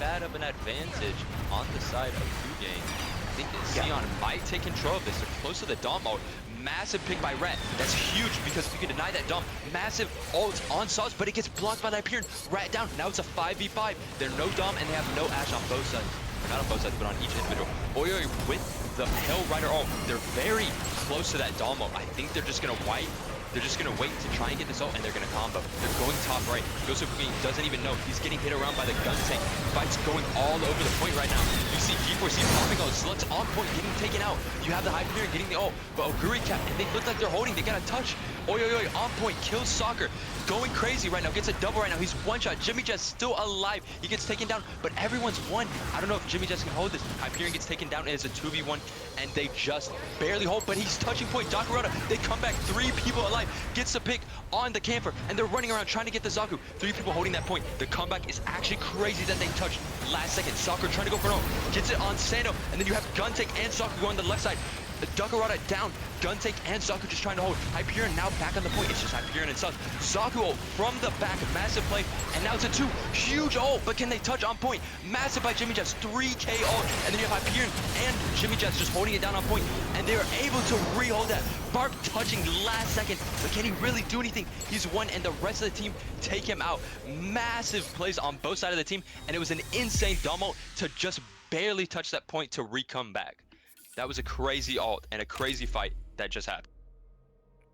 bad of an advantage on the side of Guggen. I think that Xeon might take control of this. They're close to the Dom mode. Massive pick by Rat. That's huge because if you can deny that Dom, massive ult on Saz, but it gets blocked by the Hyperion. Rat down. Now it's a 5v5. They're no Dom and they have no Ash on both sides. Or not on both sides, but on each individual. Oi with the Hell Rider ult. They're very close to that Dom mode. I think they're just gonna wipe. They're just going to wait to try and get this ult, and they're going to combo. They're going top right. Ghost of Guggen doesn't even know. He's getting hit around by the gun tank. Fight's going all over the point right now. You see G4C popping out. Slut's on point, getting taken out. You have the Hyperion getting the ult. But Oguri Cap, and they look like they're holding. They got a touch. Oi, on point. Kills Soccer. Going crazy right now. Gets a double right now. He's one shot. Jimmy Jazz still alive. He gets taken down, but everyone's won. I don't know if Jimmy Jazz can hold this. Hyperion gets taken down, and it's a 2v1, and they just barely hold, but he's touching point. Dakarota, they come back. 3 people alive. Gets the pick on the camper, and they're running around trying to get the Zaku. 3 people holding that point. The comeback is actually crazy that they touched last second. Soccer trying to go for an ult. Gets it on Sando, and then you have Guntank and Zaku going to the left side. Dakarada down. Guntank and Zaku just trying to hold. Hyperion now back on the point. It's just Hyperion and Saz. Zaku ult from the back. Massive play. And now it's a 2. Huge ult, but can they touch on point? Massive by Jimmy Jazz. 3k ult. And then you have Hyperion and Jimmy Jazz just holding it down on point. And they are able to re-hold that. Barb touching last second, but can he really do anything? He's won, and the rest of the team take him out. Massive plays on both sides of the team, and it was an insane Dom ult to just barely touch that point to re-come back. That was a crazy ult and a crazy fight that just happened.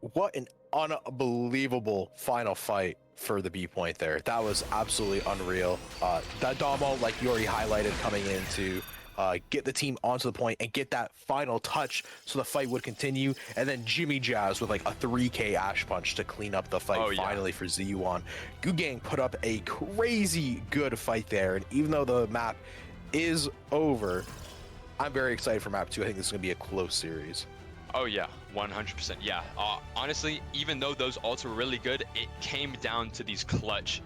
What an unbelievable final fight for the B point there. That was absolutely unreal. That Dom ult, like you already highlighted, coming in to get the team onto the point and get that final touch so the fight would continue. And then Jimmy Jazz with like a 3k Ash Punch to clean up the fight finally for Z1. Guggen put up a crazy good fight there. And even though the map is over, I'm very excited for map 2. I think this is going to be a close series. Oh yeah, 100%. Yeah, honestly, even though those ults were really good, it came down to these clutch,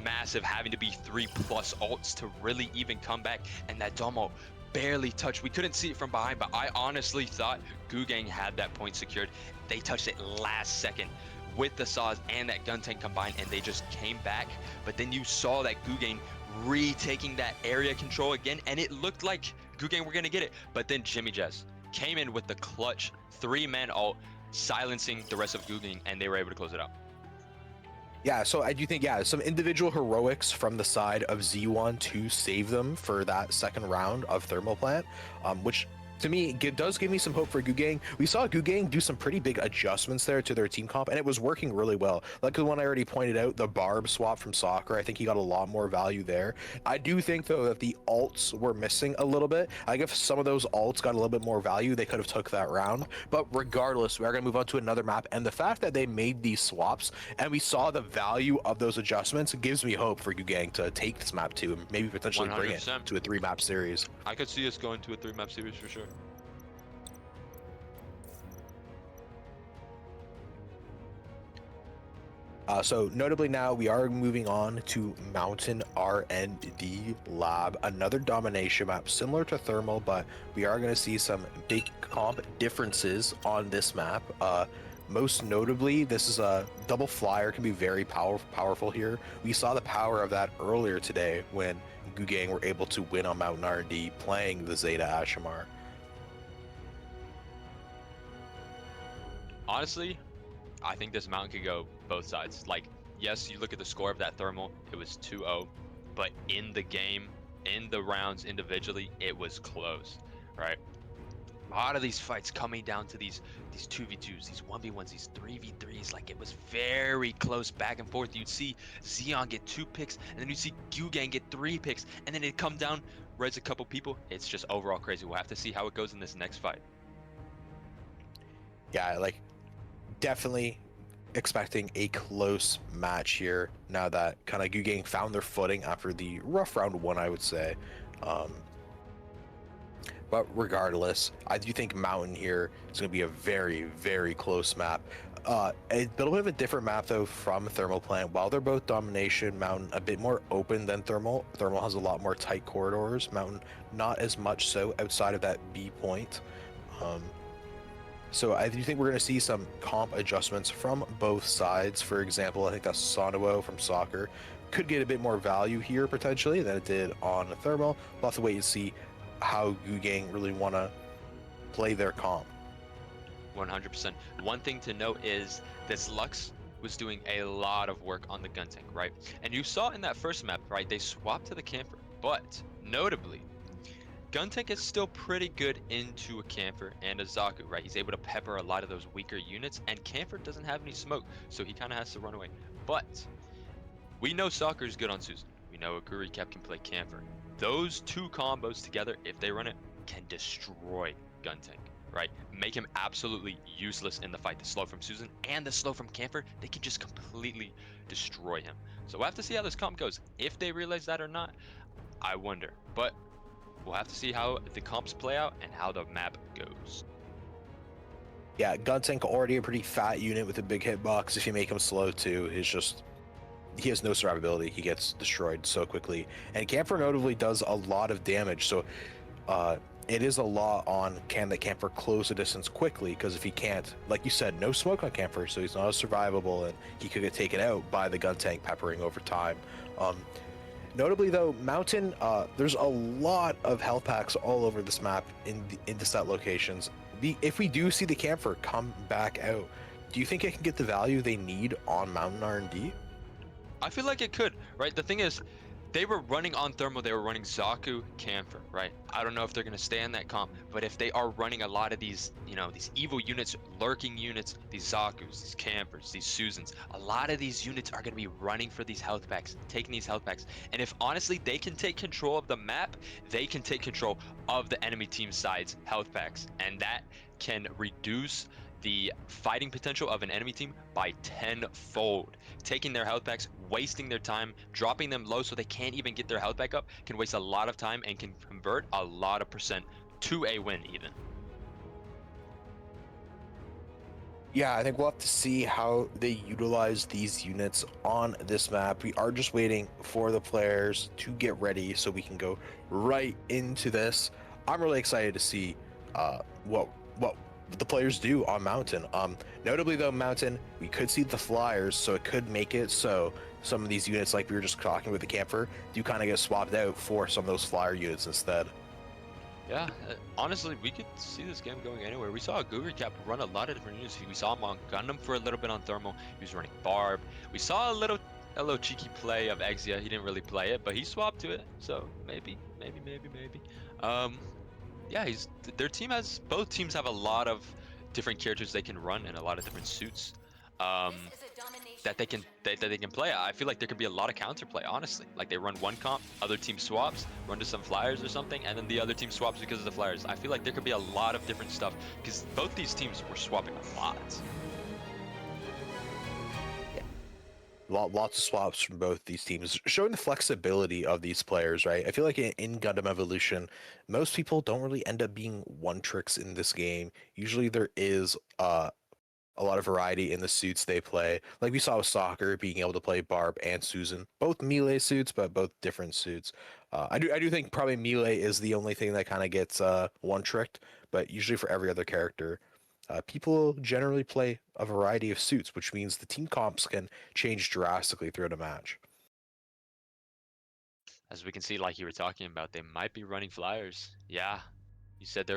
massive, having to be 3+ ults to really even come back. And that Dom ult barely touched. We couldn't see it from behind, but I honestly thought Guggen had that point secured. They touched it last second with the Saz and that Guntank combined, and they just came back. But then you saw that Guggen retaking that area control again, and it looked like Guggen were gonna get it, but then Jimmy Jazz came in with the clutch 3-man ult, silencing the rest of Guggen, and they were able to close it out. Yeah, so I do think, some individual heroics from the side of Z1 to save them for that second round of Thermoplant, which to me, it does give me some hope for Guggen. We saw Guggen do some pretty big adjustments there to their team comp, and it was working really well. Like the one I already pointed out, the Barb swap from Soccer, I think he got a lot more value there. I do think, though, that the ults were missing a little bit. Like if some of those ults got a little bit more value, they could have took that round. But regardless, we are going to move on to another map, and the fact that they made these swaps, and we saw the value of those adjustments, gives me hope for Guggen to take this map 2 and maybe potentially 100%. Bring it to a 3-map series. I could see us going to a 3-map series for sure. So notably now we are moving on to Mountain R&D Lab, another domination map similar to Thermal, but we are going to see some big comp differences on this map. Most notably, this is a double flyer, can be very powerful here. We saw the power of that earlier today when GUGANG were able to win on Mountain R&D playing the Zeta Ashamar. Honestly, I think this mountain could go both sides. Like, yes, you look at the score of that thermal, it was 2-0, but in the game, in the rounds individually, it was close, right? A lot of these fights coming down to these 2v2s, these 1v1s, these 3v3s, like it was very close back and forth. You'd see Xeon get 2 picks, and then you'd see GUGANG get 3 picks, and then it'd come down, res a couple people. It's just overall crazy. We'll have to see how it goes in this next fight. Yeah, like definitely expecting a close match here now that kind of GUGANG found their footing after the rough round one, I would say. But regardless, I do think Mountain here is going to be a very, very close map. A little bit of a different map though from Thermal Plant. While they're both domination, Mountain a bit more open than Thermal. Thermal has a lot more tight corridors. Mountain not as much so outside of that B point. So I do think we're going to see some comp adjustments from both sides. For example, I think that Sonowo from Soccer could get a bit more value here potentially than it did on Thermal. We'll have to wait and see how GUGANG really want to play their comp. 100%. One thing to note is this Lux was doing a lot of work on the gun tank, right? And you saw in that first map, right, they swapped to the camper, but notably, gun tank is still pretty good into a camper and a Zaku, right? He's able to pepper a lot of those weaker units, and camper doesn't have any smoke, so he kind of has to run away. But we know Soccer is good on Susan. We know Aguri Cap can play camper. Those two combos together, if they run it, can destroy gun tank, right? Make him absolutely useless in the fight. The slow from Susan and the slow from camper, they can just completely destroy him. So we'll have to see how this comp goes. If they realize that or not, I wonder. But we'll have to see how the comps play out and how the map goes. Yeah, gun tank already a pretty fat unit with a big hitbox. If you make him slow too, he has no survivability. He gets destroyed so quickly. And Camper notably does a lot of damage, so it is a lot on can the Camper close the distance quickly, because if he can't, like you said, no smoke on Camper, so he's not as survivable, and he could get taken out by the gun tank peppering over time. Notably though, Mountain, there's a lot of health packs all over this map in the set locations. If we do see the Camper come back out, do you think it can get the value they need on Mountain R&D? I feel like it could, right? The thing is, they were running on Thermal, they were running Zaku, Camper, right? I don't know if they're going to stay in that comp, but if they are running a lot of these, these evil units, lurking units, these Zakus, these Campers, these Susans, a lot of these units are going to be running for these health packs, taking these health packs. And if honestly they can take control of the map, they can take control of the enemy team side's health packs. And that can reduce the fighting potential of an enemy team by tenfold. Taking their health packs, wasting their time, dropping them low so they can't even get their health back up, can waste a lot of time and can convert a lot of percent to a win even. Yeah, I think we'll have to see how they utilize these units on this map. We are just waiting for the players to get ready so we can go right into this. I'm really excited to see what the players do on Mountain. Notably though, Mountain, we could see the flyers, so it could make it so some of these units, like we were just talking with the camper, do kind of get swapped out for some of those flyer units instead. Yeah, honestly, we could see this game going anywhere. We saw Aguri Cap run a lot of different units. We saw him on Gundam for a little bit on Thermal. He was running Barb. We saw a little cheeky play of Exia. He didn't really play it, but he swapped to it. So maybe. Yeah, both teams have a lot of different characters they can run and a lot of different suits that they can play. I feel like there could be a lot of counterplay, honestly. Like they run one comp, other team swaps, run to some flyers or something, and then the other team swaps because of the flyers. I feel like there could be a lot of different stuff because both these teams were swapping a lot. Lots of swaps from both these teams, showing the flexibility of these players, right? I feel like in Gundam Evolution, most people don't really end up being one tricks in this game. Usually there is a lot of variety in the suits they play. Like we saw with soccer, being able to play Barb and Susan, both melee suits, but both different suits. I do think probably melee is the only thing that kind of gets one tricked, but usually for every other character, people generally play a variety of suits, which means the team comps can change drastically throughout a match. As we can see, like you were talking about, they might be running flyers. Yeah, you said they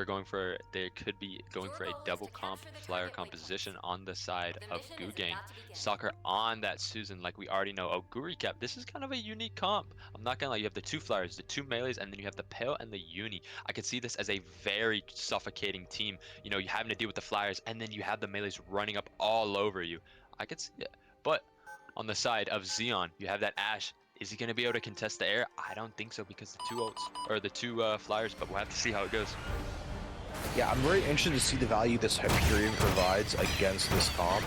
could be going for a double comp flyer composition on the side of Gugang. Soccer on that Susan, like we already know. Oh, Gurikap, this is kind of a unique comp. I'm not gonna lie, you have the two flyers, the two melees, and then you have the Pale and the Uni. I could see this as a very suffocating team. You know, you having to deal with the flyers, and then you have the melees running up all over you. I could see it. But on the side of Xeon, you have that Ashe. Is he going to be able to contest the air? I don't think so because the two ults, or the two flyers, but we'll have to see how it goes. Yeah, I'm very interested to see the value this Hyperion provides against this comp.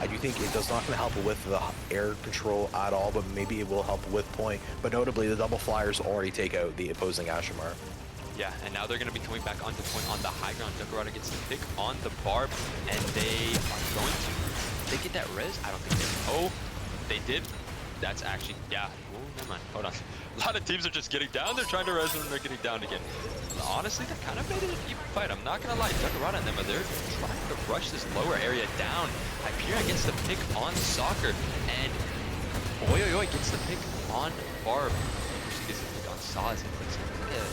I do think it does not going to help with the air control at all, but maybe it will help with point. But notably, the double flyers already take out the opposing Ashamar. Yeah, and now they're going to be coming back onto point on the high ground. Duckarada gets the pick on the Barb, and they are going to... Did they get that res? I don't think they... Oh, they did. That's actually, yeah. Oh, never mind. Hold on. A lot of teams are just getting down. They're trying to res and they're getting down again. Honestly, that kind of made it an even fight. I'm not going to lie. Duckarada and them are there trying to rush this lower area down. Hyperion gets the pick on Soccer. And Oyoyoy gets the pick on Barb. She gets the pick on Saz. It's like a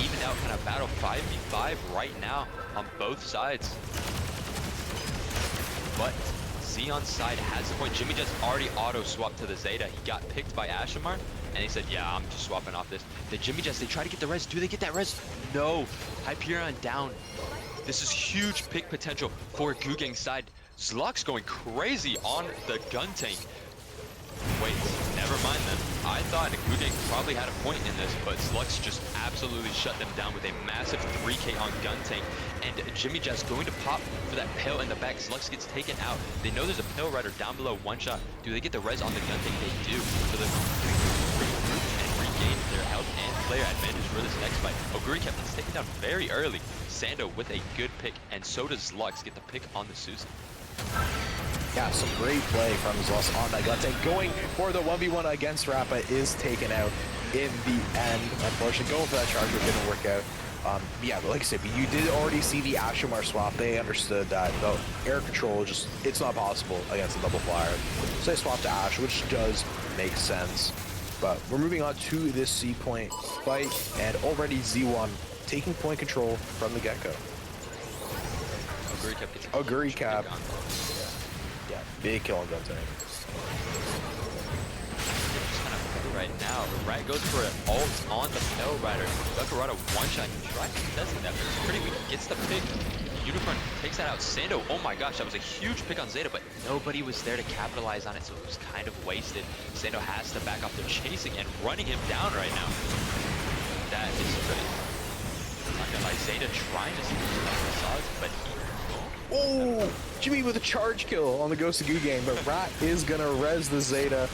even out kind of battle. 5v5 right now on both sides. But Xeon's side has the point. Jimmy just already auto-swapped to the Zeta. He got picked by Ashamar, and he said, yeah, I'm just swapping off this. The Jimmy Jets, they try to get the res. Do they get that res? No. Hyperion down. This is huge pick potential for Gugang's side. Zlux going crazy on the gun tank. Wait, never mind then. I thought Gugang probably had a point in this, but Zlux just absolutely shut them down with a massive 3k on gun tank. And Jimmy Jazz going to pop for that Pale in the back. Zlux gets taken out. They know there's a Pale Rider down below, one shot. Do they get the res on the gun tank? They do. So they regroup and regain their health and player advantage for this next fight. Oguri kept gets taken down very early. Sando with a good pick, and so does Zlux get the pick on the Susan. Yeah, some great play from Zlux on that gun tank. Going for the 1v1 against Rappa is taken out in the end. Unfortunately, going for that charger didn't work out. Yeah, but like I said, you did already see the Ashamar swap. They understood that the air control just, it's not possible against a double flyer. So they swapped to Ashe, which does make sense. But we're moving on to this C point fight, and already Z1 taking point control from the get-go. Oguri Cap. Yeah, big kill on gun tank. Right now, Rat goes for an ult on the Pale Rider. Duckarada one shot. He tries contesting that, but it's pretty weak. Gets the pick. Unicorn takes that out. Sando, oh my gosh, that was a huge pick on Zeta, but nobody was there to capitalize on it, so it was kind of wasted. Sando has to back off. They're chasing and running him down right now. That is crazy. I'm not gonna lie, Zeta trying to see the sauce, but he... Oh, Jimmy with a charge kill on the Ghost of Goo game, but Rat is gonna res the Zeta.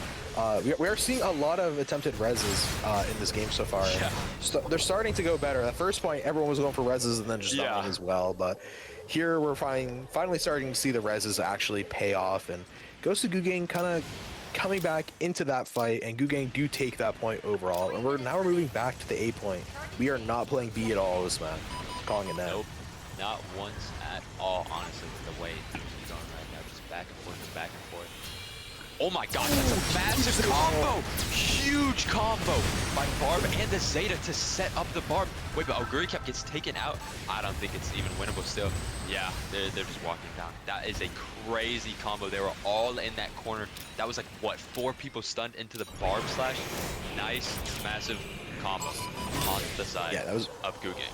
We are seeing a lot of attempted reses in this game so far. Yeah. They're starting to go better. At first point, everyone was going for reses and then just dying as well. But here we're finally starting to see the reses actually pay off. And Ghost of Gugang kind of coming back into that fight. And Gugang do take that point overall. And now we're moving back to the A point. We are not playing B at all this map. Calling it now. Nope. Not once at all, honestly, with the way things are going right now. Just back and forth and back and forth. Oh my god, that's a massive combo! Huge combo by Barb and the Zeta to set up the Barb. Wait, but Oguri Cap gets taken out. I don't think it's even winnable still. Yeah, they're just walking down. That is a crazy combo. They were all in that corner. That was like, what, 4 people stunned into the Barb slash? Nice, massive combo on the side of Gugang.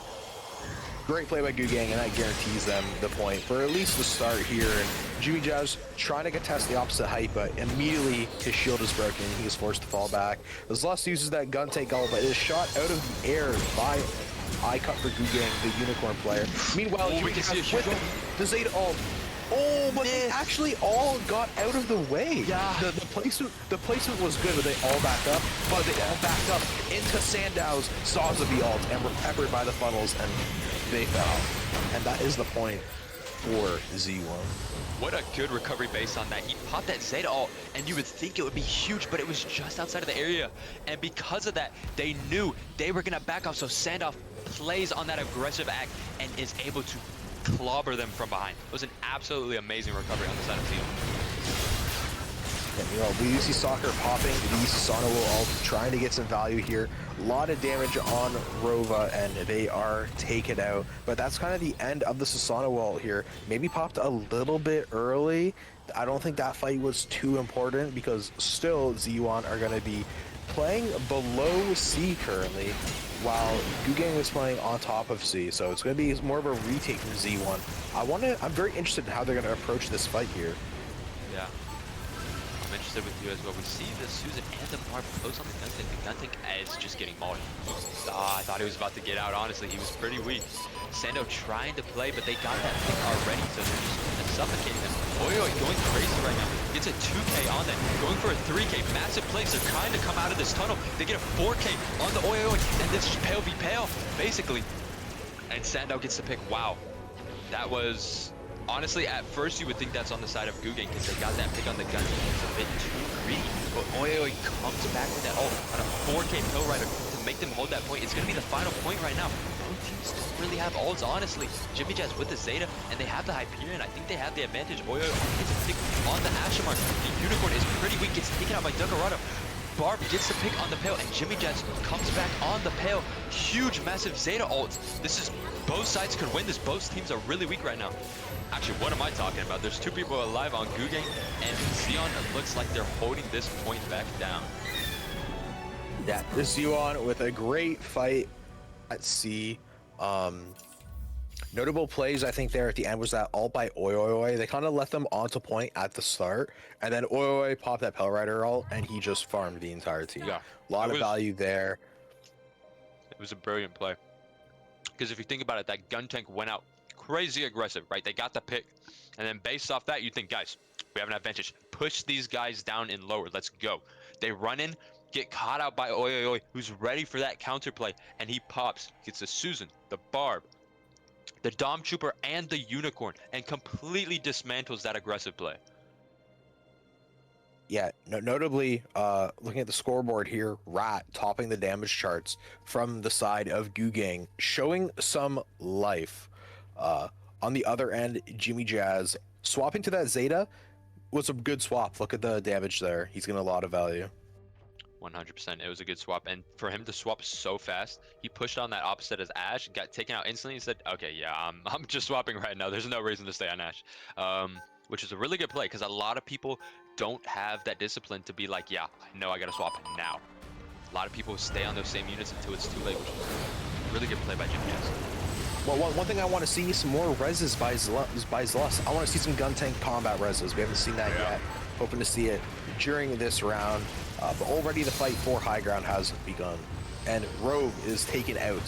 Great play by Gugang, and that guarantees them the point for at least the start here. And Jimmy Jazz trying to contest the opposite height, but immediately his shield is broken. He is forced to fall back. Zlust uses that gun tank ult, but it is shot out of the air by cut for Gugang, the unicorn player. Meanwhile, Jimmy Jazz with the Zeta ult. Oh, but they actually all got out of the way. Yeah. The placement was good, but they all backed up. But they all backed up into Sandow's Saws of the ult and were peppered by the funnels, and they fell. And that is the point for Z1. What a good recovery based on that. He popped that Zeta ult, and you would think it would be huge, but it was just outside of the area. And because of that, they knew they were going to back off. So Sandoff plays on that aggressive act and is able to clobber them from behind. It was an absolutely amazing recovery on the side of Zeon. And, you know, we see Soccer popping, we see Sono all trying to get some value here. A lot of damage on Rova, and they are taken out. But that's kind of the end of the Susanoo wall here. Maybe popped a little bit early. I don't think that fight was too important because still Z1 are going to be playing below C currently, while Gugang is playing on top of C. So it's going to be more of a retake from Z1. I'm very interested in how they're going to approach this fight here. Yeah. I'm interested with you as well. We see the Susan and the Barb close on the Guntank. The Guntank is just getting mauled. I thought he was about to get out, honestly. He was pretty weak. Sando trying to play, but they got that pick already, so they're just kind of suffocating them. Oyo going crazy right now. Gets a 2K on them. Going for a 3K. Massive plays. They're trying to come out of this tunnel. They get a 4K on the Oyo, and this is Pale v Pale, basically. And Sando gets the pick. Wow. That was... Honestly, at first you would think that's on the side of Gugang because they got that pick on the gun. It's a bit too greedy. But Oyo comes back with that ult on a 4K Pill Rider to make them hold that point. It's going to be the final point right now. Both teams don't really have ults, honestly. Jimmy Jazz with the Zeta, and they have the Hyperion. I think they have the advantage. Oyo gets a pick on the Ashamar. The Unicorn is pretty weak, gets taken out by Duggarado. Barb gets the pick on the Pale, and Jimmy Jazz comes back on the Pale. Huge, massive Zeta ults. This is... Both sides could win this. Both teams are really weak right now. Actually, what am I talking about? There's two people alive on Gugang, and Zeon looks like they're holding this point back down. Yeah, this Zeon with a great fight at C. Notable plays I think there at the end was that ult by Oyoy. They kind of left them onto point at the start, and then Oyoy popped that Pell Rider ult, and he just farmed the entire team. Yeah, a lot of value there. It was a brilliant play. Because if you think about it, that Guntank went out crazy aggressive, right? They got the pick, and then based off that, you think, guys, we have an advantage. Push these guys down and lower. Let's go. They run in, get caught out by Oyoy, who's ready for that counterplay, and he pops, gets the Susan, the Barb, the Dom Trooper, and the Unicorn, and completely dismantles that aggressive play. Yeah, notably, looking at the scoreboard here, Rat topping the damage charts from the side of Gugang, showing some life. On the other end, Jimmy Jazz swapping to that Zeta was a good swap. Look at the damage there. He's getting a lot of value. 100%. It was a good swap. And for him to swap so fast, he pushed on that opposite as Ash, got taken out instantly, and said, okay, yeah, I'm just swapping right now. There's no reason to stay on Ash. Which is a really good play because a lot of people don't have that discipline to be like, yeah, no, I got to swap now. A lot of people stay on those same units until it's too late, which is a really good play by Jimmy Jazz. Well, one thing I want to see some more reses by Zlus. I want to see some Guntank combat reses. We haven't seen that yet. Hoping to see it during this round. But already the fight for high ground has begun. And Rogue is taken out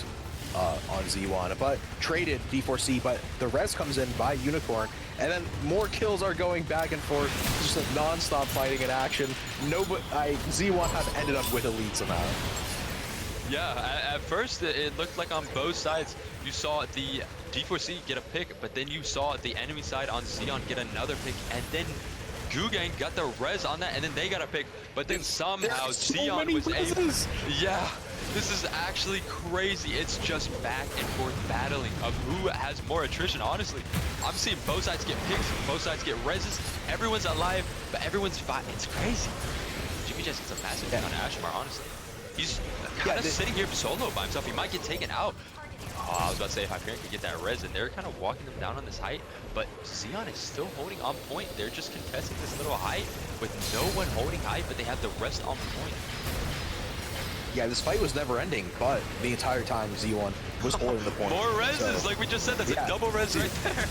on Z1, but traded D4C, but the res comes in by Unicorn, and then more kills are going back and forth, just like non-stop fighting in action. Z1 have ended up with a lead somehow. Yeah, at first it looked like on both sides you saw the D4C get a pick, but then you saw the enemy side on Zeon get another pick, and then Gugang got the res on that, and then they got a pick, but then somehow Zeon was able... Yeah, this is actually crazy. It's just back and forth battling of who has more attrition, honestly. I'm seeing both sides get picks, both sides get reses, everyone's alive, but everyone's fighting. It's crazy. Jimmy just gets a massive hit on Ashmar, honestly. He's kind of sitting here solo by himself. He might get taken out. Oh, I was about to say if Hyperion could get that res, and they're kind of walking them down on this height, but Zeon is still holding on point. They're just contesting this little height with no one holding height, but they have the rest on point. Yeah, this fight was never ending, but the entire time Z1 was holding the point. More reses, so, like we just said, that's a double res right there.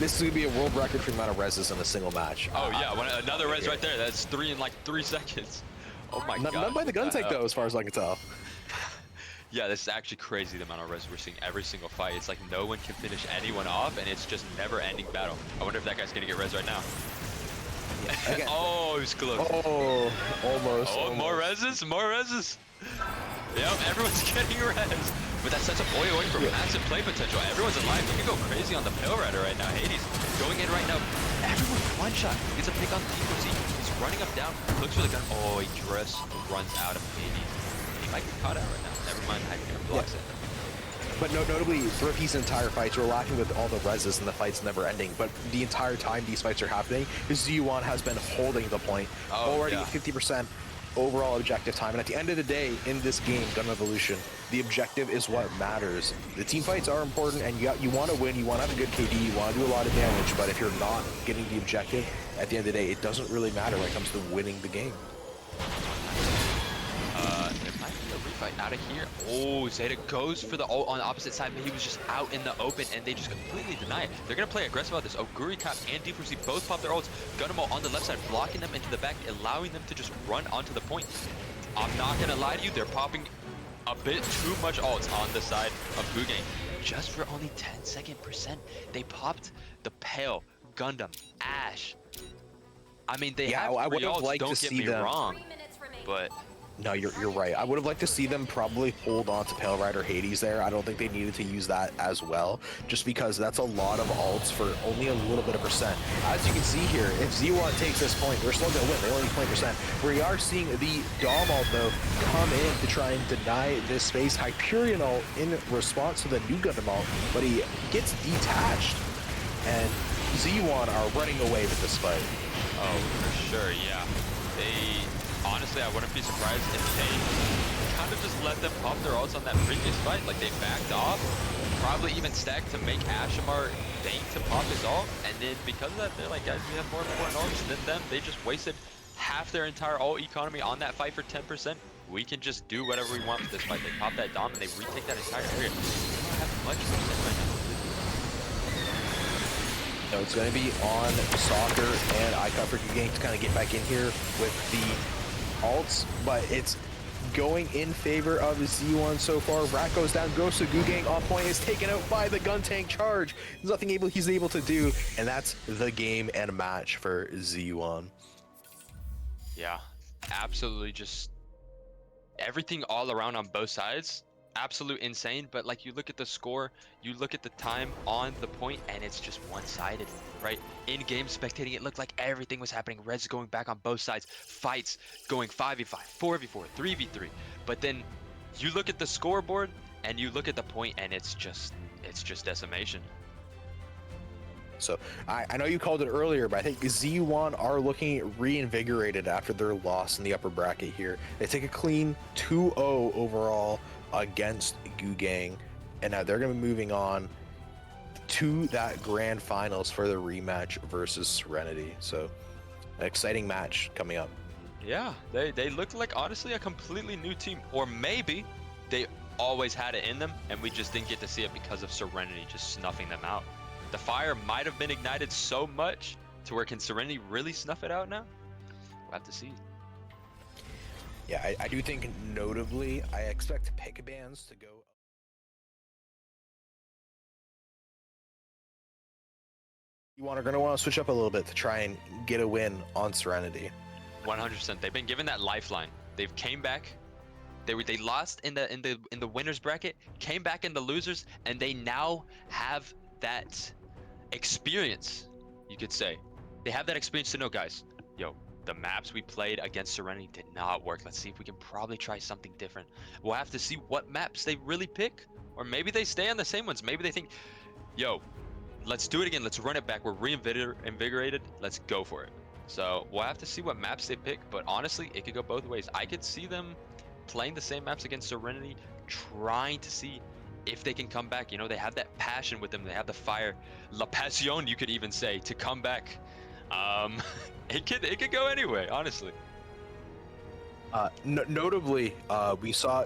This is going to be a world record for the amount of reses in a single match. Oh yeah, another res right there. That's 3 in like 3 seconds. Oh my god. Not by the Guntank though, as far as I can tell. Yeah, this is actually crazy, the amount of res we're seeing every single fight. It's like no one can finish anyone off, and it's just never-ending battle. I wonder if that guy's gonna get res right now. Again. Oh, he was close. Oh, almost. Oh, more reses, more reses. Yep, everyone's getting res. But that sets up Oi Oi for massive play potential. Everyone's alive. You can go crazy on the Pale Rider right now. Hades going in right now. Everyone one shot. Gets a pick on T4C. He's running up down. Looks for the gun. Oh, he just runs out of Hades. He might get caught out right now. Never mind. Hyper blocks it. But notably, throughout these entire fights, we're lacking with all the reses and the fights never ending. But the entire time these fights are happening, Z1 has been holding the point. Already at 50% overall objective time. And at the end of the day, in this game, Gundam Evolution, the objective is what matters. The team fights are important, and you want to win, you want to have a good KD, you want to do a lot of damage. But if you're not getting the objective, at the end of the day, it doesn't really matter when it comes to winning the game. There might be a refight out of here. Oh, Zeta goes for the ult on the opposite side, but he was just out in the open, and they just completely deny it. They're going to play aggressive about this. Oguri Cap and D4C both pop their ults. Gundam on the left side, blocking them into the back, allowing them to just run onto the point. I'm not going to lie to you, they're popping a bit too much ults on the side of Gugang. Just for only 10%, they popped the Pale, Gundam, Ash. I mean, they have I would have ults, liked don't to get see me them. wrong, but No, you're right. I would have liked to see them probably hold on to Pale Rider Hades there. I don't think they needed to use that as well, just because that's a lot of ults for only a little bit of percent. As you can see here, if Z1 takes this point, they're still going to win. They only need 20%. We are seeing the Dom ult, though, come in to try and deny this space. Hyperion ult in response to the new Gundam ult, but he gets detached, and Z1 are running away with this fight. oh, for sure, yeah. Honestly, I wouldn't be surprised if they kind of just let them pop their ults on that previous fight. Like, they backed off, probably even stacked to make Ashamar think to pop his ult, and then because of that, they're like, guys, we have more important ults than them. They just wasted half their entire ult economy on that fight for 10%. We can just do whatever we want with this fight. They pop that Dom, and they retake that entire area. They don't have much percent right now. So it's going to be on Soccer and Icon for Gugang to kind of get back in here with the ults, but it's going in favor of Z1 so far. Rat goes down, goes to Gugang on point, is taken out by the gun tank charge. There's nothing he's able to do, and that's the game and match for Z1. Yeah, absolutely, just everything all around on both sides. Absolute insane, but like, you look at the score, you look at the time on the point, and it's just one-sided, right? In-game spectating, it looked like everything was happening. Reds going back on both sides, fights going 5v5, 4v4, 3v3. But then you look at the scoreboard and you look at the point, and it's just decimation. So I know you called it earlier, but I think Z1 are looking reinvigorated after their loss in the upper bracket here. They take a clean 2-0 overall against Gugang, and now they're going to be moving on to that grand finals for the rematch versus Serenity. So an exciting match coming up. Yeah, they looked like, honestly, a completely new team, or maybe they always had it in them and we just didn't get to see it because of Serenity just snuffing them out. The fire might have been ignited so much to where, can Serenity really snuff it out now? We'll have to see. Yeah, I do think notably, I expect pick bands to go. You are going to want to switch up a little bit to try and get a win on Serenity. 100%. They've been given that lifeline. They've came back. They lost in the winners bracket, came back in the losers, and they now have that experience, you could say. They have that experience to know, guys, yo, the maps we played against Serenity did not work. Let's see if we can probably try something different. We'll have to see what maps they really pick, or maybe they stay on the same ones. Maybe they think, yo, let's do it again. Let's run it back. We're reinvigorated. Let's go for it. So we'll have to see what maps they pick, but honestly, it could go both ways. I could see them playing the same maps against Serenity, trying to see if they can come back. You know, they have that passion with them. They have the fire, la passion, you could even say, to come back. It could go anyway, honestly. Notably, we saw.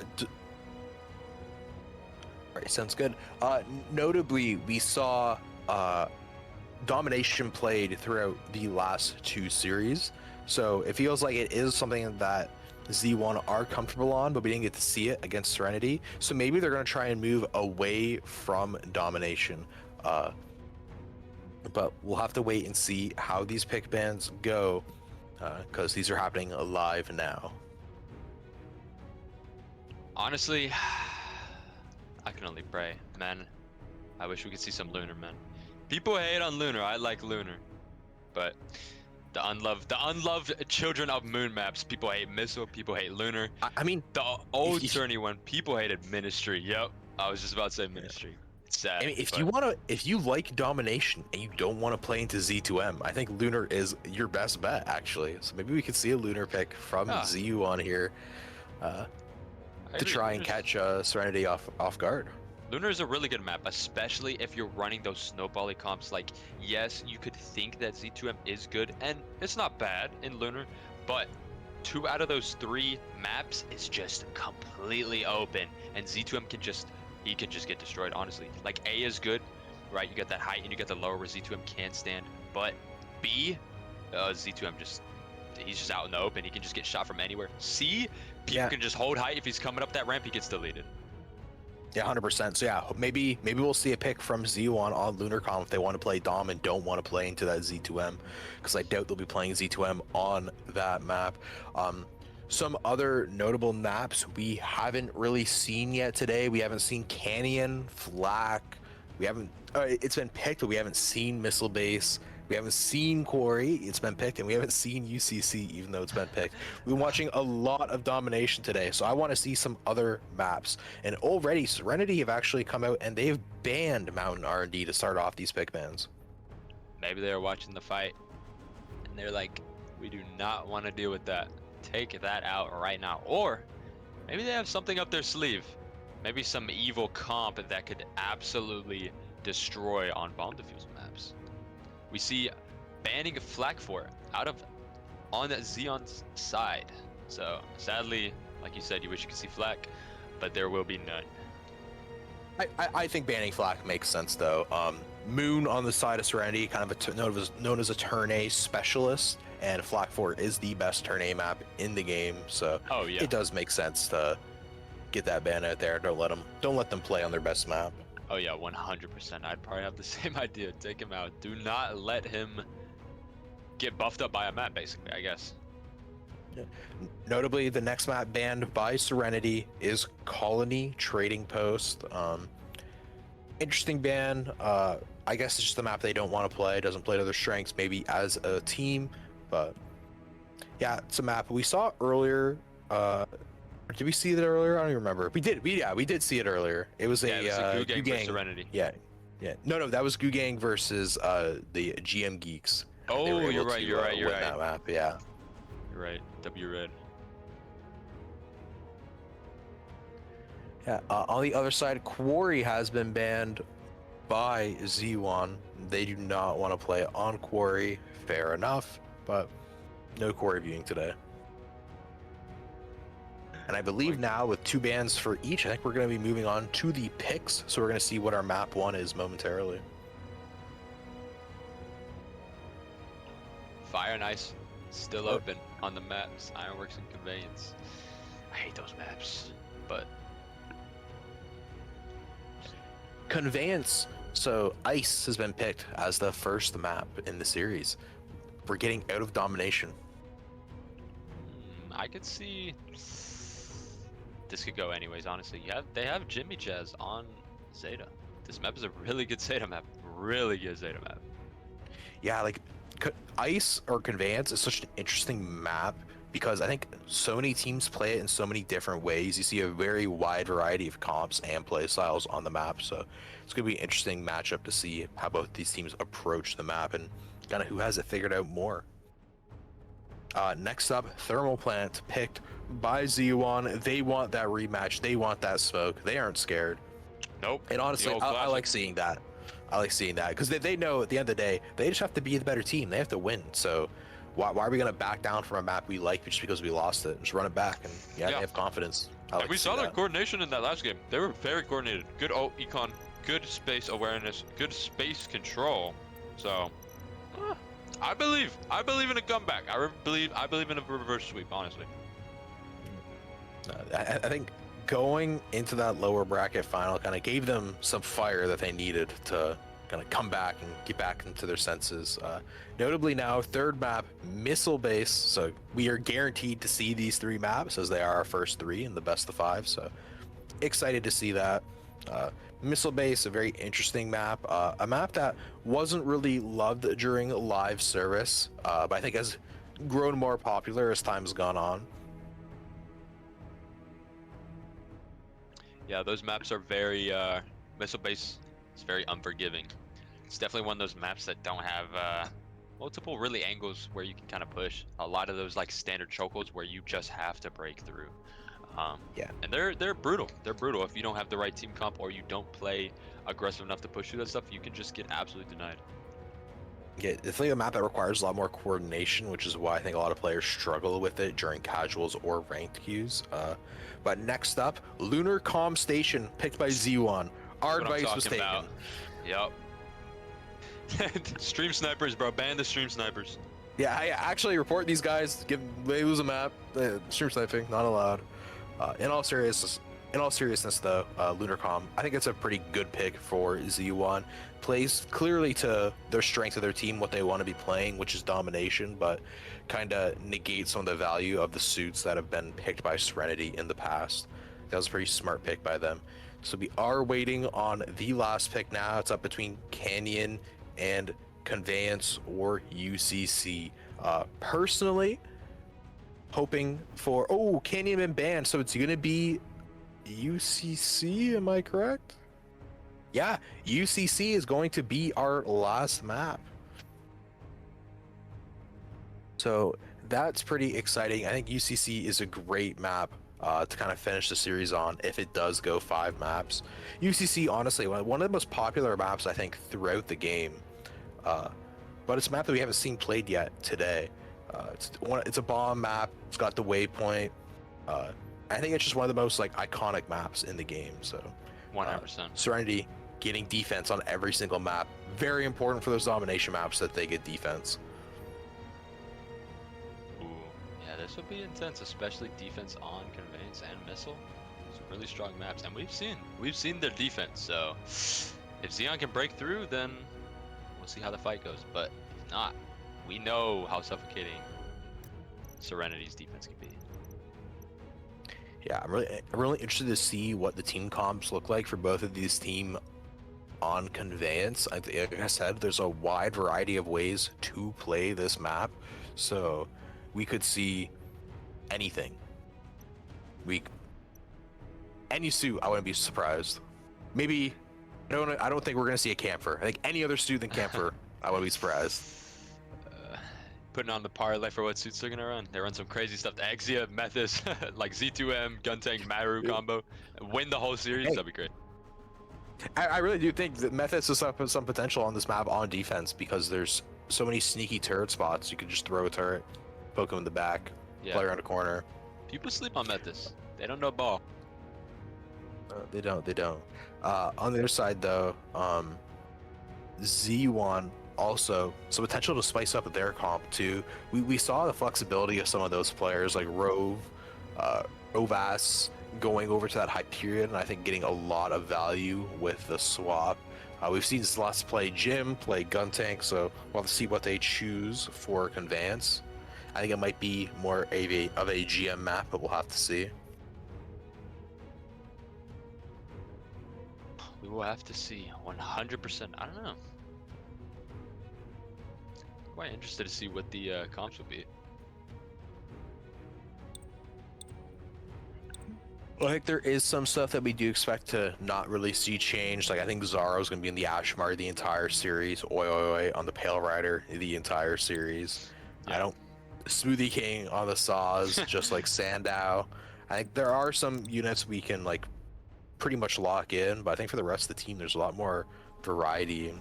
Alright, sounds good. Notably, we saw domination played throughout the last two series, so it feels like it is something that Z1 are comfortable on, but we didn't get to see it against Serenity. So maybe they're going to try and move away from domination but we'll have to wait and see how these pick bans go, because these are happening live now. Honestly, I can only pray, man. I wish we could see some Lunar, man. People hate on Lunar. I like Lunar, but the unloved children of moon maps. People hate Missile. People hate Lunar. I mean, The old tourney one. People hated Ministry. Yep, I was just about to say Ministry. It's sad. I mean, but if you like domination and you don't want to play into Z2M, I think Lunar is your best bet, actually. So maybe we could see a Lunar pick from ZU on here, I to agree, try and Lunar's- catch Serenity off guard. Lunar is a really good map, especially if you're running those snowbally comps. Like, yes, you could think that Z2M is good, and it's not bad in Lunar, but 2 out of those 3 maps is just completely open, and Z2M can just get destroyed, honestly. Like, A is good, right? You get that height and you get the lower where Z2M can stand, but B, Z2M he's just out in the open. He can just get shot from anywhere. C, people can just hold height. If he's coming up that ramp, he gets deleted. Yeah, 100%. So yeah, maybe we'll see a pick from Z1 on LunarCon if they want to play Dom and don't want to play into that Z2M, because I doubt they'll be playing Z2M on that map. Some other notable maps we haven't really seen yet today. We haven't seen Canyon, Flak. We haven't. It's been picked, but we haven't seen Missile Base. We haven't seen Quarry. It's been picked, and we haven't seen UCC, even though it's been picked. We've been watching a lot of domination today, so I want to see some other maps. And already, Serenity have actually come out and they've banned Mountain R&D to start off these pick bans. Maybe they were watching the fight, and they're like, we do not want to deal with that. Take that out right now. Or maybe they have something up their sleeve. Maybe some evil comp that could absolutely destroy on bomb defusal maps. We see banning Flak for on Xeon's side. So sadly, like you said, you wish you could see Flak, but there will be none. I think banning Flak makes sense though. Moon on the side of Serenity, kind of known as a turn A specialist, and Flak 4 is the best turn A map in the game, so it does make sense to get that ban out there. Don't let them play on their best map. Oh yeah, 100%. I'd probably have the same idea. Take him out. Do not let him get buffed up by a map, basically, I guess. Yeah. Notably, the next map banned by Serenity is Colony Trading Post. Interesting ban. I guess it's just the map they don't want to play. Doesn't play to their strengths, maybe as a team, but yeah, it's a map we saw earlier. Did we see it earlier? I don't even remember. We did see it earlier. It was a Gu Gang Serenity. Yeah. No, that was Gu Gang versus the GM Geeks. Oh, you're right. That map, yeah. You're right. W red. Yeah. On the other side, Quarry has been banned by Z1. They do not want to play on Quarry. Fair enough, but no Quarry viewing today. And I believe now with 2 bans for each, I think we're going to be moving on to the picks. So we're going to see what our map 1 is momentarily. Fire and Ice still open on the maps. Ironworks and Conveyance. I hate those maps, but Conveyance. So Ice has been picked as the first map in the series. We're getting out of domination. I could see this could go anyways, honestly. They have Jimmy Jazz on Zeta. This map is a really good Zeta map. Really good Zeta map. Yeah, like Ice or Conveyance is such an interesting map because I think so many teams play it in so many different ways. You see a very wide variety of comps and play styles on the map, so it's going to be an interesting matchup to see how both these teams approach the map and kind of who has it figured out more. Next up, Thermal Plant picked by Z1. They want that rematch. They want that smoke. They aren't scared. Nope. And honestly, I like seeing that. I like seeing that because they know at the end of the day, they just have to be the better team. They have to win. So why are we going to back down from a map we like just because we lost it? Just run it back and they have confidence. And we saw their coordination in that last game. They were very coordinated. Good ult econ, good space awareness, good space control. So I believe in a comeback. I believe in a reverse sweep, honestly. I think going into that lower bracket final kind of gave them some fire that they needed to kind of come back and get back into their senses. Notably now, third map, missile base. So we are guaranteed to see these 3 maps as they are our first 3 in the best of 5. So excited to see that. Missile base, a very interesting map. A map that wasn't really loved during live service, but I think has grown more popular as time's gone on. Yeah, those maps are very missile base. It's very unforgiving. It's definitely one of those maps that don't have multiple really angles where you can kind of push. A lot of those like standard chokeholds where you just have to break through. Yeah. And they're brutal. They're brutal. If you don't have the right team comp or you don't play aggressive enough to push through that stuff, you can just get absolutely denied. Yeah, definitely a map that requires a lot more coordination, which is why I think a lot of players struggle with it during casuals or ranked queues. But next up, Lunar Comm Station, picked by Z1. Our That's what I'm advice was talking taken. about. Yep. Stream snipers, bro. Ban the stream snipers. Yeah, I actually report these guys. They lose a map. Stream sniping not allowed. In all seriousness, though, Lunar Comm, I think it's a pretty good pick for Z1. Plays clearly to their strength of their team, what they want to be playing, which is domination, but kind of negates some of the value of the suits that have been picked by Serenity in the past. That was a pretty smart pick by them. So we are waiting on the last pick now. It's up between Canyon and Conveyance or UCC. Personally, hoping for... Oh, Canyon been banned, so it's going to be UCC, am I correct? Yeah, UCC is going to be our last map. So that's pretty exciting. I think UCC is a great map to kind of finish the series on if it does go 5 maps. UCC, honestly, one of the most popular maps, I think, throughout the game. But it's a map that we haven't seen played yet today. It's a bomb map. It's got the waypoint. I think it's just one of the most like iconic maps in the game. So 100%. Serenity getting defense on every single map. Very important for those domination maps that they get defense. Ooh, yeah, this would be intense, especially defense on Conveyance and Missile. Some really strong maps, and we've seen their defense. So if Xeon can break through, then we'll see how the fight goes. But if not, we know how suffocating Serenity's defense can be. Yeah, I'm really interested to see what the team comps look like for both of these teams on Conveyance. Like I said, there's a wide variety of ways to play this map, so we could see anything. Any suit, I wouldn't be surprised. Maybe I don't think we're gonna see a camper. I think any other suit than camper, I wouldn't be surprised. Putting on the parlay for what suits they're gonna run. They run some crazy stuff. Exia, Methus, like Z2M, Guntank, Maru combo. Win the whole series, that'd be great. I really do think that Methus has some potential on this map on defense because there's so many sneaky turret spots. You could just throw a turret, poke him in the back, play around a corner. People sleep on Methus. They don't know ball. They don't. On the other side, though, Z1 also some potential to spice up their comp too. We saw the flexibility of some of those players like Rovas going over to that Hyperion, and I think getting a lot of value with the swap. We've seen Slots play Jim, play Guntank, so we'll have to see what they choose for Conveyance. I think it might be more of a GM map, but we'll have to see. We will have to see. 100%. I don't know. Quite interested to see what the comps will be. Well, I think there is some stuff that we do expect to not really see change. Like I think Zara's going to be in the Ashmar the entire series. Oi Oi Oi on the Pale Rider the entire series. Yeah. Smoothie King on the Saws, just like Sandow. I think there are some units we can like pretty much lock in, but I think for the rest of the team, there's a lot more variety.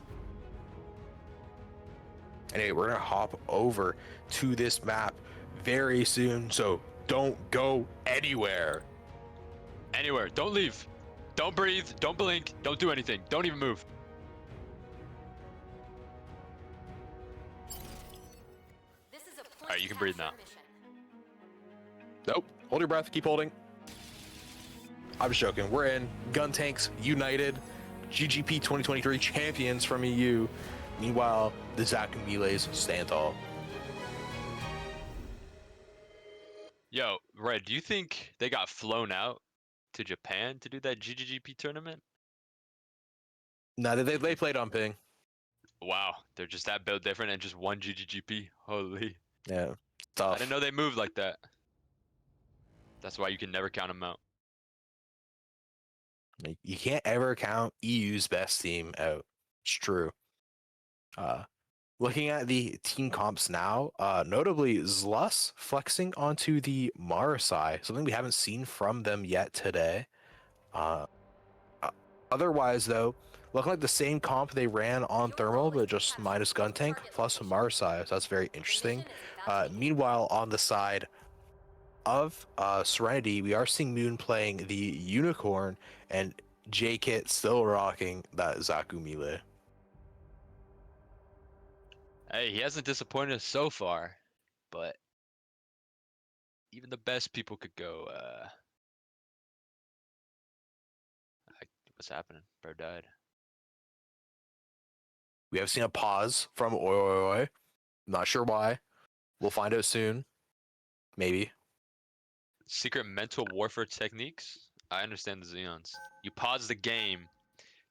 Anyway, we're gonna hop over to this map very soon, so don't go anywhere. Don't leave. Don't breathe. Don't blink. Don't do anything. Don't even move. Alright, you can breathe now. Nope. Hold your breath. Keep holding. I was joking. We're in. Gun tanks united. GGP 2023 champions from EU. Meanwhile, the Zaku Miles stand tall. Yo, Red, do you think they got flown out to Japan to do that GGGP tournament? No, they played on ping. Wow, they're just that built different and just one GGGP. Holy. Yeah, I tough. didn't know they moved like that. That's why you can never count them out. You can't ever count EU's best team out. It's true. Looking at the team comps now, notably Zlus flexing onto the Marasai, something we haven't seen from them yet today. Otherwise, though, looking like the same comp they ran on Thermal, but just minus gun tank plus Marasai, so that's very interesting. Meanwhile, on the side of Serenity, we are seeing Moon playing the Unicorn, and J-Kit still rocking that Zaku Mile. Hey, he hasn't disappointed us so far, but even the best people could go, what's happening? Bird died. We have seen a pause from Oi Oi Oi. Not sure why. We'll find out soon. Maybe. Secret mental warfare techniques? I understand the Xeons. You pause the game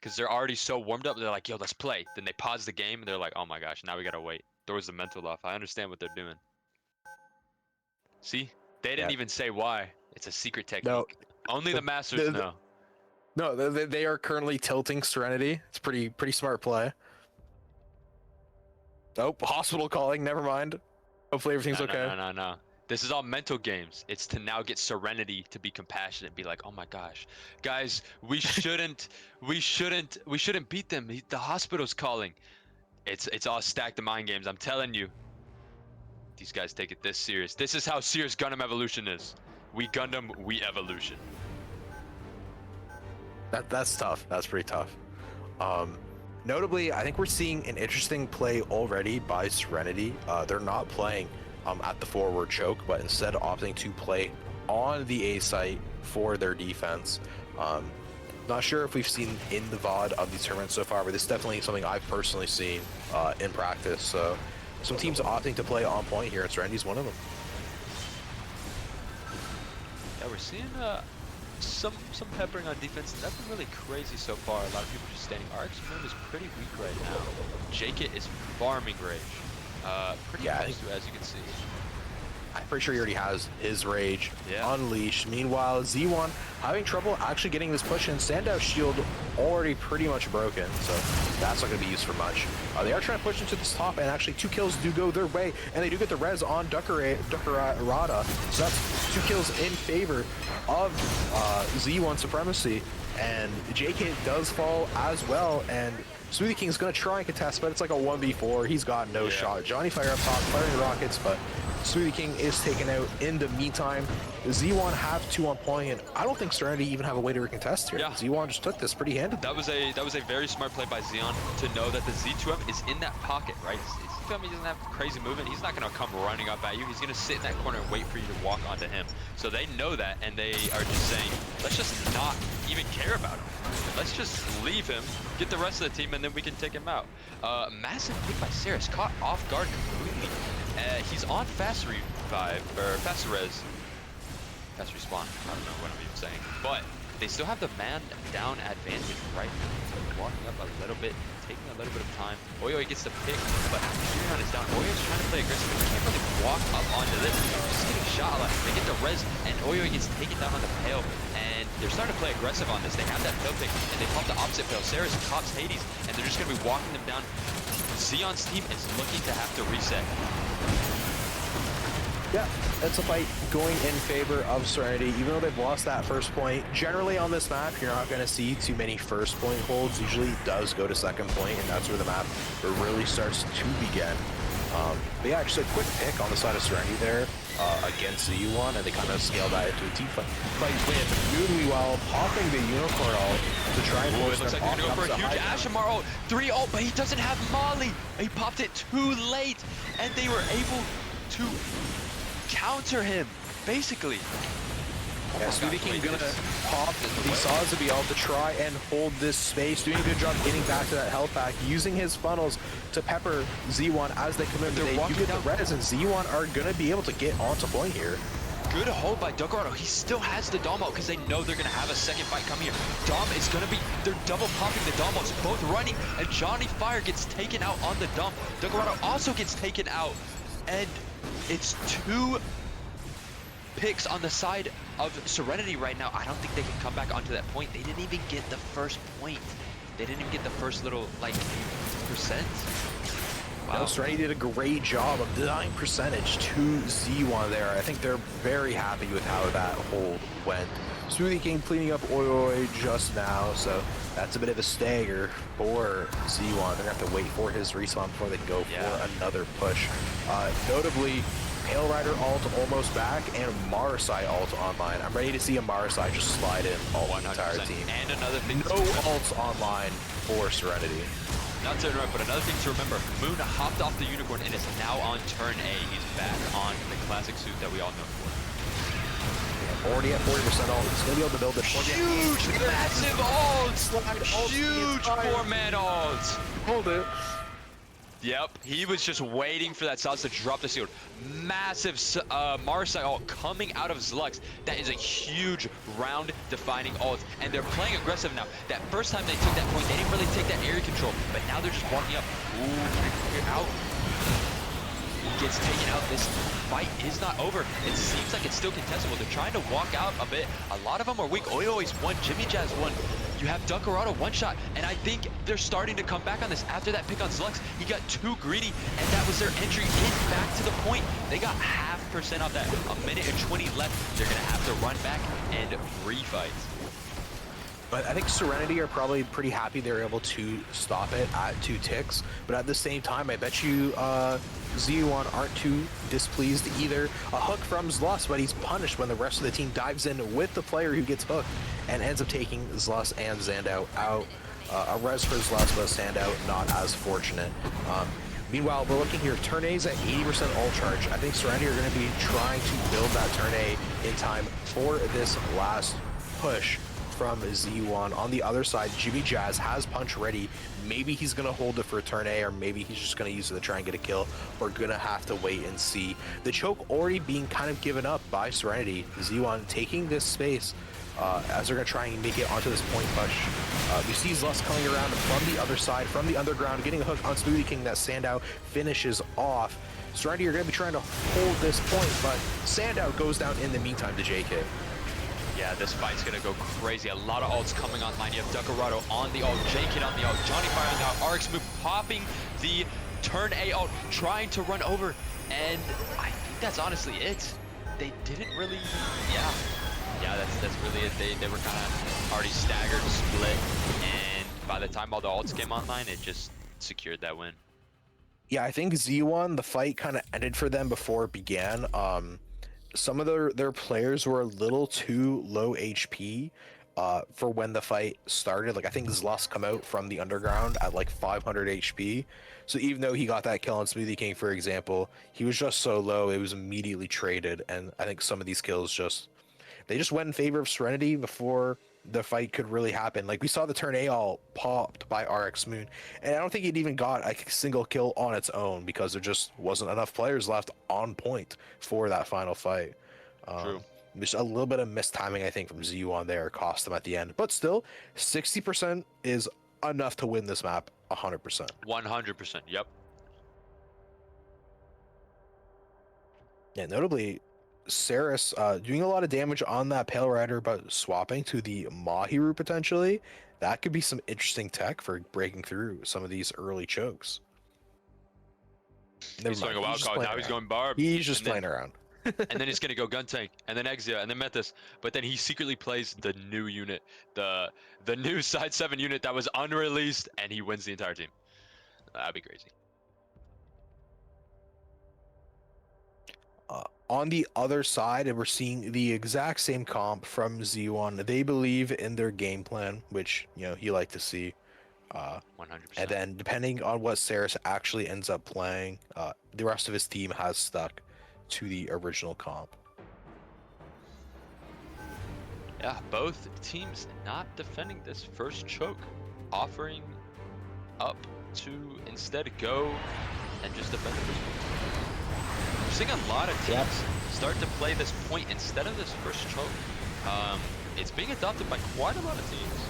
because they're already so warmed up. They're like, yo, let's play. Then they pause the game and they're like, oh my gosh, now we gotta wait. Throws the mental off. I understand what they're doing. See? They didn't even say why. It's a secret technique. No, Only the masters know. No, they are currently tilting Serenity. It's pretty smart play. Oh, hospital calling. Never mind. Hopefully everything's okay. No. This is all mental games. It's to now get Serenity to be compassionate, be like, oh my gosh, guys, we shouldn't beat them. The hospital's calling. It's all stacked the mind games. I'm telling you. These guys take it this serious. This is how serious Gundam Evolution is. We Gundam, we Evolution. That's tough. That's pretty tough. Notably, I think we're seeing an interesting play already by Serenity. They're not playing at the forward choke, but instead opting to play on the A site for their defense. Not sure if we've seen in the VOD of these tournaments so far, but this is definitely something I've personally seen in practice. So some teams opting to play on point here, and Serenity's one of them. Yeah, we're seeing some peppering on defense. Nothing really crazy so far. A lot of people just standing. RX Moon is pretty weak right now. J-Kit is farming Rage. Pretty close to, as you can see. I'm pretty sure he already has his Rage unleashed. Meanwhile, Z1 having trouble actually getting this push in. Standout shield already pretty much broken, so that's not going to be used for much. They are trying to push into this top, and actually 2 kills do go their way, and they do get the res on Duckerada. So that's 2 kills in favor of Z1 supremacy, and JK does fall as well, and Smoothie King's going to try and contest, but it's like a 1v4. He's got no shot. Johnny Fire up top, firing rockets, but Smoothie King is taken out in the meantime. Z1 have 2 on point, and I don't think Serenity even have a way to recontest here. Z1 just took this pretty handily. That was a very smart play by Xeon to know that the Z2M is in that pocket, right? Z2M, he doesn't have crazy movement. He's not going to come running up at you. He's going to sit in that corner and wait for you to walk onto him. So they know that, and they are just saying, let's just not even care about him. Let's just leave him, get the rest of the team, and then we can take him out. Massive pick by Saris, caught off guard completely. He's on fast revive, or fast res. Fast respawn, I don't know what I'm even saying. But they still have the man down advantage right now. So walking up a little bit, taking a little bit of time. Oyo gets the pick, but Shurion is down. Oyo's trying to play aggressive, but he can't really walk up onto this. Just getting shot a lot. They get the res, and Oyo gets taken down on the pail. And they're starting to play aggressive on this. They have that pail pick, and they pop the opposite pail. Saris cops Hades, and they're just going to be walking them down. Xeon's team is looking to have to reset. Yeah, that's a fight going in favor of Serenity, even though they've lost that first point. Generally on this map, you're not going to see too many first point holds. Usually it does go to second point, and that's where the map really starts to begin. But yeah, just a quick pick on the side of Serenity there against the U1, and they kind of scale that into a team fight with Moonly while popping the Unicorn ult to try and force them. Looks like they're going to go for a huge Ashamar ult. 3 ult, but he doesn't have Molly. He popped it too late, and they were able to counter him, basically. Yeah, Smoothie King wait, gonna this- pop the saws to be able to try and hold this space, doing a good job getting back to that health pack, using his funnels to pepper Z1 as they come in. They're They do walking get the down. res, and Z1 are gonna be able to get onto point here. Good hold by Duckarado. He still has the Dom out because they know they're going to have a second fight coming here. Dom is going to be, they're double popping the Dom outs, both running, and Johnny Fire gets taken out on the Dom. Duckarado also gets taken out, and it's 2 picks on the side of Serenity right now. I don't think they can come back onto that point. They didn't even get the first point. They didn't even get the first little, like, percent. Wow. No, Serenity did a great job of denying percentage to Z1 there. I think they're very happy with how that hold went. Smoothie King cleaning up Oi Oi just now, so that's a bit of a stagger for Z1. They're gonna have to wait for his respawn before they can go for another push. Notably, Pale Rider ult almost back and Marasai ult online. I'm ready to see a Marasai just slide in all the entire team. And another thing, no ults online for Serenity. Not to interrupt, but another thing to remember, Moon hopped off the Unicorn and is now on turn A. He's back on the classic suit that we all know for. Yeah, already at 40% ult. He's going to be able to build it. Huge, massive ult! Huge 4-man ult! Hold it. Yep, he was just waiting for that sauce to drop the shield. Massive Marasai ult coming out of Zlux. That is a huge round-defining ult, and they're playing aggressive now. That first time they took that point, they didn't really take that area control, but now they're just walking up. Ooh, can I clear out? He gets taken out. This fight is not over. It seems like it's still contestable. They're trying to walk out a bit. A lot of them are weak. Oi Oi's one, Jimmy Jazz one. You have Duckarado one shot, and I think they're starting to come back on this. After that pick on Zlux, he got too greedy, and that was their entry in back to the point. They got 0.5% off that. 1:20 left. They're gonna have to run back and refight. But I think Serenity are probably pretty happy they're able to stop it at 2 ticks. But at the same time, I bet you Z1 aren't too displeased either. A hook from Zlus, but he's punished when the rest of the team dives in with the player who gets hooked and ends up taking Zlus and Zandow out. A res for Zlus, but Zandow not as fortunate. Meanwhile, we're looking here, turn A's at 80% ult charge. I think Serenity are going to be trying to build that turn A in time for this last push from Z1. On the other side, Jimmy Jazz has punch ready. Maybe he's going to hold it for a turn A, or maybe he's just going to use it to try and get a kill. We're going to have to wait and see. The choke already being kind of given up by Serenity. Z1 taking this space as they're going to try and make it onto this point push. We see Zlus coming around from the other side, from the underground, getting a hook on Smoothie King that Sandow finishes off. Serenity are going to be trying to hold this point, but Sandow goes down in the meantime to JK. Yeah, this fight's gonna go crazy. A lot of ults coming online. You have Duckarado on the ult, J-Kid on the ult, Johnny Fire on the ult, RX move popping the turn A ult, trying to run over, and I think that's honestly it. They didn't really, yeah, that's really it. They were kind of already staggered, split, and by the time all the ults came online, it just secured that win. Yeah, I think Z1, the fight kind of ended for them before it began. Some of their players were a little too low HP for when the fight started. Like, I think Zlus come out from the underground at like 500 HP. So even though he got that kill on Smoothie King, for example, he was just so low, it was immediately traded. And I think some of these kills they just went in favor of Serenity before the fight could really happen. Like, we saw the turn A all popped by RX Moon, and I don't think it even got a single kill on its own because there just wasn't enough players left on point for that final fight. True. Just a little bit of mistiming, I think, from Z1 there cost them at the end. But still, 60% is enough to win this map 100%. 100%, yep. Yeah, notably, Saris doing a lot of damage on that Pale Rider, but swapping to the Mahiru potentially. That could be some interesting tech for breaking through some of these early chokes. He's throwing a wild card, now he's going Barb. He's just playing around. And then he's gonna go Gun Tank, and then Exia, and then Metis. But then he secretly plays the new unit, the new side 7 unit that was unreleased, and he wins the entire team. That'd be crazy. On the other side, we're seeing the exact same comp from Z1. They believe in their game plan, which, you know, you like to see. 100%. And then depending on what Saris actually ends up playing, the rest of his team has stuck to the original comp. Yeah, both teams not defending this first choke, offering up to instead go and just defend the first point. We're seeing a lot of teams start to play this point instead of this first choke. It's being adopted by quite a lot of teams.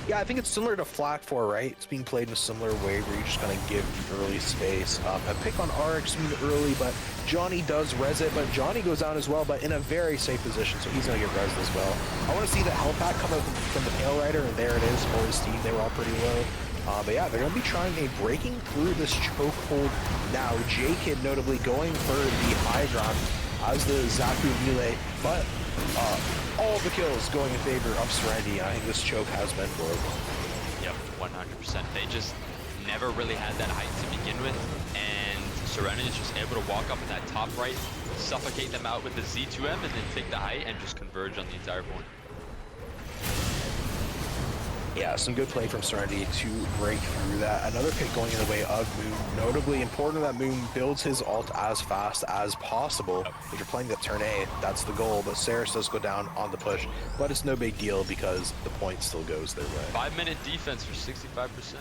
Yeah, I think it's similar to Flak 4, right? It's being played in a similar way where you just kind of give the early space. A pick on RX being early, but Johnny does res it, but Johnny goes down as well, but in a very safe position, so he's going to get res as well. I want to see the health pack come out from the Pale Rider, and there it is for his team. They were all pretty low. But yeah, they're going to be trying a breaking through this chokehold now. J-Kid notably going for the high ground as the Zaku melee, but all the kills going in favor of Serenity. I think this choke has been broken. Yep, 100%. They just never really had that height to begin with, and Serenity is just able to walk up in that top right, suffocate them out with the Z2M, and then take the height and just converge on the entire point. Yeah, some good play from Serenity to break through that. Another pick going in the way of Moon. Notably important that Moon builds his ult as fast as possible. If you're playing the turn A, that's the goal, but Saris does go down on the push. But it's no big deal because the point still goes their way. 5-minute defense for 65%. There's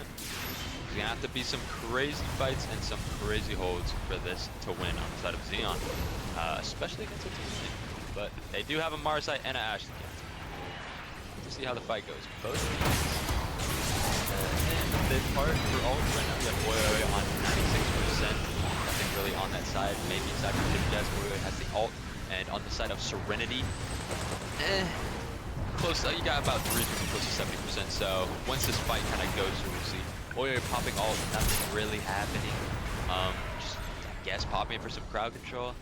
gonna have to be some crazy fights and some crazy holds for this to win on the side of Xeon, especially against a team. But they do have a Marsite and an Ashe to get. We'll see how the fight goes. Both teams. And the part for all right now, we have Oyoy on 96%. Nothing really on that side. Maybe aside from Jazz, Oyoy has the ult. And on the side of Serenity, close. You got about 3 people close to 70%. So once this fight kind of goes, we'll see. Oyoy popping ult, nothing really happening. Just I guess popping for some crowd control.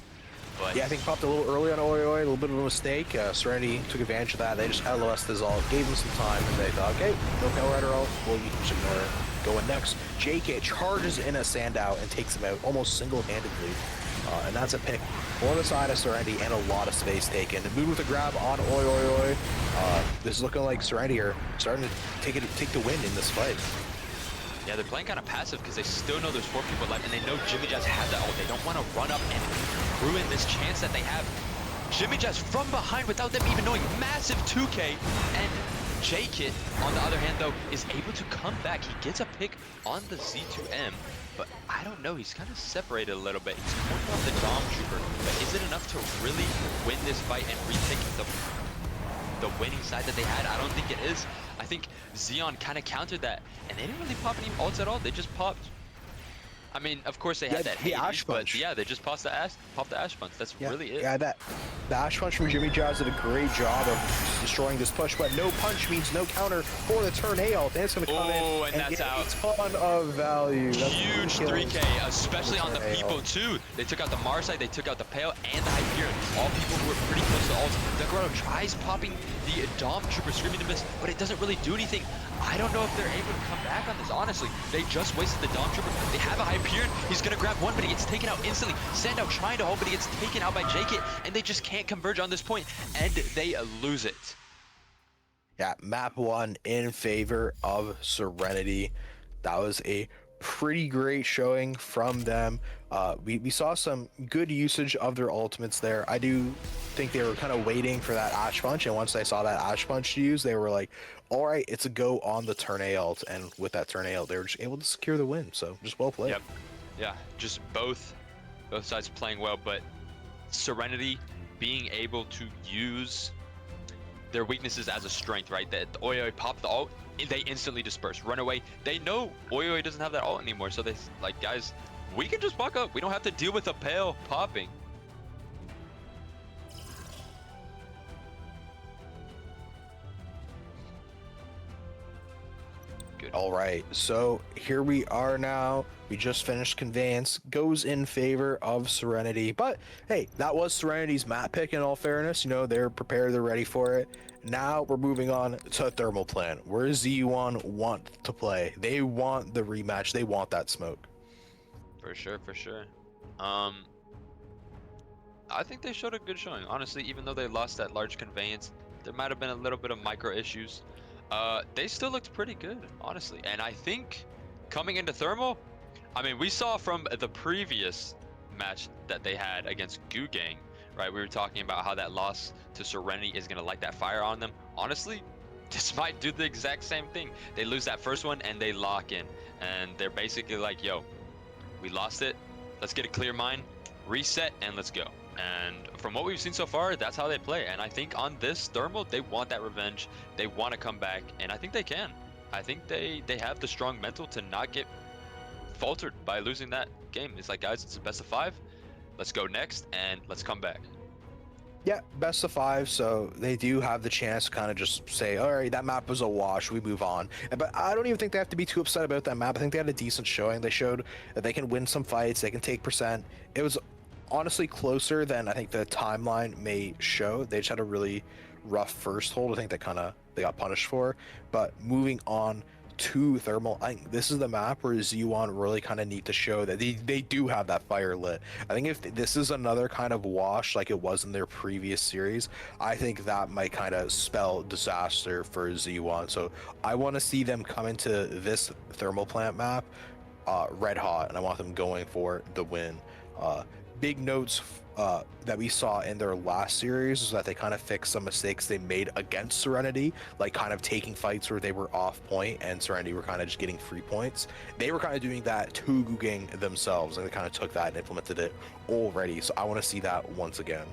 But yeah, I think popped a little early on Oyoy, a little bit of a mistake. Serenity took advantage of that. They just LOS'd his ult, gave him some time, and they thought, okay, no Pale Rider ult, well, you can just ignore it. Going next, JK charges in a Sandow and takes him out almost single-handedly. And that's a pick for the side of Serenity and a lot of space taken. And Moon with a grab on Oyoy. This is looking like Serenity are starting to take the win in this fight. Yeah, they're playing kind of passive because they still know there's 4 people left, and they know Jimmy Jazz have that ult. They don't want to run up and ruin this chance that they have. Jimmy Jazz from behind without them even knowing, massive 2K, and J-Kit, on the other hand, though, is able to come back. He gets a pick on the Z2M, but I don't know, he's kind of separated a little bit. He's pointing off the Dom Trooper, but is it enough to really win this fight and retake the winning side that they had? I don't think it is. I think Xeon kind of countered that, and they didn't really pop any ults at all. They just popped. I mean, of course they had that the Hades, Ash punch. but yeah, they just popped the Ash punch. That's really it. Yeah, the Ash punch from Jimmy Jazz did a great job of destroying this push, but no punch means no counter for the turn A ult. And it's going to come in and that's get out. a ton of value. That's Huge 3K, especially on the people too. They took out the Marsite, they took out the Pale, and the Hyperion. All people who were pretty close to ults. Decorado tries popping the Dom Trooper, screaming to miss, but it doesn't really do anything. I don't know if they're able to come back on this, honestly. They just wasted the Dom Trooper. They have a Hyperion. He's going to grab one, but he gets taken out instantly. Sandow trying to hold, but he gets taken out by J-Kit, and they just can't converge on this point, and they lose it. Yeah, map 1 in favor of Serenity. That was a pretty great showing from them. We saw some good usage of their ultimates there. I do think they were kind of waiting for that Ash punch, and once they saw that Ash punch used, they were like, all right, it's a go on the turn A ult, and with that turn A ult, they were just able to secure the win, so just well played. Yep. Yeah, just both sides playing well, but Serenity being able to use their weaknesses as a strength, right? That Oyoy popped the ult, they instantly disperse, run away. They know Oyoy doesn't have that ult anymore, so they like, guys, we can just walk up. We don't have to deal with a Pale popping. Good. All right, so here we are now. We just finished Conveyance, goes in favor of Serenity, but hey, that was Serenity's map pick in all fairness. You know, they're prepared, they're ready for it. Now we're moving on to Thermal Plan, where Z1 want to play. They want the rematch, they want that smoke. For sure, for sure. I think they showed a good showing, honestly. Even though they lost that large Conveyance, there might have been a little bit of micro issues. They still looked pretty good, honestly. And I think coming into Thermal, I mean, we saw from the previous match that they had against Gu Gang, right? We were talking about how that loss to Serenity is gonna light that fire on them. Honestly, this might do the exact same thing. They lose that first one and they lock in, and they're basically like, yo, we lost it. Let's get a clear mind, reset, and let's go. And from what we've seen so far, that's how they play. And I think on this Thermal, they want that revenge. They want to come back, and I think they can. I think they have the strong mental to not get faltered by losing that game. It's like, guys, it's a best of 5. Let's go next, and let's come back. Yeah, best of 5, so they do have the chance to kind of just say, all right, that map was a wash, we move on. But I don't even think they have to be too upset about that map. I think they had a decent showing. They showed that they can win some fights, they can take percent. It was honestly closer than I think the timeline may show. They just had a really rough first hold. I think they got punished for. But moving on to Thermal, I think this is the map where Z1 really kind of need to show that they do have that fire lit. I think if this is another kind of wash like it was in their previous series, I think that might kind of spell disaster for Z1. So I want to see them come into this Thermal plant map red hot, and I want them going for the win. Big notes that we saw in their last series is that they kind of fixed some mistakes they made against Serenity, like kind of taking fights where they were off point and Serenity were kind of just getting free points. They were kind of doing that to Gugang themselves, and they kind of took that and implemented it already. So I want to see that once again.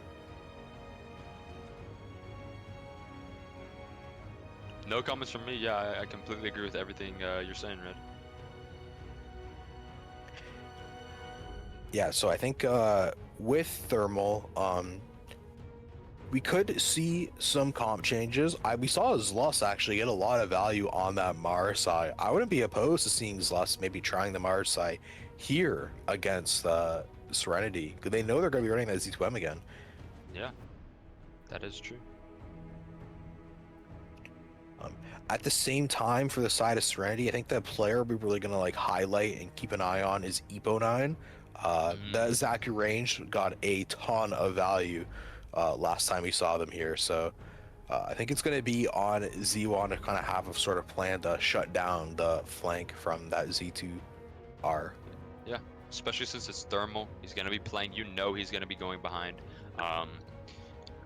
No comments from me. Yeah, I completely agree with everything you're saying, Red. Yeah, so I think with Thermal, we could see some comp changes. We saw Zlus actually get a lot of value on that Marsai. I wouldn't be opposed to seeing Zlus maybe trying the Marsai here against Serenity, because they know they're going to be running that Z2M again. Yeah, that is true. At the same time, for the side of Serenity, I think the player we're really going to like highlight and keep an eye on is Epo9. The Zaku range got a ton of value last time we saw them here, so I think it's going to be on Z1 to kind of have a sort of plan to shut down the flank from that Z2R. Yeah, especially since it's Thermal. He's going to be playing, you know he's going to be going behind.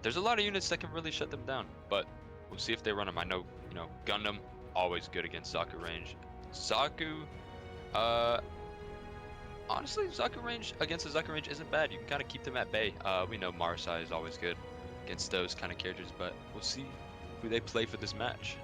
There's a lot of units that can really shut them down, but we'll see if they run them. I know, you know, Gundam, always good against Zaku range. Zaku, honestly, Zaku range against the Zaku range isn't bad. You can kind of keep them at bay. We know Marsai is always good against those kind of characters, but we'll see who they play for this match.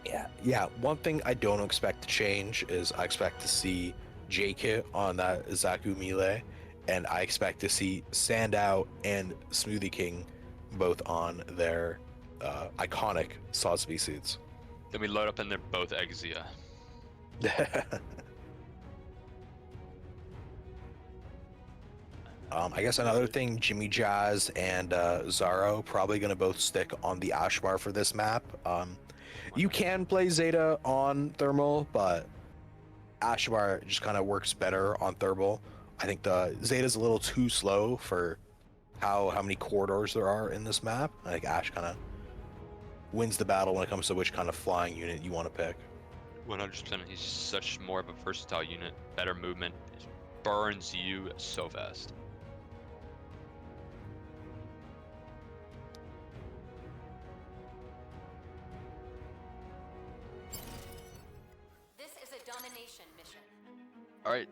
Yeah. One thing I don't expect to change is I expect to see J-Kit on that Zaku melee, and I expect to see Sandow and Smoothie King both on their iconic Sosby suits. Then we load up and they're both Exia. I guess another thing, Jimmy Jazz and Zaro probably going to both stick on the Ashbar for this map. You can play Zeta on Thermal, but Ashbar just kind of works better on Thermal. I think the Zeta's a little too slow for how many corridors there are in this map. I think Ash kind of wins the battle when it comes to which kind of flying unit you want to pick. 100%. He's such more of a versatile unit. Better movement. Just burns you so fast. This is a domination mission. All right.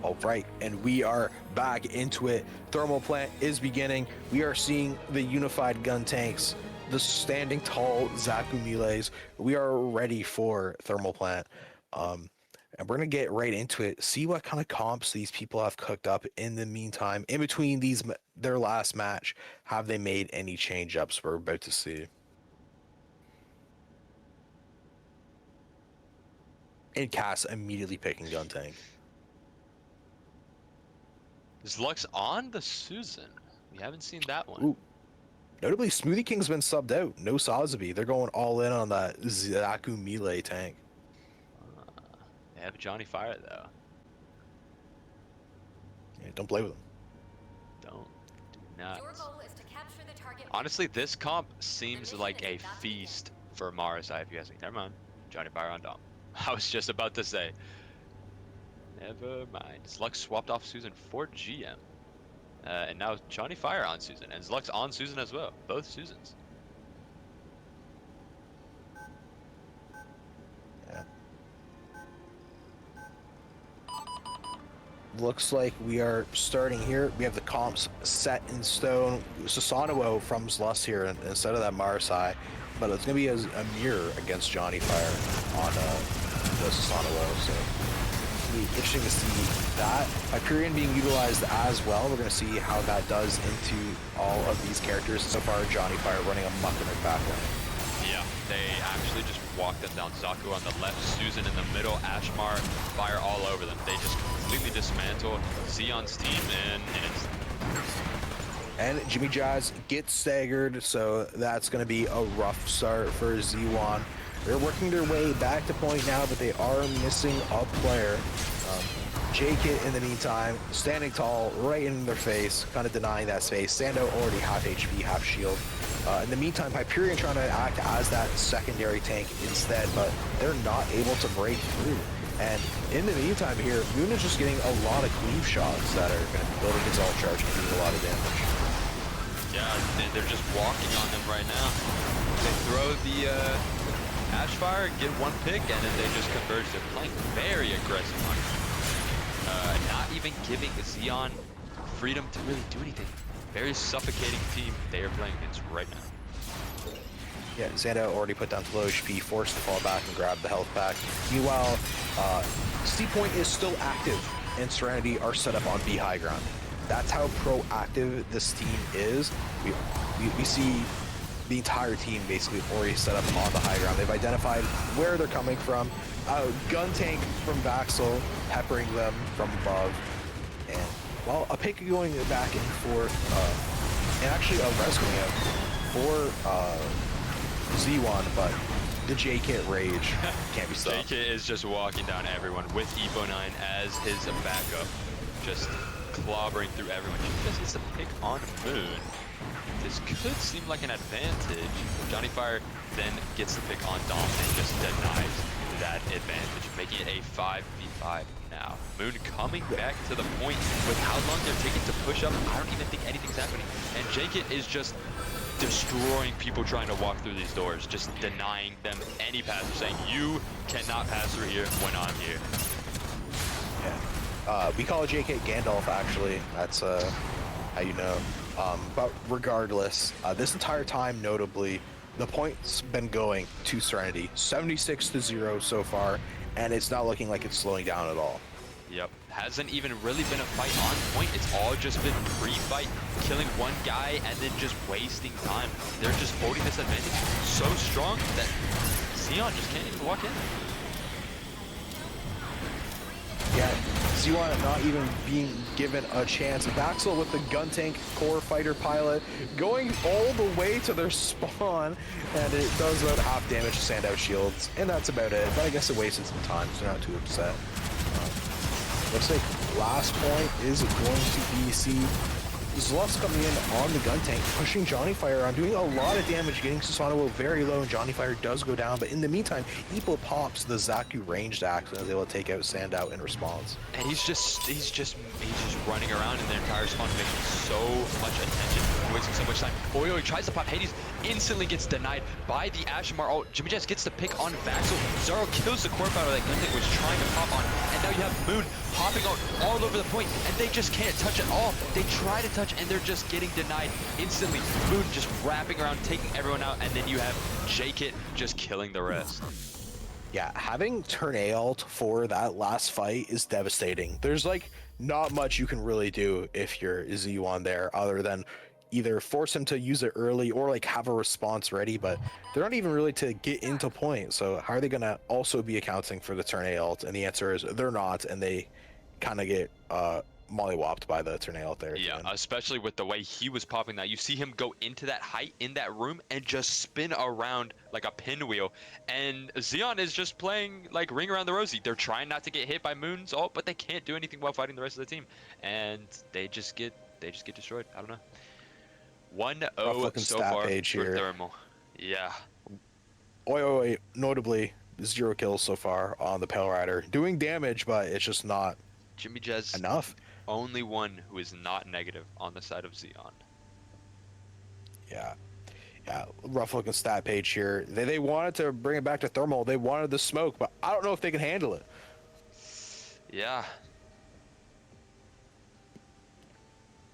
All right, and we are back into it. Thermal plant is beginning. We are seeing the unified gun tanks, the standing tall Zaku melees. We are ready for thermal plant. And we're gonna get right into it. See what kind of comps these people have cooked up in the meantime. In between their last match, have they made any change ups? We're about to see. And Cass immediately picking gun tank. Is Lux on the Susan? We haven't seen that one. Ooh. Notably, Smoothie King's been subbed out. No Sazabi. They're going all in on that Zaku melee tank. They have Johnny Fire though. Yeah, don't play with them. Do not. Your goal is to capture the target. Honestly, this comp seems like a feast for Marsai, if you guys think. Never mind. Johnny Fire on Dom. I was just about to say. Never mind. Zlux swapped off Susan for GM. And now Johnny Fire on Susan. And Zlux on Susan as well. Both Susans. Yeah. Looks like we are starting here. We have the comps set in stone. Susanoo from Zlus here instead of that Marsai. But it's going to be a mirror against Johnny Fire on the Susanoo. So it'll be interesting to see that. Hyperion being utilized as well. We're going to see how that does into all of these characters. So far, Johnny Fire running amok in their background. Yeah, they actually just walked them down. Zaku on the left, Susan in the middle, Ashmar, Fire all over them. They just completely dismantle Xeon's team and it's... And Jimmy Jazz gets staggered, so that's going to be a rough start for Z1. They're working their way back to point now, but they are missing a player. J-Kit, in the meantime, standing tall right in their face, kind of denying that space. Sando already half HP, half shield. In the meantime, Hyperion trying to act as that secondary tank instead, but they're not able to break through. And in the meantime here, Moon is just getting a lot of cleave shots that are going to be building his ult charge and doing a lot of damage. Yeah, they're just walking on them right now. They throw the Ashfire, get one pick, and then they just converge. They're playing very aggressive on it. Not even giving Xeon freedom to really do anything. Very suffocating team they are playing against right now. Yeah, Xando already put down to low HP, forced to fall back and grab the health back. Meanwhile, C Point is still active, and Serenity are set up on B high ground. That's how proactive this team is. We see the entire team basically already set up on the high ground. They've identified where they're coming from. Gun tank from Vaxel peppering them from above. And well, a pick going back and forth, and actually a res going out for Z1, but the J-Kit rage can't be stopped. J-Kit is just walking down everyone with Evo9 as his backup, just clobbering through everyone. He just gets to pick on Moon. This could seem like an advantage. Johnny Fire then gets the pick on Dom and just denies that advantage, making it a 5v5 now. Moon coming back to the point with how long they're taking to push up. I don't even think anything's happening. And J-Kit is just destroying people trying to walk through these doors, just denying them any pass, saying, you cannot pass through here when I'm here. Yeah. We call J-Kit Gandalf, actually. That's how you know. But regardless, this entire time, notably, the point's been going to Serenity, 76-0 so far, and it's not looking like it's slowing down at all. Yep, hasn't even really been a fight on point. It's all just been pre-fight, killing one guy and then just wasting time. They're just holding this advantage so strong that Xeon just can't even walk in. Yeah, Z1 not even being given a chance. Vaxel with the gun tank core fighter pilot going all the way to their spawn, and it does about half damage to Sandout shields, and that's about it. But I guess it wasted some time, so they're not too upset. Looks like last point is going to be C. Zluff's coming in on the gun tank, pushing Johnny Fire on, doing a lot of damage, getting Susanoo very low, and Johnny Fire does go down. But in the meantime, Epo pops the Zaku ranged axe and is able to take out Sandout in response. And he's just running around in their entire spawn, making so much attention, wasting so much time. Oyo, he tries to pop Hades, instantly gets denied by the Ashmar ult. Jimmy Jazz gets the pick on Vaxel. Zaro kills the corp out of that gun tank, was trying to pop on. And now you have Moon popping out all over the point, and they just can't touch at all. They try to touch, and they're just getting denied instantly. Moon just wrapping around, taking everyone out, and then you have J-Kit just killing the rest. Yeah, having turn A ult for that last fight is devastating. There's like not much you can really do if you're Z1 there other than either force him to use it early or like have a response ready, but they're not even really to get into point. So how are they gonna also be accounting for the turn A ult? And the answer is they're not, and they kind of get mollywopped by the turn A ult there. Yeah, especially with the way he was popping that. You see him go into that height in that room and just spin around like a pinwheel. And Xeon is just playing like Ring Around the Rosie. They're trying not to get hit by Moon's ult, but they can't do anything while fighting the rest of the team. And they just get destroyed. I don't know. 1-0 so far for here. Thermal. Yeah. Oi, notably, 0 kills so far on the Pale Rider. Doing damage, but it's just not Jimmy Jez, enough. only one who is not negative on the side of Xeon. Yeah. Yeah, rough looking stat page here. They wanted to bring it back to thermal. They wanted the smoke, but I don't know if they can handle it. Yeah.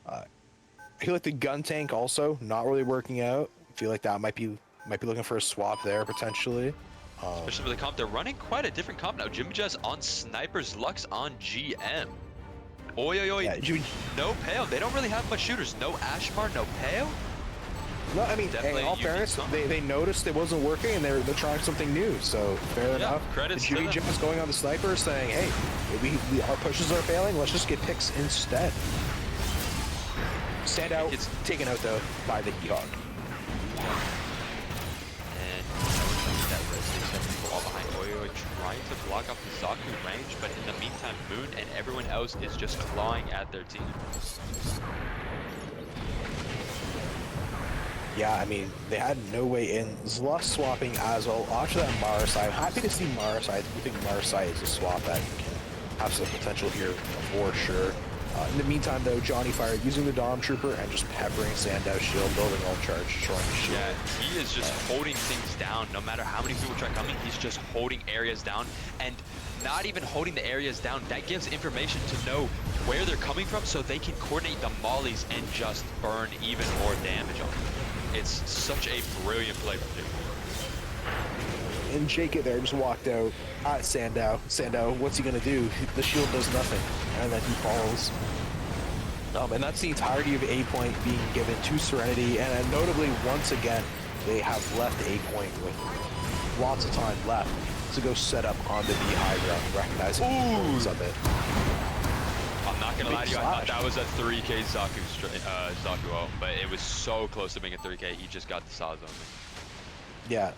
I feel like the gun tank also not really working out. I feel like that might be looking for a swap there potentially. Especially with the comp, they're running quite a different comp now. Jimmy Jez on snipers, Lux on GM. Oi, oi, oi. Yeah, no Pale. They don't really have much shooters. No Ashmar, no Pale. no, I mean, Definitely in all unique fairness, comp. they noticed it wasn't working and they're trying something new. So fair enough. credits to Jimmy them. Jim is going on the sniper, saying, "Hey, our pushes are failing. Let's just get picks instead." Stand out. It's taken out though by the Hawk. And that res all behind Oi, oi, trying to block off the Zaku range, but in the meantime, Moon and everyone else is just clawing at their team. Yeah, I mean, they had no way in. Zlust swapping as well. After that Mara side, happy to see Mara side. I think Mara side is a swap that can have some potential here for sure. In the meantime, though, Johnny Fire using the Dom Trooper and just peppering Sandow's shield, building all charge, destroying the shield. Yeah, he is just holding things down. No matter how many people try coming, he's just holding areas down. And not even holding the areas down, that gives information to know where they're coming from so they can coordinate the mollies and just burn even more damage on them. It's such a brilliant play from him. And Jake there just walked out at Sandow. Sandow, what's he gonna do? The shield does nothing, and then he falls. And that's the entirety of A point being given to Serenity, and notably, once again, they have left A point with lots of time left to go set up on the B high ground, recognizing the importance of it. I'm not gonna lie to you, I thought Slash. that was a 3k Zaku ult, but it was so close to being a 3k, he just got the Saz on me. Yeah,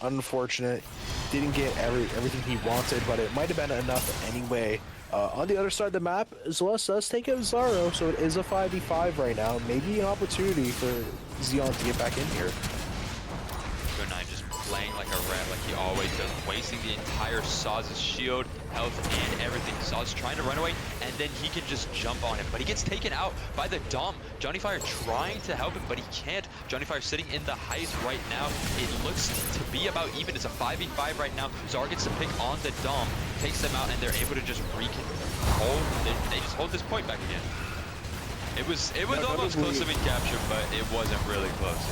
unfortunate. Didn't get everything he wanted, but it might have been enough anyway. On the other side of the map, Zlust does take out Zaro, so it is a 5v5 right now. Maybe an opportunity for Xeon to get back in here. 9 just playing like a rat, like he always does, wasting the entire Saz's shield, health, and everything. Saz trying to run away, and then he can just jump on him, but he gets taken out by the Dom. Johnny Fire trying to help him, but he can't. Johnny Fire sitting in the height right now. It looks to be about even. It's a 5v5 right now. Zar gets to pick on the Dom, takes them out, and they're able to just hold. They just hold this point back again. It was almost close to being captured, but it wasn't really close.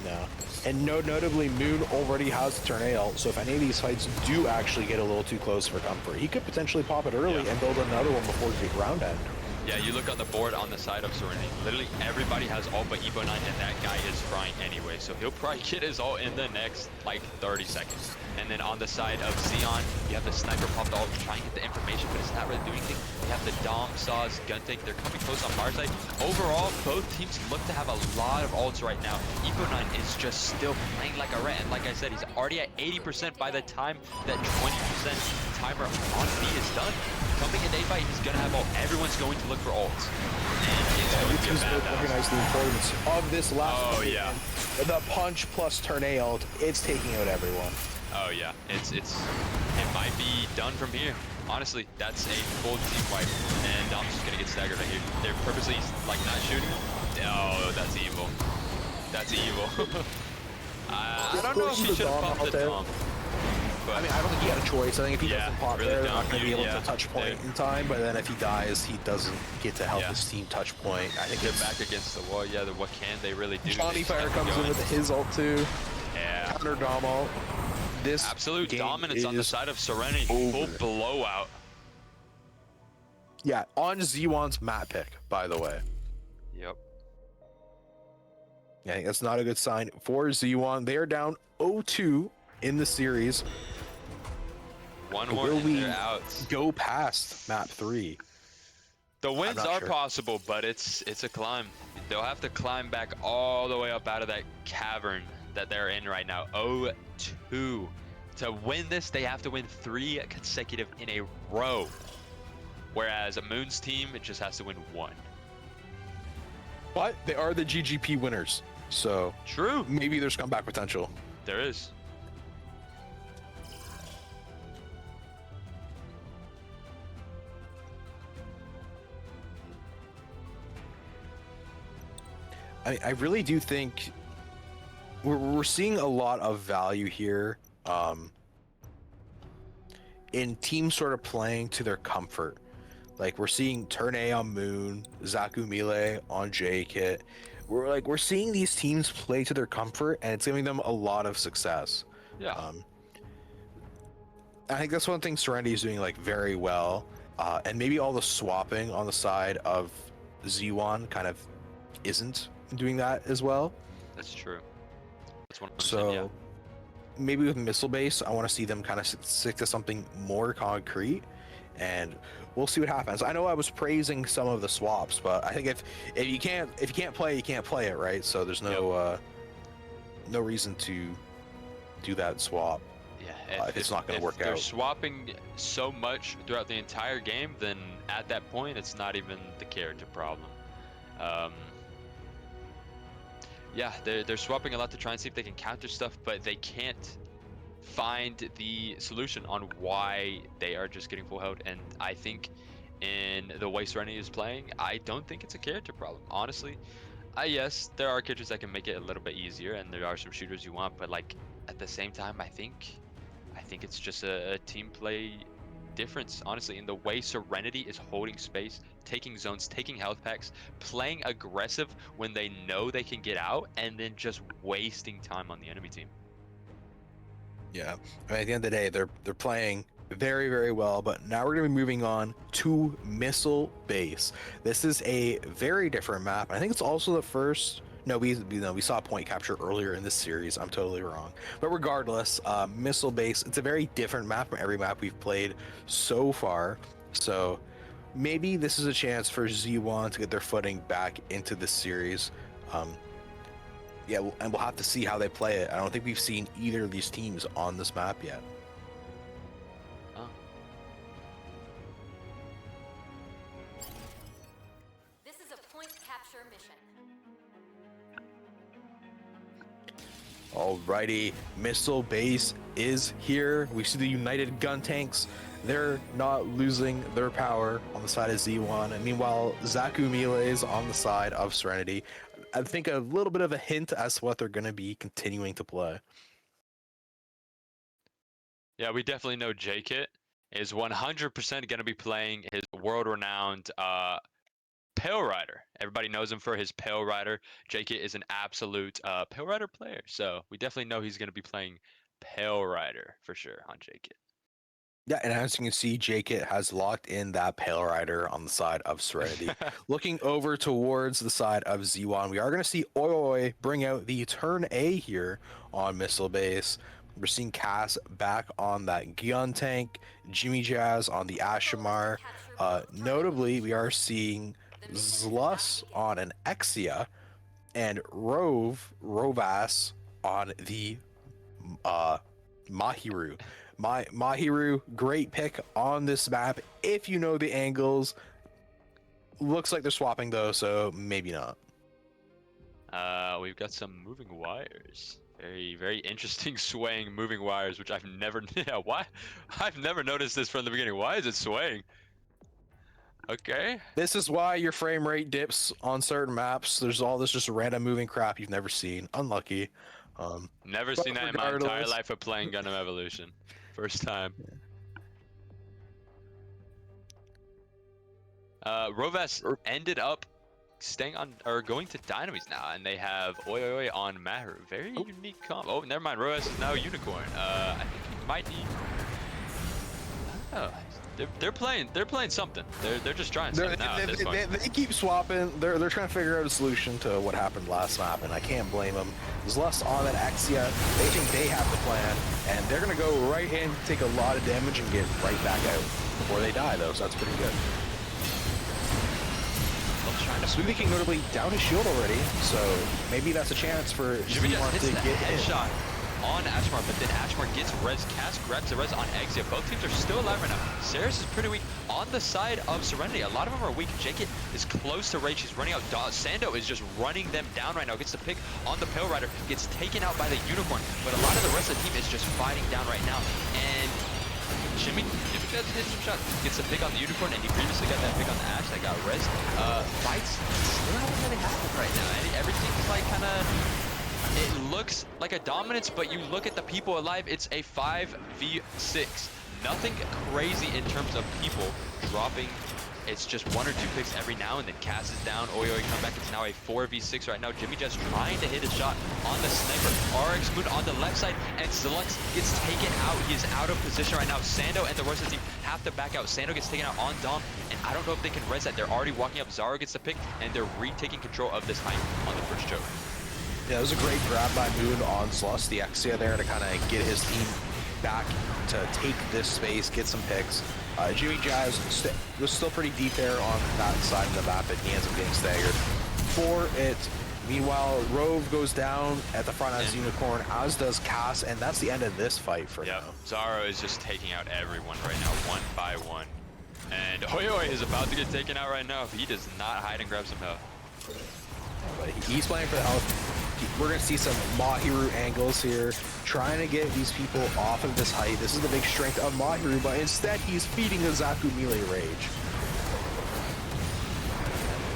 No. And notably, Moon already has the turn A ult, so if any of these fights do actually get a little too close for comfort, he could potentially pop it early and build another one before the round end. Yeah, you look on the board on the side of Serenity. Literally everybody has ult but Evo 9, and that guy is frying anyway. So he'll probably get his ult in the next, like, 30 seconds. And then on the side of Xeon, you have the sniper pop the ult to try and get the information, but it's not really doing anything. You have the Dom, Saz, gun tank. They're coming close on Mars side. Overall, both teams look to have a lot of ults right now. Evo 9 is just still playing like a rat. And like I said, he's already at 80% by the time that 20% timer on B is done. Coming in A fight, he's gonna have ult. Everyone's going to look for ults. And it's going to be a bad battle. Recognize the importance of this last Oh, fight, yeah. and the punch plus turn A ult, it's taking out everyone. Oh yeah, it might be done from here. Honestly, that's a full team wipe, and I'm just gonna get staggered right here. They're purposely like not shooting. Oh, that's evil. That's evil. I don't know if he should have popped the Dom. I mean, I don't think he had a choice. I think if he doesn't pop really there, they're dumb. not going to be able Yeah, to touch point in time. But then if he dies, he doesn't get to help his team touch point. I think They're it's back against the wall. Yeah, what can they really do? Johnny They just Fire kept comes in going. with his ult too. Yeah. Counter Dom ult. This Absolute game dominance on the is side of Serenity. over. Full blowout. Yeah, on Z1's map pick, by the way. Yep. Yeah, I think that's not a good sign for Z1. They are down 0-2 in the series. One more Will and we they're out. go past map 3? The wins not are sure. possible, but it's a climb. They'll have to climb back all the way up out of that cavern that they're in right now. 0-2. To win this, they have to win 3 consecutive in a row. Whereas a Moon's team, it just has to win 1. But they are the GGP winners, so True. maybe there's comeback potential. There is. I really do think we're seeing a lot of value here in teams sort of playing to their comfort. Like we're seeing Turn A on Moon, Zaku Mile on J-Kit. We're seeing these teams play to their comfort, and it's giving them a lot of success. Yeah. I think that's one thing Serenity is doing like very well, and maybe all the swapping on the side of Z1 kind of isn't doing that as well. That's true. That's 100%, So yeah. maybe with missile base, I want to see them kind of stick to something more concrete, and we'll see what happens. I know I was praising some of the swaps, but I think if you can't play, you can't play it, right? So there's no no reason to do that swap. Yeah, If it's not going to work If they're out. swapping so much throughout the entire game, then at that point, it's not even the character problem. Yeah, they're swapping a lot to try and see if they can counter stuff, but they can't find the solution on why they are just getting full health. And I think in the way Serenity is playing, I don't think it's a character problem, honestly. Yes, there are characters that can make it a little bit easier, and there are some shooters you want, but like at the same time, I think it's just a team play difference, honestly, in the way Serenity is holding space, taking zones, taking health packs, playing aggressive when they know they can get out, and then just wasting time on the enemy team. Yeah, I mean, at the end of the day, they're playing very, very well, but now we're going to be moving on to Missile Base. This is a very different map. I think it's also the first. No, we saw point capture earlier in this series. I'm totally wrong. But regardless, Missile Base, it's a very different map from every map we've played so far. So maybe this is a chance for Z1 to get their footing back into this series. Yeah, and we'll have to see how they play it. I don't think we've seen either of these teams on this map yet. Oh. This is a point capture mission. Alrighty, Missile Base is here. We see the United Gun Tanks. They're not losing their power on the side of Z1. And meanwhile, Zaku Mile is on the side of Serenity. I think a little bit of a hint as to what they're going to be continuing to play. Yeah, we definitely know J-Kit is 100% going to be playing his world-renowned Pale Rider. Everybody knows him for his Pale Rider. J-Kit is an absolute Pale Rider player, so we definitely know he's going to be playing Pale Rider for sure on J-Kit. Yeah, and as you can see, J-Kit has locked in that Pale Rider on the side of Serenity. Looking over towards the side of Z1, we are going to see Oi bring out the Turn A here on Missile Base. We're seeing Cass back on that Gun Tank, Jimmy Jazz on the Ashamar. Notably, we are seeing Zlus on an Exia and Rovas on the Mahiru. Mahiru, great pick on this map if you know the angles. Looks like they're swapping though, so maybe not. We've got some moving wires. Very, very interesting swaying moving wires, which I've never I've never noticed this from the beginning. Why is it swaying? Okay. This is why your frame rate dips on certain maps. There's all this just random moving crap you've never seen. Unlucky. Never but seen that in my entire regardless- life of playing Gundam Evolution. First time. Rovas ended up staying on or going to Dynamis now, and they have Oi on Mahiru. Very unique comp. Oh, never mind. Rovas is now a unicorn. I think he might need. I don't know. They're playing something. They're just trying something now at this point. They keep swapping. They're trying to figure out a solution to what happened last map, and I can't blame them. There's less on that Exia. They think they have the plan, and they're gonna go right in, take a lot of damage, and get right back out before they die, though. So that's pretty good. Smoothie King notably down his shield already, so maybe that's a chance for Jimmy Z1 hits to the get in. headshot on Ashmar, but then Ashmar gets res. Cass grabs the res on Exia. Both teams are still alive right now. Saris is pretty weak on the side of Serenity. A lot of them are weak. J-Kit is close to Rage. He's running out. Sando is just running them down right now. Gets the pick on the Pale Rider. Gets taken out by the Unicorn, but a lot of the rest of the team is just fighting down right now. And Jimmy hits some shots. Gets the pick on the Unicorn, and he previously got that pick on the Ash that got got res. Fights still haven't really happened right now. And everything's like kind of, it looks like a dominance, but you look at the people alive, it's a 5v6. Nothing crazy in terms of people dropping. It's just 1 or 2 picks every now and then. Cass is down. Oi come back. It's now a 4v6 right now. Jimmy just trying to hit a shot on the sniper. RX Moon on the left side, and Selux gets taken out. He is out of position right now. Sando and the rest of the team have to back out. Sando gets taken out on Dom, and I don't know if they can res that. They're already walking up. Zaro gets the pick, and they're retaking control of this height on the first choke. Yeah, it was a great grab by Moon on Slus, the Exia there, to kind of get his team back to take this space, get some picks. Jimmy Jazz was still pretty deep there on that side of the map, and he ends up getting staggered for it. Meanwhile, Rove goes down at the front as Unicorn, as does Cass, and that's the end of this fight for now. Zaro is just taking out everyone right now, 1 by 1. And Oi is about to get taken out right now if he does not hide and grab some health. But he's playing for the health. We're going to see some Mahiru angles here, trying to get these people off of this height. This is the big strength of Mahiru, but instead he's feeding the Zaku melee rage.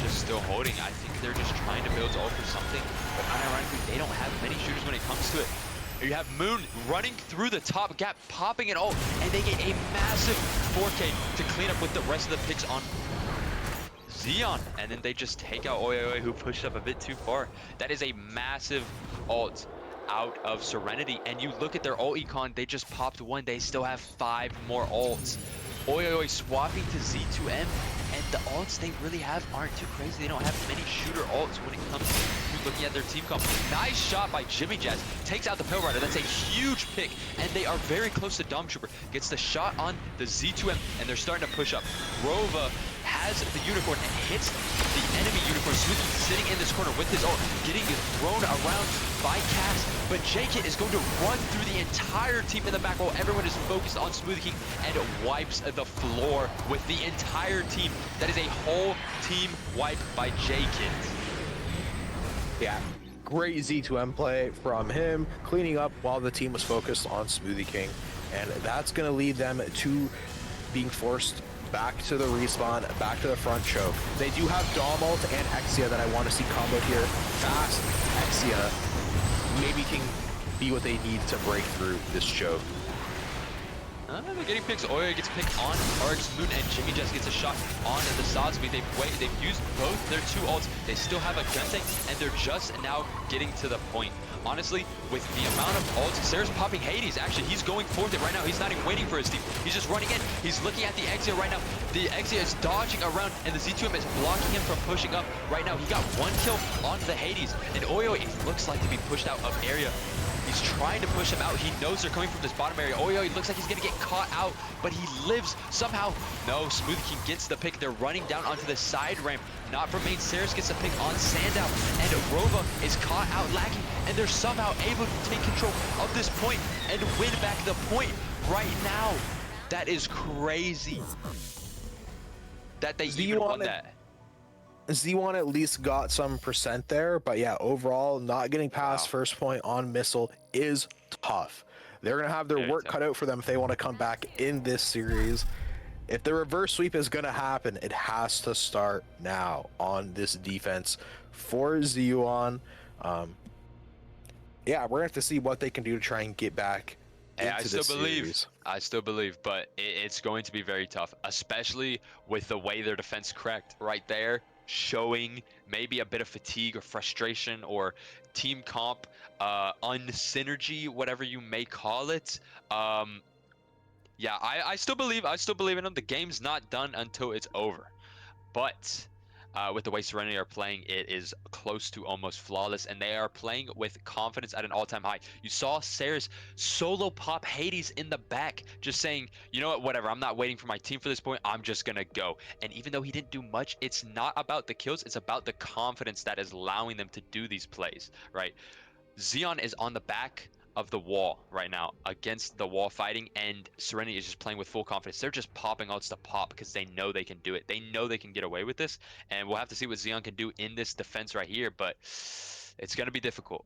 Just still holding. I think they're just trying to build ult for something, but unironically, they don't have many shooters when it comes to it. You have Moon running through the top gap, popping an ult, and they get a massive 4K to clean up with the rest of the picks on Xeon, and then they just take out Oi, who pushed up a bit too far. That is a massive ult out of Serenity, and you look at their ult econ, they just popped 1, they still have 5 more ults. Oi swapping to Z2M, and the ults they really have aren't too crazy. They don't have many shooter ults when it comes to looking at their team comp. Nice shot by Jimmy Jazz, takes out the Pill Rider. That's a huge pick, and they are very close to Dom Trooper. Gets the shot on the Z2M, and they're starting to push up. Rova has the Unicorn and hits the enemy Unicorn. Smoothie sitting in this corner with his ult, getting thrown around by Cass, but J-Kit is going to run through the entire team in the back while everyone is focused on Smoothie King, and wipes the floor with the entire team. That is a whole team wipe by J-Kit. Yeah, great Z2M play from him, cleaning up while the team was focused on Smoothie King, and that's going to lead them to being forced back to the respawn, back to the front choke. They do have Dom ult and Exia that I want to see comboed here. Fast Exia maybe can be what they need to break through this choke. They're getting picks. Oya gets picked on RX Moon, and Jimmy just gets a shot on the Sosby. They've used both their 2 ults. They still have a gun tank, and they're just now getting to the point. Honestly, with the amount of ults, Sarah's popping Hades. Actually, he's going for it right now. He's not even waiting for his team. He's just running in. He's looking at the Exia right now. The Exia is dodging around, and the Z2M is blocking him from pushing up. Right now, he got 1 kill on the Hades, and Oyo, it looks like to be pushed out of area. He's trying to push him out. He knows they're coming from this bottom area. Oyo, he looks like he's gonna get caught out, but he lives somehow. No, Smoothie King gets the pick. They're running down onto the side ramp. Not from main. Saris gets a pick on Sandow, and Rova is caught out lagging, and they're somehow able to take control of this point and win back the point right now. That is crazy that they even won that. Z1 at least got some percent there, but yeah, overall, not getting past first point on Missile is tough. They're going to have their work cut out for them if they want to come back in this series. If the reverse sweep is going to happen, it has to start now on this defense for Z1. Yeah, we're going to have to see what they can do to try and get back into this series. I still believe, but it's going to be very tough, especially with the way their defense cracked right there, showing maybe a bit of fatigue or frustration or team comp unsynergy, whatever you may call it. Yeah, I still believe in them. The game's not done until it's over, but with the way Serenity are playing, it is close to almost flawless, and they are playing with confidence at an all-time high. You saw Saris solo pop Hades in the back, just saying, you know what, whatever, I'm not waiting for my team for this point, I'm just gonna go. And even though he didn't do much, it's not about the kills, it's about the confidence that is allowing them to do these plays, right? Xeon is on the back of the wall right now against the wall fighting, and Serenity is just playing with full confidence. They're just popping ults to pop because they know they can do it. They know they can get away with this, and we'll have to see what Xeon can do in this defense right here, but it's going to be difficult.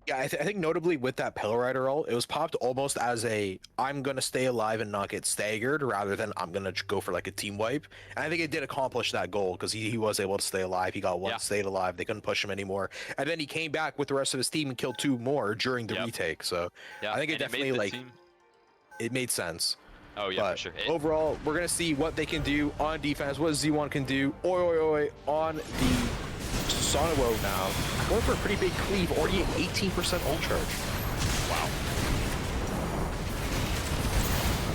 Yeah, I think notably with that Pillow Rider roll, it was popped almost as a I'm gonna stay alive and not get staggered, rather than I'm gonna go for like a team wipe. And I think it did accomplish that goal because he was able to stay alive. He got one, Yeah. stayed alive. They couldn't push him anymore, and then he came back with the rest of his team and killed 2 more during the Yep. retake. So Yeah, I think it and made definitely the like team. it made sense. Oh yeah, But for sure. overall, we're gonna see what they can do on defense, what Z1 can do. Oi, oi, oi, on the Sonowo now. Going for a pretty big cleave, already at 18% ult charge. Wow.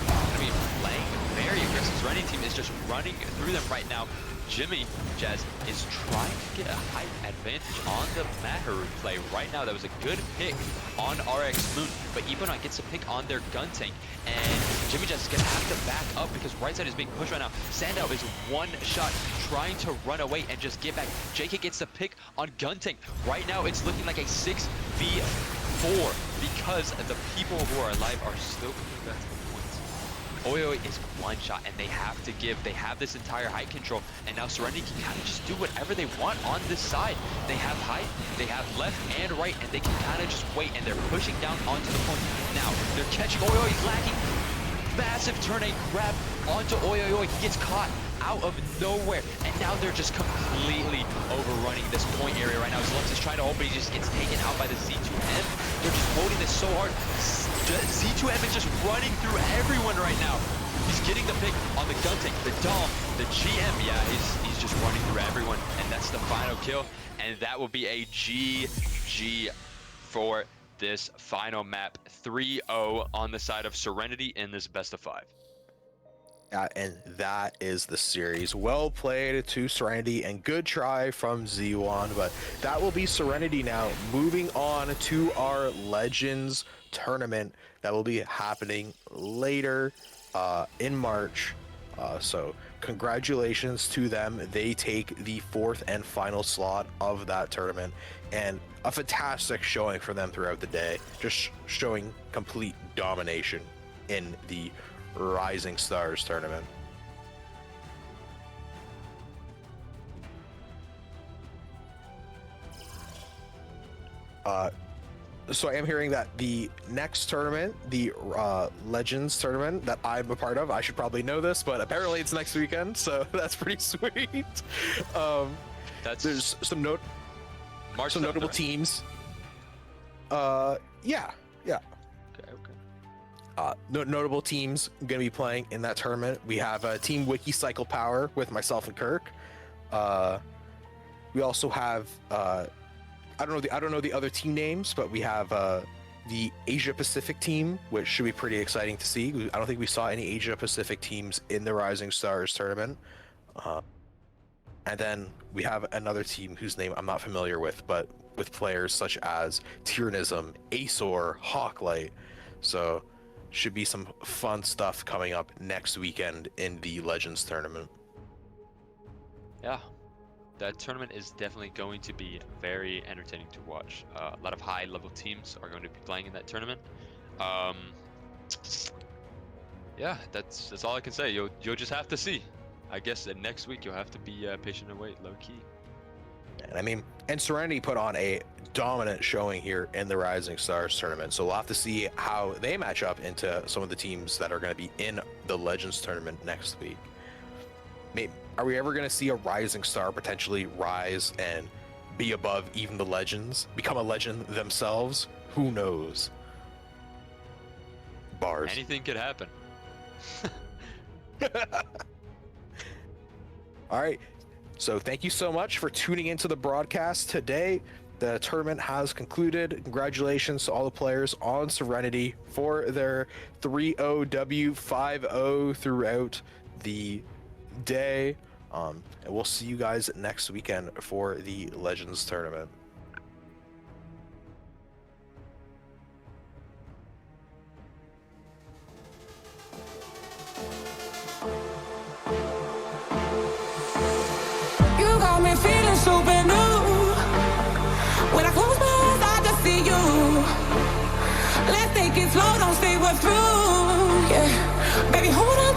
I mean, playing very aggressive. Serenity team is just running through them right now. Jimmy Jazz is trying to get a height advantage on the Maharu play right now. That was a good pick on RX Moon, but Ibonak gets a pick on their gun tank, and Jimmy Jazz is gonna have to back up because right side is being pushed right now. Sandow is one shot trying to run away and just get back. JK gets the pick on gun tank. Right now it's looking like a 6v4 because the people who are alive are still coming back to the points. Oyo is one shot and they have to give. They have this entire height control, and now Serenity can kind of just do whatever they want on this side. They have height, they have left and right, and they can kind of just wait, and they're pushing down onto the point. Now they're catching Oyo. He's lacking. Massive turn A grab onto Oyo. He gets caught out of nowhere, and now they're just completely overrunning this point area right now. Slumps is trying to hold, but he just gets taken out by the Z2M. They're just holding this so hard. Z2M is just running through everyone right now. He's getting the pick on the gun tank, the Dom, the GM. Yeah, he's just running through everyone, and that's the final kill. And that will be a GG for this final map. 3-0 on the side of Serenity in this best of 5. And that is the series. Well played to Serenity and good try from Z1, but that will be Serenity now. Moving on to our Legends tournament that will be happening later in March. So congratulations to them. They take the 4th and final slot of that tournament, and a fantastic showing for them throughout the day. Just showing complete domination in the Rising Stars tournament. So I am hearing that the next tournament, the Legends tournament that I'm a part of, I should probably know this, but apparently it's next weekend, so that's pretty sweet. There's some notable teams. Yeah. Okay. Notable teams going to be playing in that tournament. We have Team Wiki Cycle Power with myself and Kirk. We also have I don't know the other team names, but we have the Asia Pacific team, which should be pretty exciting to see. I don't think we saw any Asia Pacific teams in the Rising Stars tournament. And then we have another team whose name I'm not familiar with, but with players such as Tyrannism, Aesor, Hawklight. So should be some fun stuff coming up next weekend in the Legends tournament. Yeah, that tournament is definitely going to be very entertaining to watch. A lot of high-level teams are going to be playing in that tournament. Yeah, that's all I can say. You'll just have to see. I guess that next week you'll have to be patient and wait, low key. And Serenity put on a dominant showing here in the Rising Stars tournament, so we'll have to see how they match up into some of the teams that are going to be in the Legends tournament next week. Are we ever going to see a Rising Star potentially rise and be above even the Legends, become a legend themselves? Who knows? Bars. Anything could happen. All right. So thank you so much for tuning into the broadcast today. The tournament has concluded. Congratulations to all the players on Serenity for their 3-0 5-0 throughout the day. And we'll see you guys next weekend for the Legends tournament. You got me feeling super new. When I close my eyes, I just see you. Let's take it slow, don't say we're through. Yeah, baby, hold on.